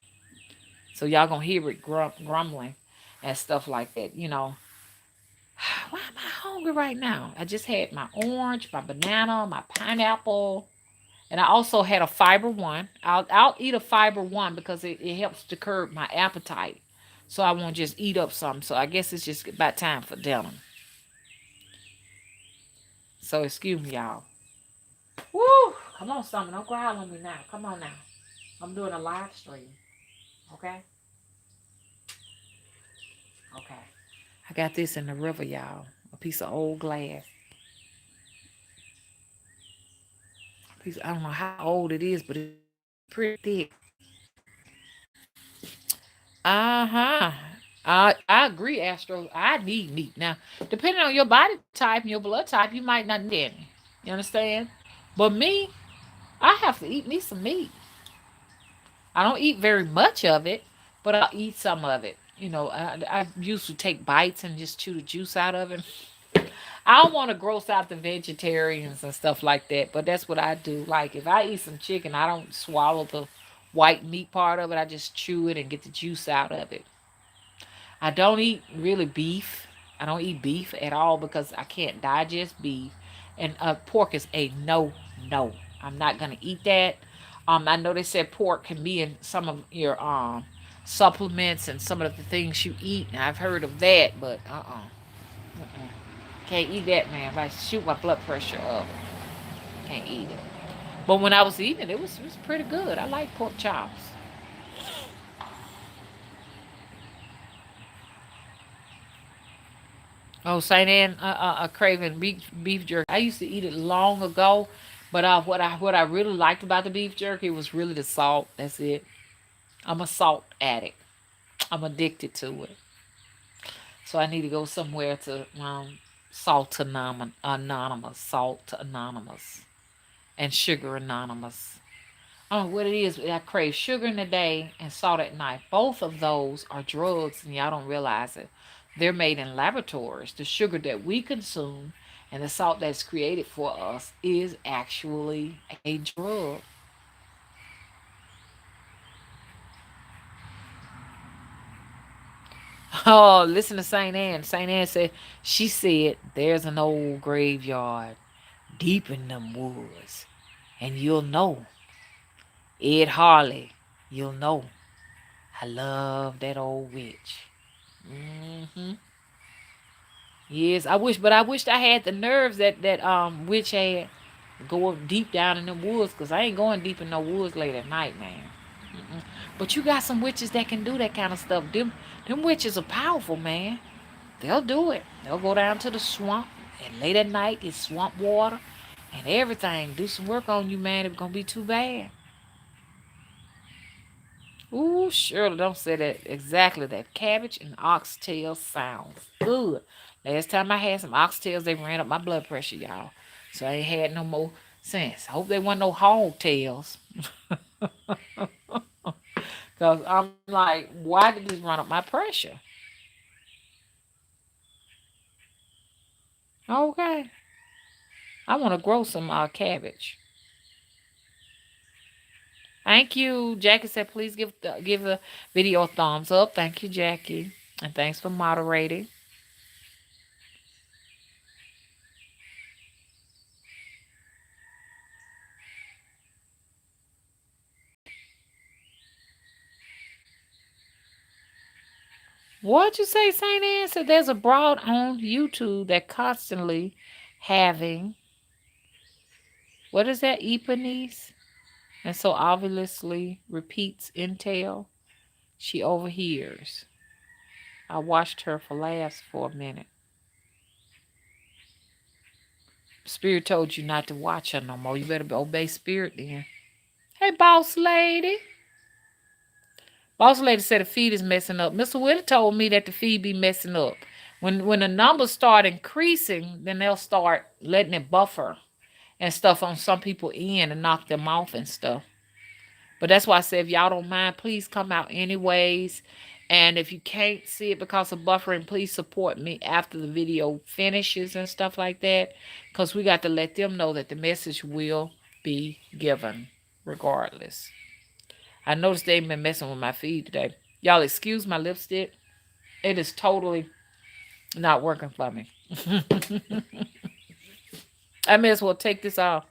So y'all gonna hear it grumbling and stuff like that. Why am I hungry right now? I just had my orange, my banana, my pineapple, and I also had a fiber one. I'll eat a fiber one because it helps to curb my appetite. So I won't just eat up something. So I guess it's just about time for dinner. So excuse me, y'all. Woo! Come on, Summer. Don't growl on me now. Come on now. I'm doing a live stream. Okay? Okay. I got this in the river, y'all. A piece of old glass. I don't know how old it is, but it's pretty thick. Uh-huh. I agree, Astro. I need meat. Now, depending on your body type and your blood type, you might not need any. You understand? But me, I have to eat me some meat. I don't eat very much of it, but I'll eat some of it. I used to take bites and just chew the juice out of it. I don't want to gross out the vegetarians and stuff like that, but that's what I do. Like if I eat some chicken, I don't swallow the white meat part of it. I just chew it and get the juice out of it. I don't eat really beef. I don't eat beef at all because I can't digest beef. And pork is a no, no. I'm not gonna eat that. I know they said pork can be in some of your supplements and some of the things you eat. And I've heard of that, but can't eat that, man. If I shoot my blood pressure up, can't eat it. But when I was eating it, it was pretty good. I like pork chops. Oh, Saint Anne, craving beef jerky. I used to eat it long ago, but what I really liked about the beef jerky was really the salt. That's it. I'm a salt addict. I'm addicted to it. So I need to go somewhere to salt anonymous, and sugar anonymous. I don't know what it is. I crave sugar in the day and salt at night. Both of those are drugs, and y'all don't realize it. They're made in laboratories. The sugar that we consume and the salt that's created for us is actually a drug. Oh, listen to St. Anne. St. Anne said, she said, there's an old graveyard deep in them woods, and you'll know. Ed Harley, you'll know. I love that old witch. Hmm. Yes, but I wished I had the nerves that witch had go up deep down in the woods, cause I ain't going deep in no woods late at night, man. Mm-mm. But you got some witches that can do that kind of stuff. Them witches are powerful, man. They'll do it. They'll go down to the swamp and late at night get swamp water and everything. Do some work on you, man. It's gonna be too bad. Ooh, Shirley, don't say that exactly. That cabbage and oxtail sounds good. Last time I had some oxtails, they ran up my blood pressure, y'all. So I ain't had no more since. I hope they weren't no hog tails. Because I'm like, why did this run up my pressure? Okay. I want to grow some cabbage. Thank you. Jackie said, please give the video a thumbs up. Thank you, Jackie. And thanks for moderating. What'd you say, St. Anne? So there's a broad on YouTube that constantly having, what is that, Eponese? And so obviously repeats intel. She overhears. I watched her for laughs for a minute. Spirit told you not to watch her no more. You better obey Spirit then. Hey, boss lady. Boss lady said the feed is messing up. Mr. Willie told me that the feed be messing up. When the numbers start increasing, then they'll start letting it buffer and stuff on some people in and knock them off and stuff. But that's why I said if y'all don't mind, please come out anyways And if you can't see it because of buffering, please support me after the video finishes and stuff like that. Because we got to let them know that the message will be given regardless. I noticed they've been messing with my feed today. Y'all excuse my lipstick. It is totally not working for me. I may as well take this off.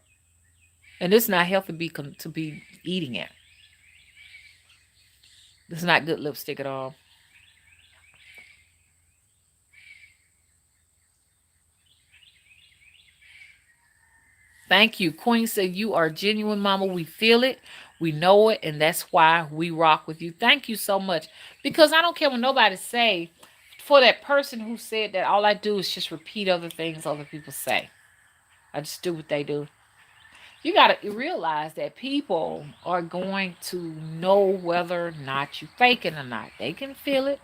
And it's not healthy to be eating it. It's not good lipstick at all. Thank you. Queen said, you are genuine, mama. We feel it. We know it. And that's why we rock with you. Thank you so much. Because I don't care what nobody say. For that person who said that, all I do is just repeat other things other people say. I just do what they do. You got to realize that people are going to know whether or not you faking or not. They can feel it.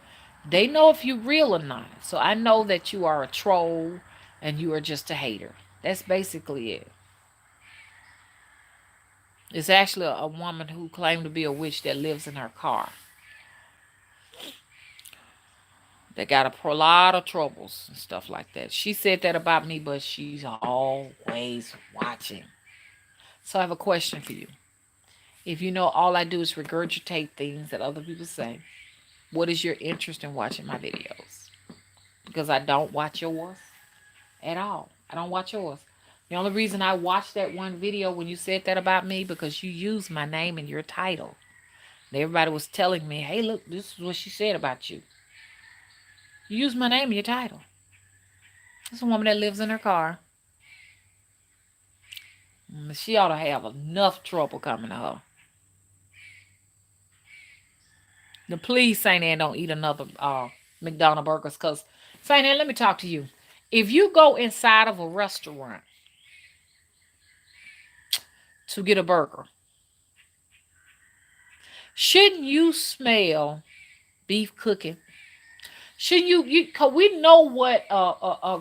They know if you real or not. So I know that you are a troll and you are just a hater. That's basically it. It's actually a woman who claimed to be a witch that lives in her car. That got a lot of troubles and stuff like that. She said that about me, but she's always watching. So I have a question for you. If you know all I do is regurgitate things that other people say, what is your interest in watching my videos? Because I don't watch yours at all. I don't watch yours. The only reason I watched that one video when you said that about me, because you used my name in your title. And everybody was telling me, hey, look, this is what she said about you. You used my name in your title. It's a woman that lives in her car. She ought to have enough trouble coming to her. Now, please, Saint Anne, don't eat another McDonald's burgers. Because, Saint Anne, let me talk to you. If you go inside of a restaurant to get a burger, shouldn't you smell beef cooking? Shouldn't you cause we know what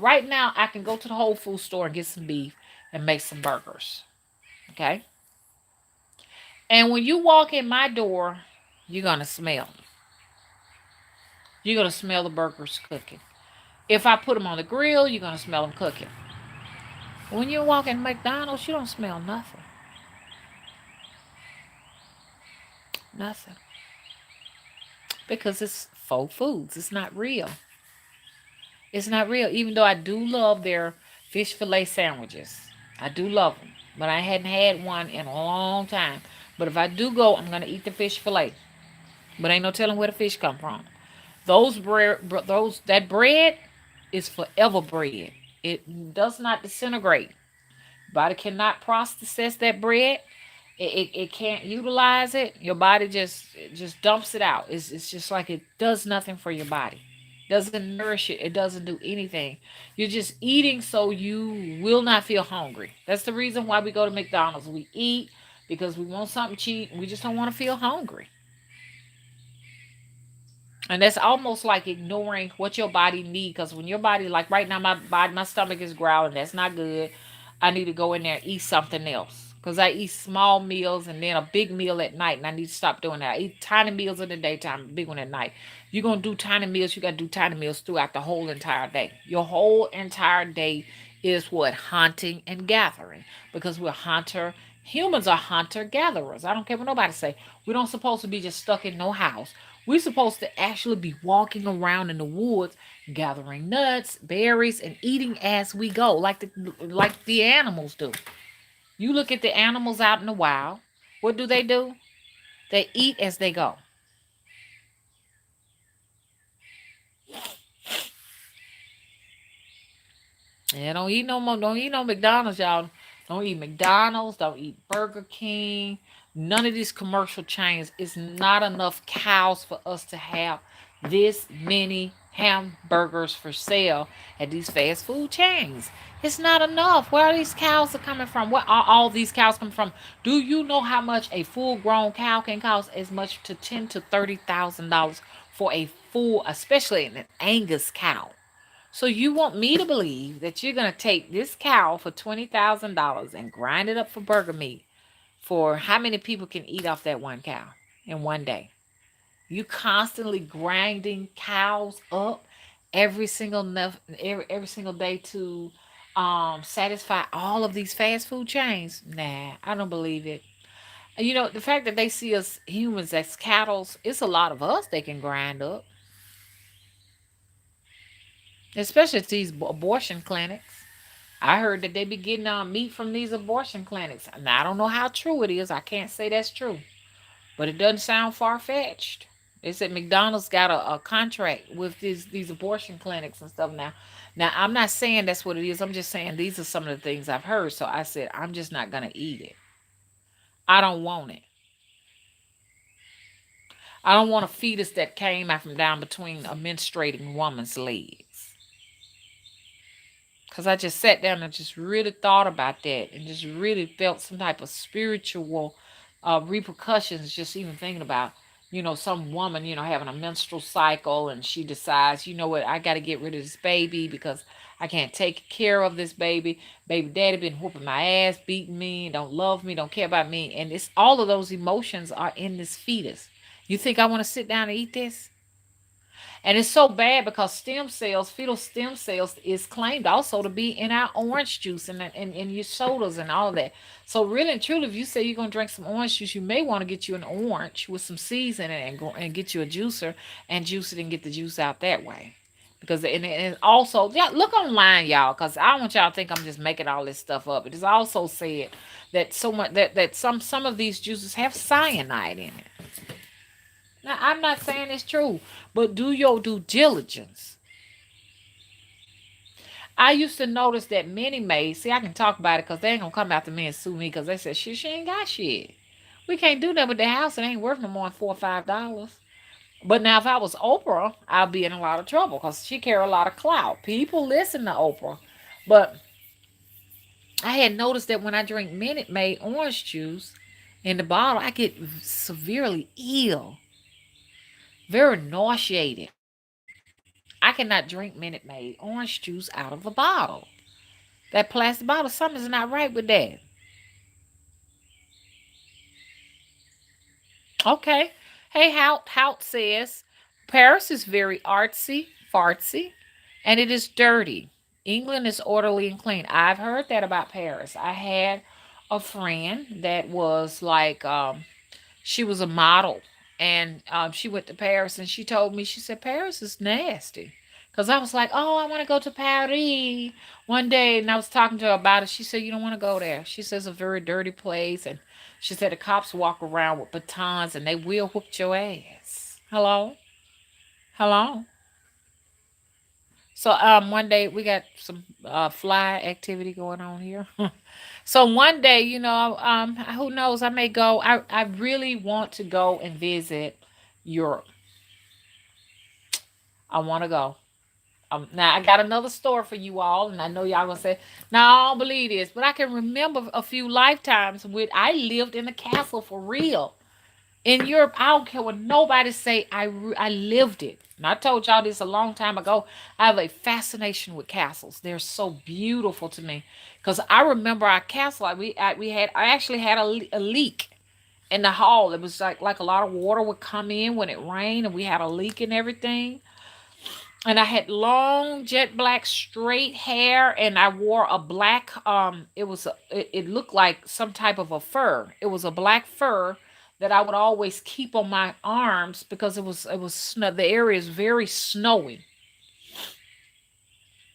right now I can go to the Whole Food store and get some beef and make some burgers. Okay? And when you walk in my door, you're gonna smell. You're gonna smell the burgers cooking. If I put them on the grill, you're gonna smell them cooking. When you walk in McDonald's, you don't smell nothing. Nothing. Because it's faux foods. It's not real. It's not real. Even though I do love their fish fillet sandwiches. I do love them. But I hadn't had one in a long time. But if I do go, I'm gonna eat the fish fillet. But ain't no telling where the fish come from. That bread is forever bread. It does not disintegrate. Body cannot process that bread. It can't utilize it. Your body just dumps it out. It's just like it does nothing for your body. Doesn't nourish it. It doesn't do anything. You're just eating so you will not feel hungry. That's the reason why we go to McDonald's. We eat because we want something cheap. We just don't want to feel hungry. And that's almost like ignoring what your body needs. Because when your body, like right now, my stomach is growling. That's not good. I need to go in there and eat something else. Because I eat small meals and then a big meal at night. And I need to stop doing that. I eat tiny meals in the daytime, big one at night. You're going to do tiny meals. You got to do tiny meals throughout the whole entire day. Your whole entire day is what? Hunting and gathering. Because we're hunter. Humans are hunter gatherers. I don't care what nobody say. We don't supposed to be just stuck in no house. We're supposed to actually be walking around in the woods, gathering nuts, berries, and eating as we go, like the animals do. You look at the animals out in the wild. What do? They eat as they go. Yeah, don't eat no more. Don't eat no McDonald's, y'all. Don't eat McDonald's. Don't eat Burger King. None of these commercial chains. It's not enough cows for us to have this many hamburgers for sale at these fast food chains. It's not enough. Where are these cows are coming from? Where are all these cows coming from? Do you know how much a full-grown cow can cost? As much to $10,000 to $30,000 for a full, especially an Angus cow. So you want me to believe that you're gonna take this cow for $20,000 and grind it up for burger meat for how many people can eat off that one cow in one day? You constantly grinding cows up every single day to satisfy all of these fast food chains. Nah, I don't believe it. You know, the fact that they see us humans as cattle, it's a lot of us they can grind up, especially at these abortion clinics. I heard that they be getting meat from these abortion clinics. Now, I don't know how true it is. I can't say that's true, but it doesn't sound far fetched. They said McDonald's got a contract with these abortion clinics and stuff now. Now, I'm not saying that's what it is. I'm just saying these are some of the things I've heard. So I said, I'm just not going to eat it. I don't want it. I don't want a fetus that came out from down between a menstruating woman's legs. Because I just sat down and just really thought about that and just really felt some type of spiritual repercussions just even thinking about, some woman, having a menstrual cycle and she decides, you know what, I got to get rid of this baby because I can't take care of this baby. Baby daddy been whooping my ass, beating me, don't love me, don't care about me. And it's all of those emotions are in this fetus. You think I want to sit down and eat this? And it's so bad because stem cells, fetal stem cells, is claimed also to be in our orange juice and in your sodas and all of that. So really and truly, if you say you're gonna drink some orange juice, you may want to get you an orange with some seeds in it and get you a juicer and juice it and get the juice out that way. Because and also, yeah, look online, y'all, because I don't want y'all to think I'm just making all this stuff up. It is also said that so much that some of these juices have cyanide in it. Now, I'm not saying it's true, but do your due diligence. I used to notice that many maids, see, I can talk about it because they ain't going to come after me and sue me because they said, she ain't got shit. We can't do that with the house. It ain't worth no more than $4 or $5. But now, if I was Oprah, I'd be in a lot of trouble because she carry a lot of clout. People listen to Oprah. But I had noticed that when I drink Minute Maid orange juice in the bottle, I get severely ill, very nauseated. I cannot drink Minute Maid orange juice out of a bottle. That plastic bottle, something's not right with that. Okay. Hey, Hout says Paris is very artsy, fartsy, and it is dirty. England is orderly and clean. I've heard that about Paris. I had a friend that was like she was a model and she went to Paris and she told me, she said, Paris is nasty. Because I was like, oh, I want to go to Paris one day. And I was talking to her about it. She said, you don't want to go there. She says, it's a very dirty place. And she said, the cops walk around with batons and they will whoop your ass. Hello? Hello? So one day we got some fly activity going on here. So one day, who knows? I may go. I really want to go and visit Europe. I want to go. Now I got another story for you all, and I know y'all gonna say, "No, I don't believe this," but I can remember a few lifetimes with I lived in a castle for real in Europe. I don't care what nobody say. I lived it. And I told y'all this a long time ago. I have a fascination with castles. They're so beautiful to me because I remember our castle. I actually had a leak in the hall. It was like a lot of water would come in when it rained, and we had a leak and everything. And I had long jet black straight hair, and I wore a black it looked like some type of a fur. It was a black fur that I would always keep on my arms because it was snow. The area is very snowy.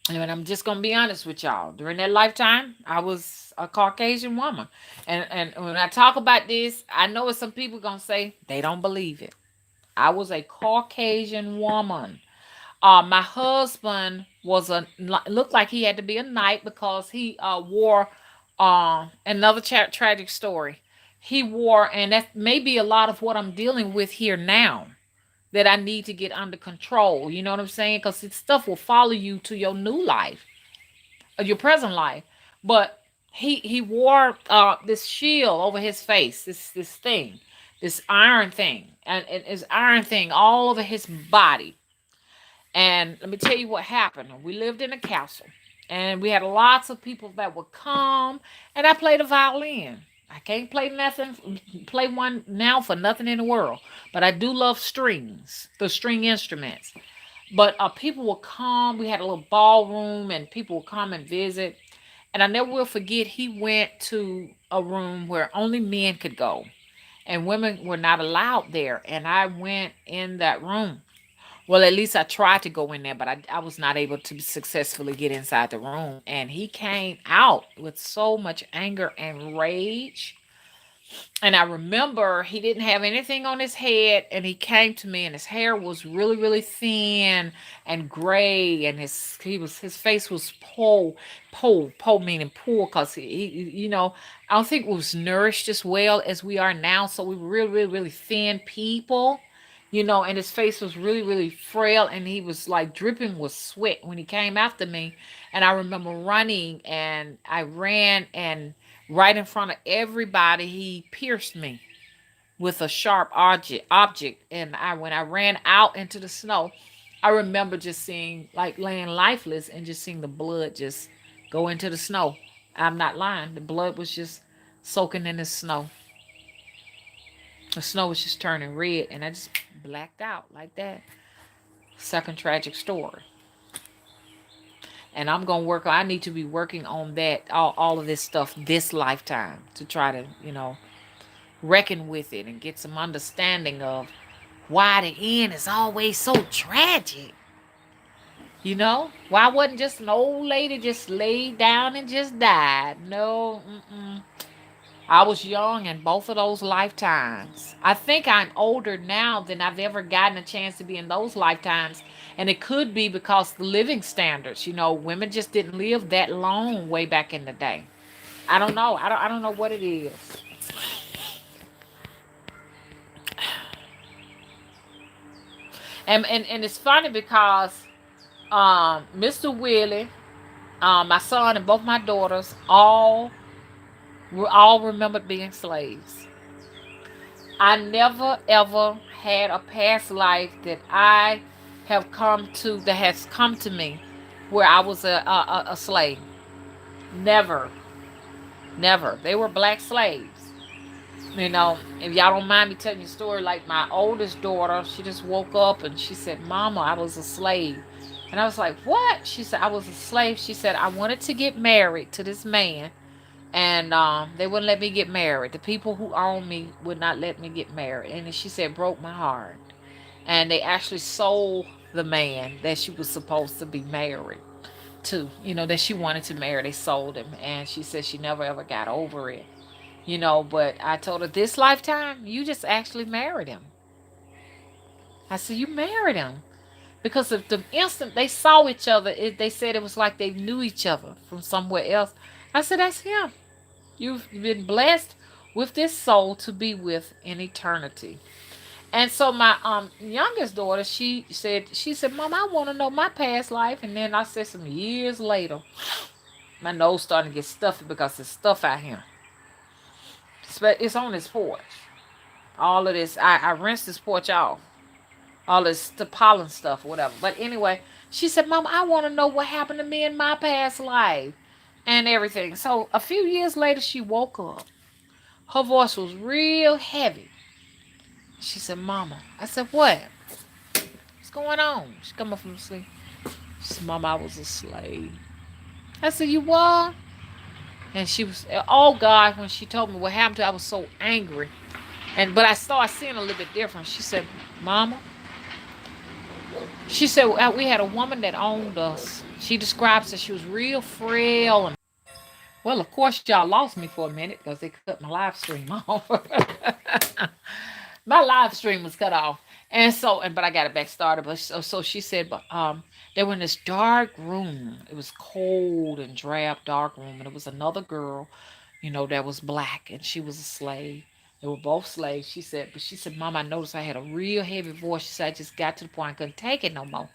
And I'm just gonna be honest with y'all. During that lifetime, I was a Caucasian woman. And when I talk about this, I know what some people gonna say they don't believe it. I was a Caucasian woman. My husband was looked like he had to be a knight because he wore another tragic story. He wore, and that may be a lot of what I'm dealing with here now that I need to get under control. You know what I'm saying? Because stuff will follow you to your new life, or your present life. But he wore this shield over his face, this thing, this iron thing, and his iron thing all over his body. And let me tell you what happened. We lived in a castle, and we had lots of people that would come, and I played the violin. I can't play nothing, play one now for nothing in the world. But I do love strings, the string instruments. But people will come. We had a little ballroom, and people will come and visit. And I never will forget. He went to a room where only men could go, and women were not allowed there. And I went in that room. Well, at least I tried to go in there, but I was not able to successfully get inside the room. And he came out with so much anger and rage. And I remember he didn't have anything on his head, and he came to me, and his hair was really, really thin and gray, and his face was po meaning poor, cause I don't think it was nourished as well as we are now. So we were really, really, really thin people, and his face was really, really frail, and he was like dripping with sweat when he came after me. And I remember running, and I ran, and right in front of everybody, he pierced me with a sharp object. And when I ran out into the snow, I remember just seeing, like, laying lifeless, and just seeing the blood just go into the snow. I'm not lying. The blood was just soaking in the snow. The snow was just turning red, and I just blacked out like that. Second tragic story. And I'm gonna work. I need to be working on that, all of this stuff, this lifetime, to try to, reckon with it and get some understanding of why the end is always so tragic. Why wasn't just an old lady just laid down and just died? No, mm-mm. I was young in both of those lifetimes. I think I'm older now than I've ever gotten a chance to be in those lifetimes. And it could be because the living standards, women just didn't live that long way back in the day. I don't know. I don't know what it is. And it's funny because Mr. Willie, my son and both my daughters all remembered being slaves. I never ever had a past life that has come to me where I was a slave. Never, never. They were black slaves. If y'all don't mind me telling you a story, like my oldest daughter, she just woke up and she said, "Mama, I was a slave." And I was like, "What?" She said, "I was a slave." She said, "I wanted to get married to this man, and they wouldn't let me get married. The people who owned me would not let me get married." And she said, "Broke my heart." And they actually sold the man that she was supposed to be married to, that she wanted to marry. They sold him, and she said she never ever got over it. But I told her, this lifetime, you just actually married him. I said, you married him. Because of the instant they saw each other, they said it was like they knew each other from somewhere else. I said, that's him. You've been blessed with this soul to be with in eternity. And so my youngest daughter, she said, "Mom, I want to know my past life." And then I said, some years later, my nose starting to get stuffy because there's stuff out here. It's on this porch. All of this, I rinsed this porch off. All this, the pollen stuff, whatever. But anyway, she said, "Mom, I want to know what happened to me in my past life and everything." So a few years later, she woke up. Her voice was real heavy. She said, "Mama." I said, "What? What's going on?" She come up from sleep. She said, "Mama, I was a slave." I said, "You were?" And she was, oh God, when she told me what happened to her, I was so angry. But I started seeing a little bit different. She said, "Mama," she said, "we had a woman that owned us." She describes that she was real frail. And well, of course, y'all lost me for a minute because they cut my live stream off. My live stream was cut off. And so, but I got it back started. But so she said, but they were in this dark room. It was cold and drab, dark room, and it was another girl, that was black, and she was a slave. They were both slaves. But she said, "Mom, I noticed I had a real heavy voice." She said, "I just got to the point I couldn't take it no more."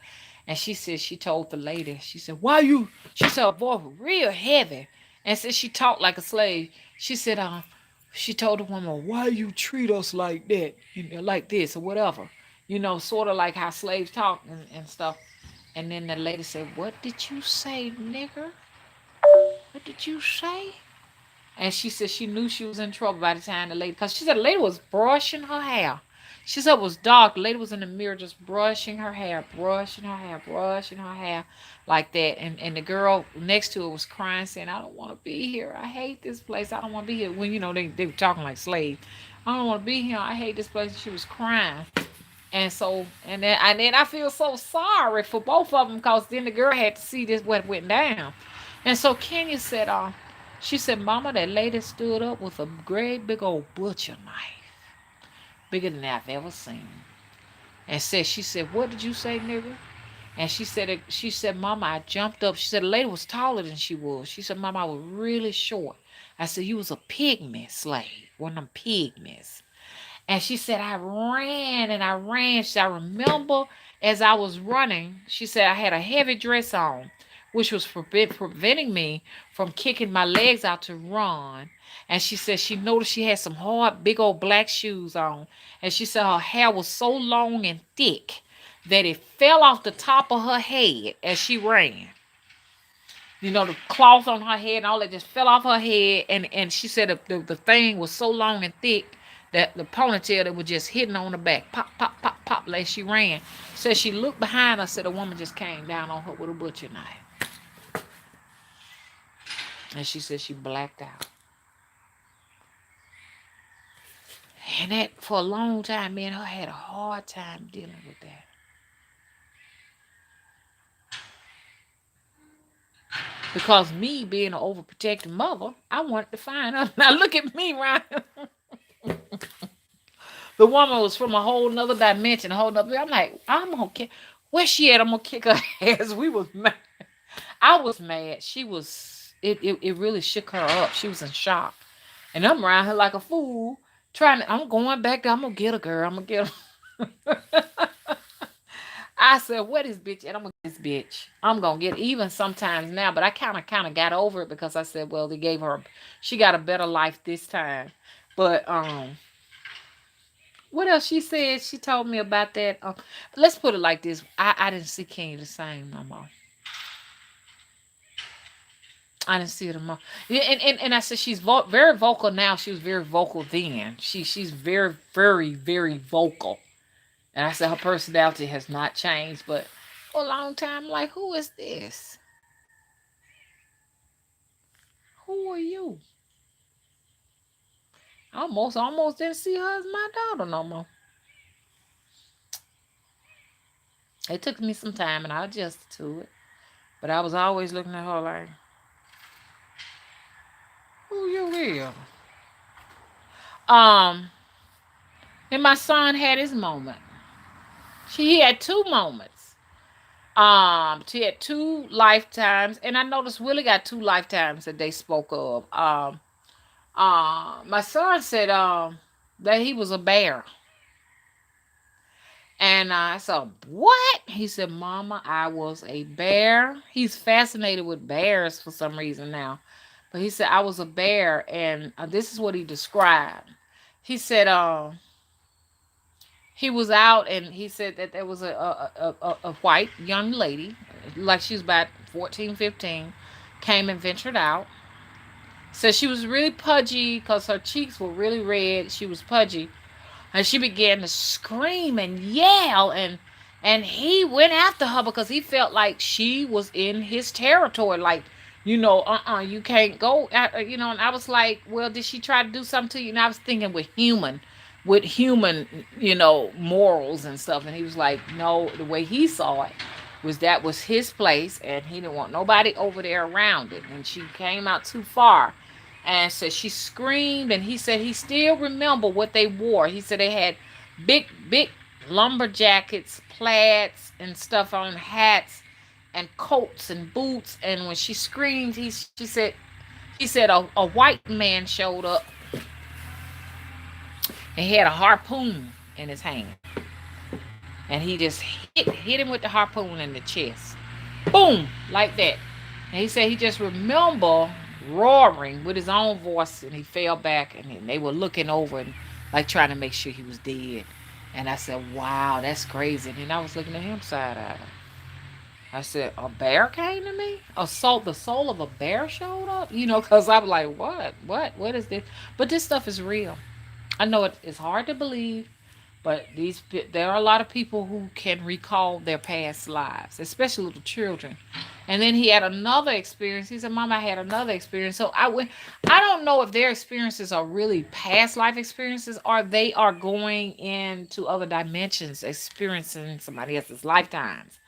And she said she told the lady, she said, "Why you?" She said her voice was real heavy, and since she talked like a slave, she said, she told the woman, "Why you treat us like that, like this or whatever, sort of like how slaves talk and stuff." And then the lady said, "What did you say, nigger? What did you say?" And she said she knew she was in trouble by the time the lady, because she said the lady was brushing her hair. She said it was dark. The lady was in the mirror just brushing her hair, brushing her hair, brushing her hair like that. And the girl next to her was crying, saying, I don't want to be here. I hate this place. I don't want to be here. When, they were talking like slaves. I don't want to be here. I hate this place. She was crying. And then I feel so sorry for both of them, because then the girl had to see this what went down. And so Kenya said, she said, Mama, that lady stood up with a great big old butcher knife, bigger than I've ever seen, and she said, what did you say, nigga? And she said, Mama, I jumped up. She said the lady was taller than she was. She said, Mama, I was really short. I said, you was a pygmy slave, one of them pygmies. And she said, I ran and I ran. She said, I remember as I was running, she said, I had a heavy dress on, which was preventing me from kicking my legs out to run. And she said she noticed she had some hard, big old black shoes on. And she said her hair was so long and thick that it fell off the top of her head as she ran. The cloth on her head and all that just fell off her head. And she said the thing was so long and thick that the ponytail that was just hitting on the back. Pop, pop, pop, pop, like she ran. Said she looked behind her, said a woman just came down on her with a butcher knife. And she said she blacked out. And that, for a long time, me and her had a hard time dealing with that. Because me being an overprotective mother, I wanted to find her. Now look at me, Ryan. The woman was from a whole nother dimension, a whole nother. I'm like, I'm gonna kick. Where she at? I'm gonna kick her ass. We was mad. I was mad. She was. It really shook her up. She was in shock, and I'm around her like a fool, trying. I'm going back there. I'm gonna get a girl. I'm gonna get her. I said, what is bitch? And I'm gonna get this bitch. I'm gonna get even sometimes now, but I kind of got over it because I said, well, they gave her, she got a better life this time. But what else she said? She told me about that. Let's put it like this: I didn't see Kenya the same no more. I didn't see it no more. Yeah, and I said she's very vocal now. She was very vocal then. She's very very very vocal. And I said her personality has not changed, but for a long time, like, who is this? Who are you? I almost didn't see her as my daughter no more. It took me some time and I adjusted to it. But I was always looking at her like, who you is? Um, and my son had his moment. He had two moments. She had two lifetimes, and I noticed Willie got two lifetimes that they spoke of. My son said that he was a bear. And I said, what? He said, Mama, I was a bear. He's fascinated with bears for some reason now. But he said, I was a bear. And this is what he described. He said, he was out and he said that there was a white young lady, like she was about 14, 15, came and ventured out. Said she was really pudgy because her cheeks were really red. She was pudgy. And she began to scream and yell, and he went after her because he felt like she was in his territory. Like, you can't go. And I was like, well, did she try to do something to you? And I was thinking with human, morals and stuff. And he was like, no, the way he saw it was that was his place, and he didn't want nobody over there around it. And she came out too far. And so she screamed, and he said he still remember what they wore. He said they had big lumber jackets, plaids and stuff on, hats and coats and boots. And when she screamed, he said a white man showed up and he had a harpoon in his hand. And he just hit him with the harpoon in the chest. Boom, like that. And he said he just remember roaring with his own voice, and he fell back, and they were looking over and like trying to make sure he was dead. And I said, wow, that's crazy. And I was looking at him side eye. I said, a bear came to me? The soul of a bear showed up? Because I'm like, what? What is this? But this stuff is real. I know it's hard to believe, but there are a lot of people who can recall their past lives, especially little children. And then he had another experience. He said, "Mama, I had another experience." So I went. I don't know if their experiences are really past life experiences or they are going into other dimensions, experiencing somebody else's lifetimes.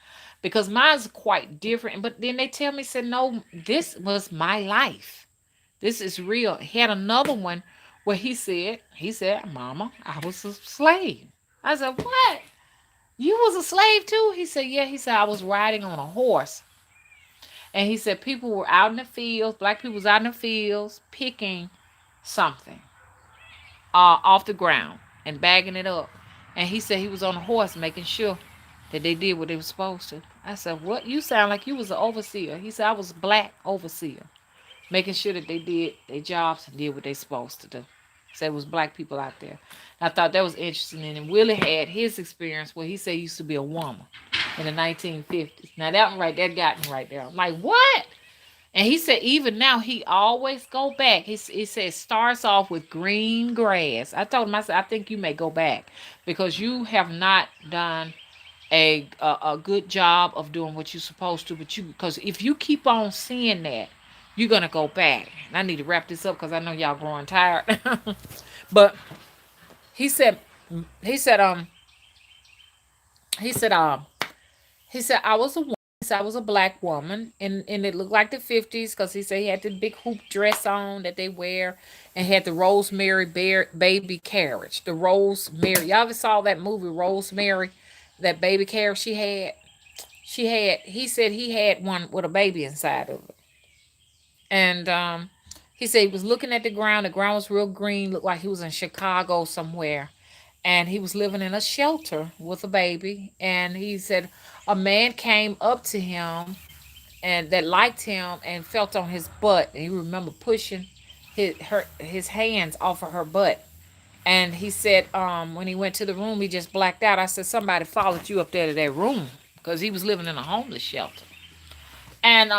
Because mine's quite different. But then they tell me, said, "No, this was my life. This is real." He had another one where he said, "Mama, I was a slave." I said, "What? You was a slave too?" He said, "Yeah." He said, "I was riding on a horse." And he said people were out in the fields, black people was out in the fields picking something off the ground and bagging it up. And he said he was on a horse making sure that they did what they were supposed to. I said, "What? You sound like you was an overseer." He said, "I was a black overseer, making sure that they did their jobs and did what they supposed to do." So it was black people out there. And I thought that was interesting. And then Willie had his experience where he said he used to be a woman in the 1950s. Now that one right, that got me right there. I'm like, what? And he said even now he always go back. He said it starts off with green grass. I told him, I said, "I think you may go back because you have not done a good job of doing what you're supposed to. But you because if you keep on seeing that, you're gonna go back." And I need to wrap this up because I know y'all growing tired. But he said he said he said he said I was a woman. He said I was a black woman, and it looked like the 50s because he said he had the big hoop dress on that they wear, and had the Rosemary Bear baby carriage. The Rosemary, y'all ever saw that movie Rosemary? That baby carriage she had. He said he had one with a baby inside of it. And he said he was looking at the ground. The ground was real green, looked like he was in Chicago somewhere. And he was living in a shelter with a baby. And he said a man came up to him and that liked him and felt on his butt. And he remember pushing his hands off of her butt. And he said, when he went to the room, he just blacked out. I said, somebody followed you up there to that room because he was living in a homeless shelter. And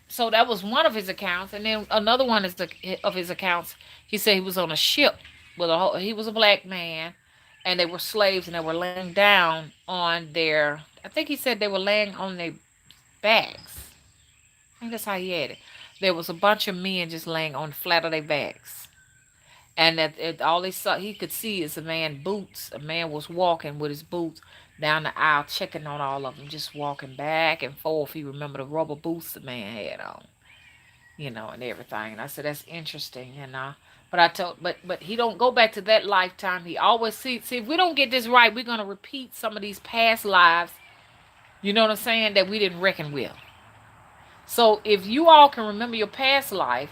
so that was one of his accounts. And then another one is of his accounts. He said he was on a ship with he was a black man, and they were slaves, and they were laying down on their. I think he said they were laying on their backs. I think that's how he had it. There was a bunch of men just laying on the flat of their backs, and that all they saw he could see is a man boots. A man was walking with his boots down the aisle, checking on all of them, just walking back and forth. He remembered the rubber boots the man had on, and everything. And I said that's interesting, But I told, but he don't go back to that lifetime. He always see if we don't get this right, we're gonna repeat some of these past lives. You know what I'm saying? That we didn't reckon with. So if you all can remember your past life,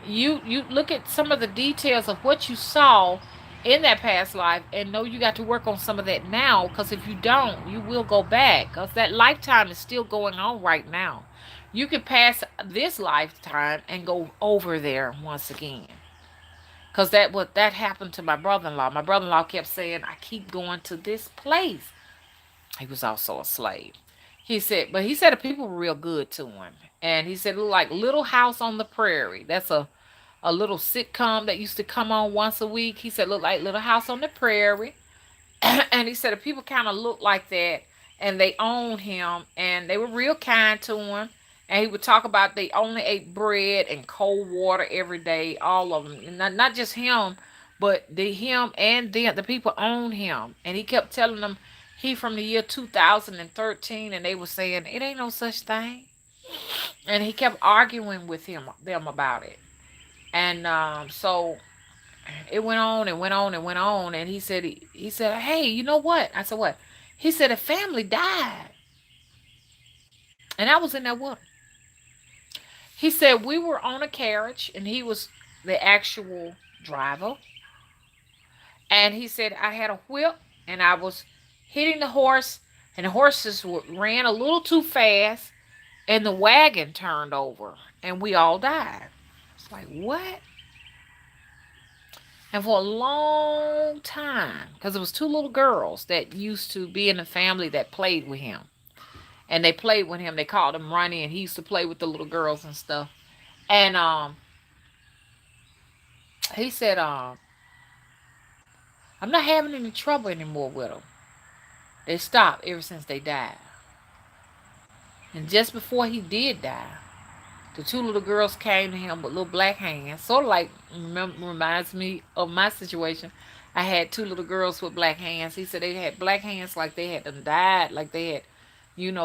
you look at some of the details of what you saw in that past life and know you got to work on some of that now, because if you don't you will go back because that lifetime is still going on right now. You could pass this lifetime and go over there once again, because that happened to my brother-in-law kept saying, "I keep going to this place." He was also a slave. He said the people were real good to him. And he said it looked like Little House on the Prairie. That's a little sitcom that used to come on once a week. He said looked like Little House on the Prairie. And he said the people kind of looked like that, and they owned him, and they were real kind to him. And he would talk about they only ate bread and cold water every day, all of them. And not just him, but him and the people owned him. And he kept telling them he from the year 2013, and they were saying it ain't no such thing. And he kept arguing with them about it. And so it went on and went on and went on. And he said, "Hey, you know what?" I said, "What?" He said, "A family died." And I was in there with him. He said, "We were on a carriage," and he was the actual driver. And he said, "I had a whip, and I was hitting the horse, and the horses ran a little too fast, and the wagon turned over, and we all died." It's like, what? And for a long time, because it was two little girls that used to be in the family that played with him. and they played with him. They called him Ronnie, and he used to play with the little girls and stuff. And he said, I'm not having any trouble anymore with them. They stopped ever since they died. And just before he did die, the two little girls came to him with little black hands, sort of like reminds me of my situation. I had two little girls with black hands. He said they had black hands like they had them died, like they had,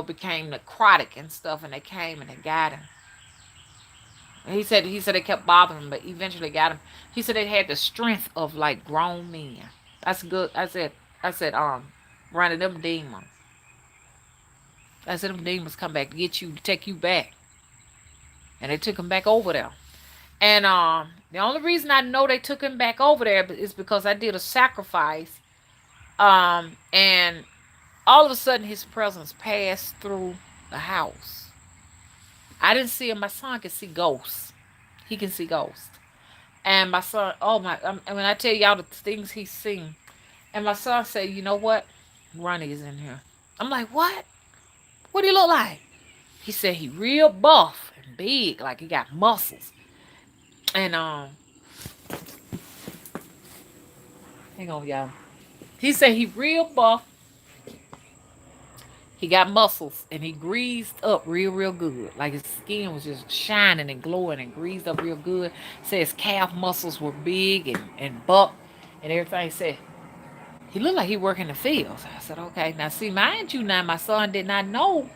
became necrotic and stuff, and they came and they got him. And he said they kept bothering him, but eventually got him. He said they had the strength of like grown men. That's good. I said, running them demons. I said them demons come back to get you, to take you back, and they took him back over there. And the only reason I know they took him back over there is because I did a sacrifice. And all of a sudden his presence passed through the house. I didn't see him. My son can see ghosts. He can see ghosts. And my son, oh my, I mean, I tell y'all the things he's seen. And my son said, you know what? Ronnie is in here. I'm like, what? What do he look like? He said he real buff and big, like he got muscles. And hang on, y'all. He said he real buff. He got muscles and he greased up real, real good. Like his skin was just shining and glowing and greased up real good. Said his calf muscles were big and buck and everything. Said he looked like he worked in the fields. I said, okay. Now see, mind you, now my son did not know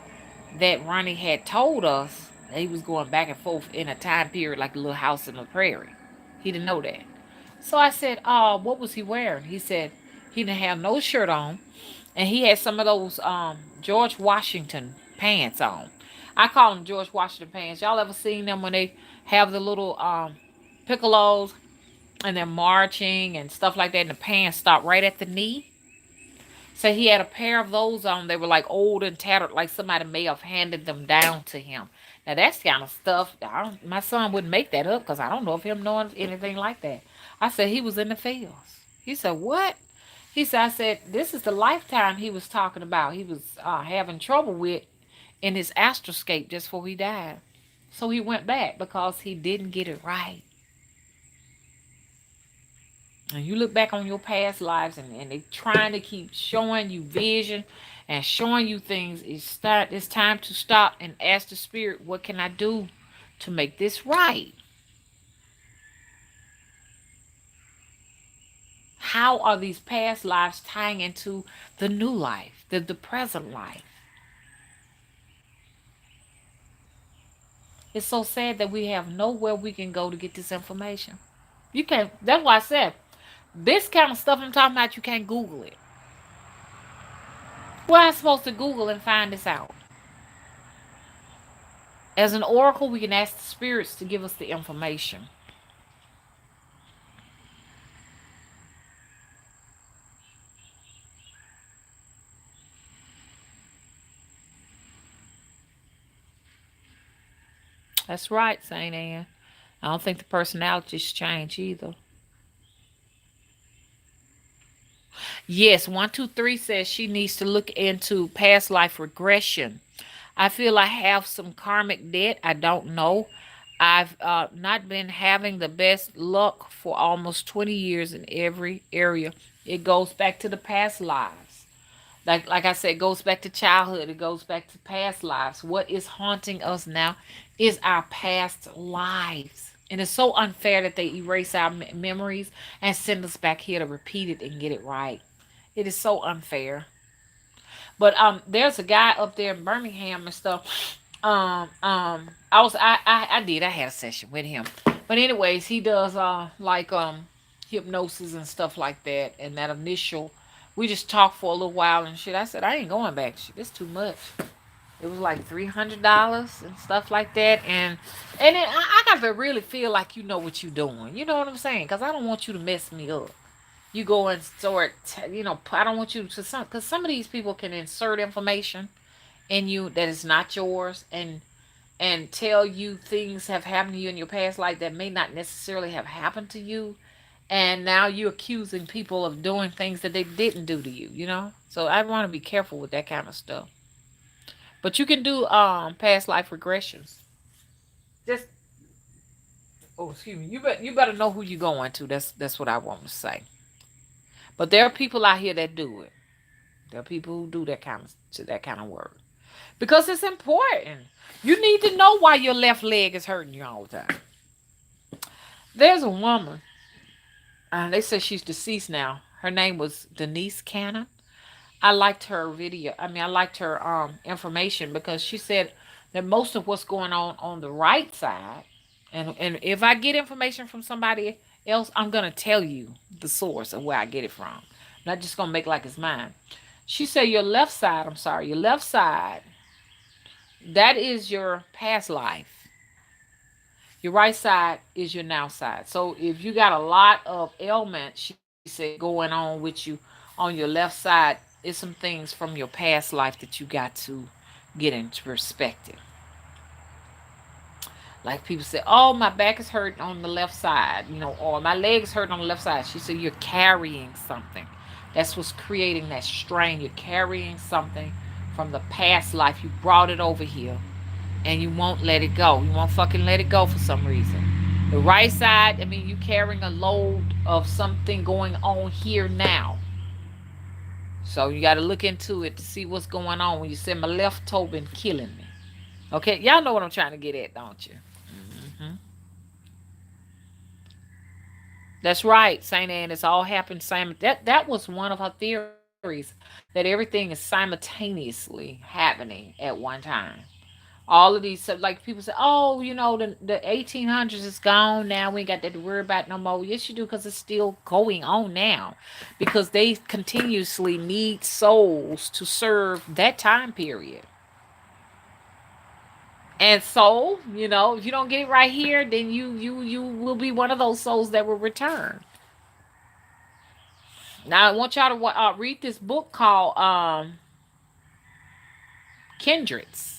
that Ronnie had told us that he was going back and forth in a time period like a little house in the prairie. He didn't know that. So I said, oh, what was he wearing? He said he didn't have no shirt on, and he had some of those George Washington pants on. I call them George Washington pants. Y'all ever seen them when they have the little piccolos and they're marching and stuff like that, and the pants stop right at the knee? So he had a pair of those on. They were like old and tattered, like somebody may have handed them down to him. Now that's kind of stuff. My son wouldn't make that up because I don't know if him knowing anything like that. I said he was in the fields. He said what? He said, I said this is the lifetime he was talking about. He was having trouble with in his astroscape just before he died. So he went back because he didn't get it right. And you look back on your past lives and they trying to keep showing you vision and showing you things. It's time to stop and ask the spirit, what can I do to make this right? How are these past lives tying into the new life, the present life? It's so sad that we have nowhere we can go to get this information. You can't. That's why I said this kind of stuff I'm talking about, you can't Google it. Where am I supposed to Google and find this out? As an oracle, we can ask the spirits to give us the information. That's right, Saint Anne. I don't think the personalities change either. Yes, 123 says she needs to look into past life regression. I feel I have some karmic debt. I don't know. I've not been having the best luck for almost 20 years in every area. It goes back to the past lives. Like I said, it goes back to childhood. It goes back to past lives. What is haunting us now is our past lives. And it's so unfair that they erase our memories and send us back here to repeat it and get it right. It is so unfair. But there's a guy up there in Birmingham and stuff. I had a session with him. But anyways, he does like hypnosis and stuff like that. And that initial, we just talked for a little while and shit. I said I ain't going back. Shit, it's too much. It was like $300 and stuff like that, and then I got to really feel like you know what you're doing. You know what I'm saying? Because I don't want you to mess me up. You go and start, I don't want you to because some of these people can insert information in you that is not yours, and tell you things have happened to you in your past life that may not necessarily have happened to you, and now you're accusing people of doing things that they didn't do to you. So I want to be careful with that kind of stuff. But you can do past life regressions. Just oh, excuse me. You better know who you're going to. That's what I want to say. But there are people out here that do it. There are people who do that kind of work because it's important. You need to know why your left leg is hurting you all the time. There's a woman. They say she's deceased now. Her name was Denise Cannon. I liked her video. I mean, I liked her information because she said that most of what's going on the right side, and if I get information from somebody else, I'm gonna tell you the source of where I get it from. I'm not just gonna make like it's mine. She said your left side. I'm sorry, your left side. That is your past life. Your right side is your now side. So if you got a lot of ailments, she said, going on with you on your left side, is some things from your past life that you got to get into perspective. Like people say, oh, my back is hurting on the left side, or my leg is hurting on the left side. She said, you're carrying something. That's what's creating that strain. You're carrying something from the past life. You brought it over here and you won't let it go. You won't fucking let it go for some reason. The right side, I mean, you carrying a load of something going on here now. So you got to look into it to see what's going on. When you say my left toe been killing me. Okay, y'all know what I'm trying to get at, don't you? Hmm. That's right, Saint Anne. It's all happened That was one of her theories, that everything is simultaneously happening at one time. All of these, so like people say, oh, the 1800s is gone now. We ain't got that to worry about no more. Yes, you do, because it's still going on now, because they continuously need souls to serve that time period. And so, if you don't get it right here, then you will be one of those souls that will return. Now, I want y'all to read this book called Kindreds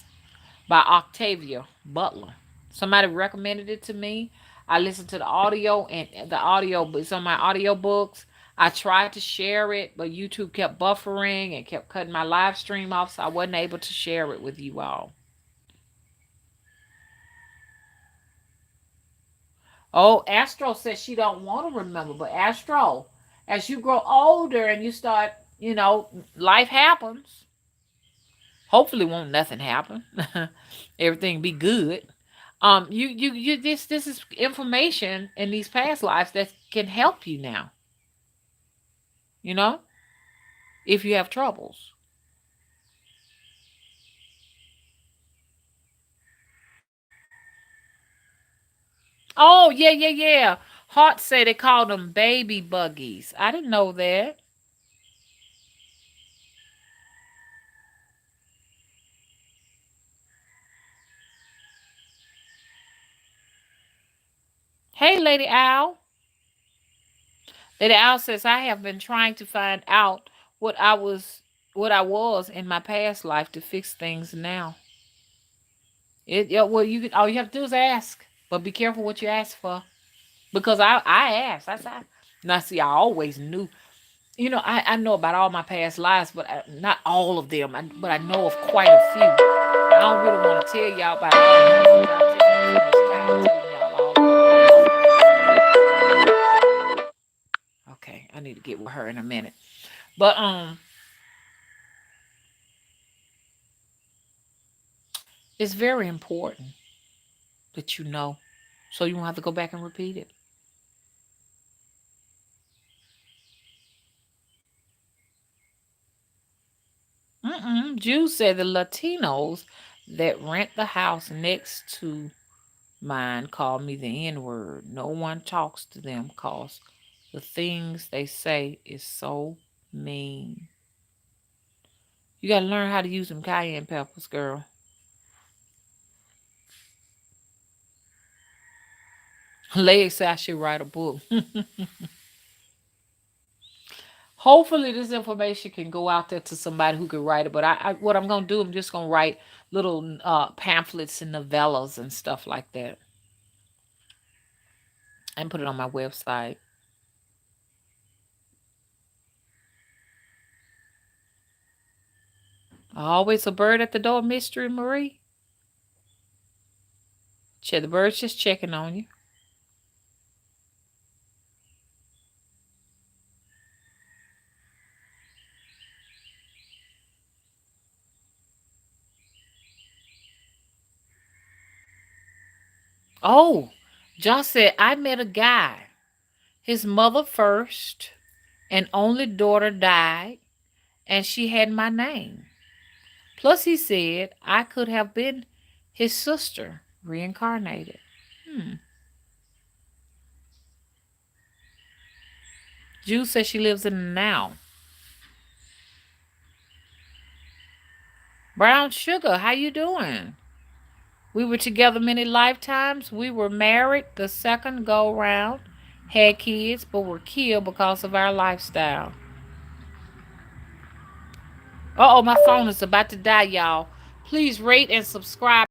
by Octavia Butler. Somebody recommended it to me. I listened to the audio, and the audio is on my audio books. I tried to share it, but YouTube kept buffering and kept cutting my live stream off, so I wasn't able to share it with you all. Oh, Astro says she don't want to remember, but Astro, as you grow older and you start, life happens. Hopefully, won't nothing happen. Everything be good. This is information in these past lives that can help you now. You know, if you have troubles. Oh yeah, yeah, yeah. Hart said they called them baby buggies. I didn't know that. Hey, Lady Owl. Lady Owl says I have been trying to find out what I was what I was in my past life to fix things now. Yeah, well, all you have to do is ask, but be careful what you ask for, because I asked. I said, now see, I always knew. I know about all my past lives, but not all of them. But I know of quite a few. I don't really want to tell y'all about all of them. I'll take up too much time telling y'all all. Okay, I need to get with her in a minute. But it's very important that you know, so you won't have to go back and repeat it. Jews said the Latinos that rent the house next to mine call me the N word. No one talks to them cause the things they say is so mean. You gotta learn how to use them cayenne peppers, girl. Legs say I should write a book. Hopefully, this information can go out there to somebody who could write it. But what I'm gonna do, I'm just gonna write little pamphlets and novellas and stuff like that, and put it on my website. Always a bird at the door, Mystery Marie. The bird's just checking on you. Oh, Josh said, I met a guy. His mother first and only daughter died, and she had my name. Plus, he said I could have been his sister reincarnated. Jude says she lives in the now. Brown Sugar, how you doing? We were together many lifetimes. We were married the second go round, had kids, but were killed because of our lifestyle. Uh oh, my phone is about to die, y'all. Please rate and subscribe.